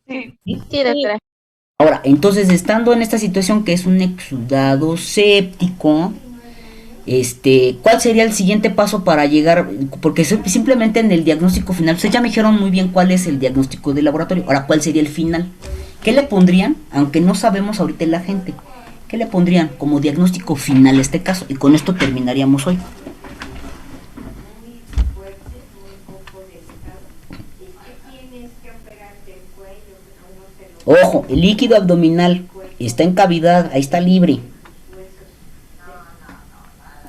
Sí, doctora. Ahora, entonces, estando en esta situación que es un exudado séptico, ¿cuál sería el siguiente paso para llegar? Porque simplemente en el diagnóstico final, ustedes ya me dijeron muy bien cuál es el diagnóstico del laboratorio. Ahora, ¿cuál sería el final? ¿Qué le pondrían? Aunque no sabemos ahorita la gente, ¿qué le pondrían como diagnóstico final a este caso? Y con esto terminaríamos hoy. Ojo, el líquido abdominal está en cavidad, ahí está libre.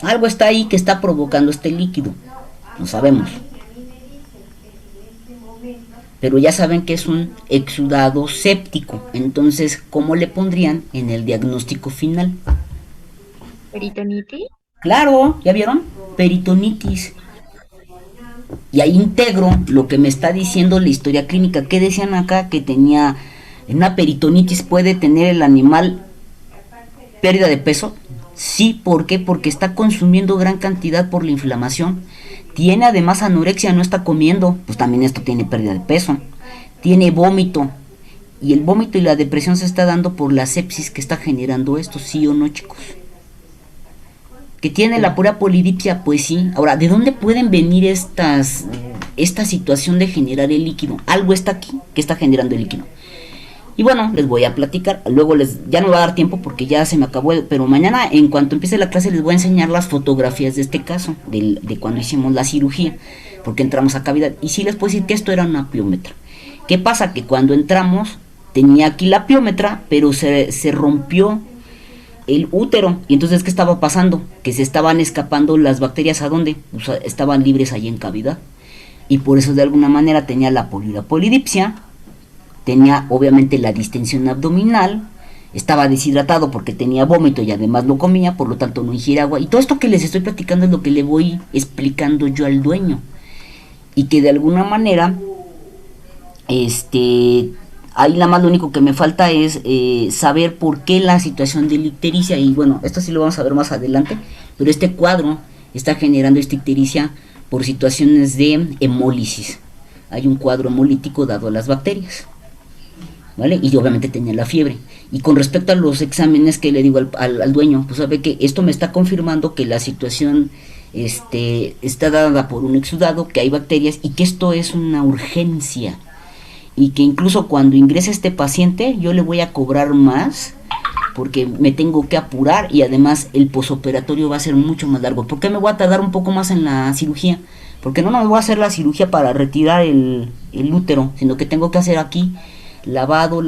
Algo está ahí que está provocando este líquido, no sabemos. Pero ya saben que es un exudado séptico. Entonces, ¿cómo le pondrían en el diagnóstico final? ¿Peritonitis? Claro, ¿ya vieron? Peritonitis. Y ahí integro lo que me está diciendo la historia clínica. ¿Qué decían acá? Que tenía una peritonitis, puede tener el animal pérdida de peso. Sí, ¿por qué? Porque está consumiendo gran cantidad por la inflamación. Tiene además anorexia, no está comiendo, pues también esto tiene pérdida de peso. Tiene vómito, y el vómito y la depresión se está dando por la sepsis que está generando esto, ¿sí o no, chicos? ¿Que tiene la pura polidipsia? Pues sí. Ahora, ¿de dónde pueden venir esta situación de generar el líquido? Algo está aquí que está generando el líquido. Y bueno, les voy a platicar, luego ya no va a dar tiempo porque ya se me acabó, pero mañana en cuanto empiece la clase les voy a enseñar las fotografías de este caso, de cuando hicimos la cirugía, porque entramos a cavidad, y sí les puedo decir que esto era una piómetra. ¿Qué pasa? Que cuando entramos tenía aquí la piómetra, pero se rompió el útero, y entonces ¿qué estaba pasando? Que se estaban escapando las bacterias, ¿a dónde? O sea, estaban libres ahí en cavidad, y por eso de alguna manera tenía la polidipsia. Tenía obviamente la distensión abdominal, estaba deshidratado porque tenía vómito y además no comía, por lo tanto no ingiere agua. Y todo esto que les estoy platicando es lo que le voy explicando yo al dueño. Y que de alguna manera, ahí nada más lo único que me falta es saber por qué la situación de la ictericia. Y bueno, esto sí lo vamos a ver más adelante, pero este cuadro está generando esta ictericia por situaciones de hemólisis. Hay un cuadro hemolítico dado a las bacterias, ¿vale? Y obviamente tenía la fiebre. Y con respecto a los exámenes que le digo al dueño, pues sabe que esto me está confirmando que la situación está dada por un exudado, que hay bacterias y que esto es una urgencia. Y que incluso cuando ingrese este paciente yo le voy a cobrar más porque me tengo que apurar, y además el posoperatorio va a ser mucho más largo. ¿Por qué me voy a tardar un poco más en la cirugía? Porque no me voy a hacer la cirugía para retirar el útero, sino que tengo que hacer aquí lavado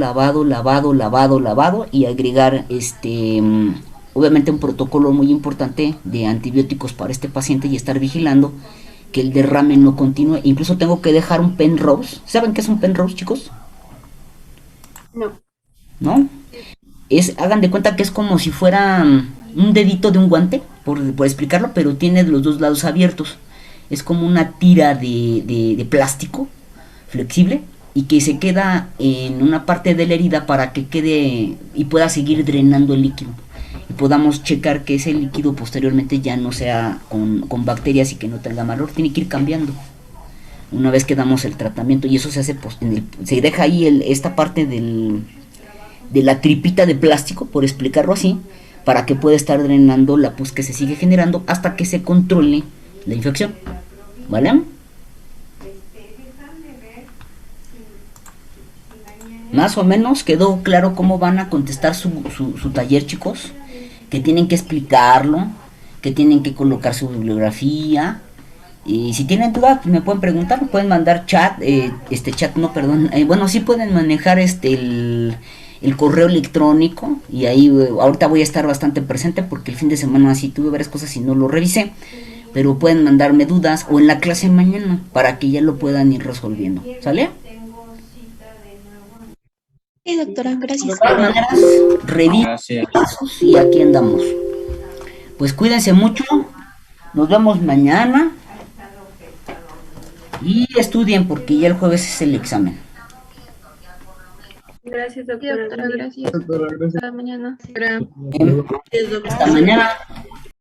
y agregar obviamente un protocolo muy importante de antibióticos para este paciente y estar vigilando que el derrame no continúe. Incluso tengo que dejar un Penrose. ¿Saben qué es un Penrose, chicos? ¿No? Hagan de cuenta que es como si fuera un dedito de un guante, por explicarlo, pero tiene los dos lados abiertos. Es como una tira de plástico flexible y que se queda en una parte de la herida para que quede y pueda seguir drenando el líquido y podamos checar que ese líquido posteriormente ya no sea con bacterias y que no tenga mal olor. Tiene que ir cambiando una vez que damos el tratamiento, y eso se hace se deja ahí esta parte de la tripita de plástico, por explicarlo así, para que pueda estar drenando la pus que se sigue generando hasta que se controle la infección, ¿vale? Más o menos quedó claro cómo van a contestar su taller, chicos. Que tienen que explicarlo, que tienen que colocar su bibliografía. Y si tienen dudas, me pueden preguntar, pueden mandar chat, bueno, sí pueden manejar el correo electrónico, y ahí ahorita voy a estar bastante presente porque el fin de semana sí tuve varias cosas y no lo revisé, pero pueden mandarme dudas o en la clase mañana para que ya lo puedan ir resolviendo, ¿sale? Sí, doctora, gracias. De todas maneras, revisen pasos y aquí andamos. Pues cuídense mucho, nos vemos mañana y estudien porque ya el jueves es el examen. Gracias, doctora. Gracias. Hasta mañana. Hasta mañana.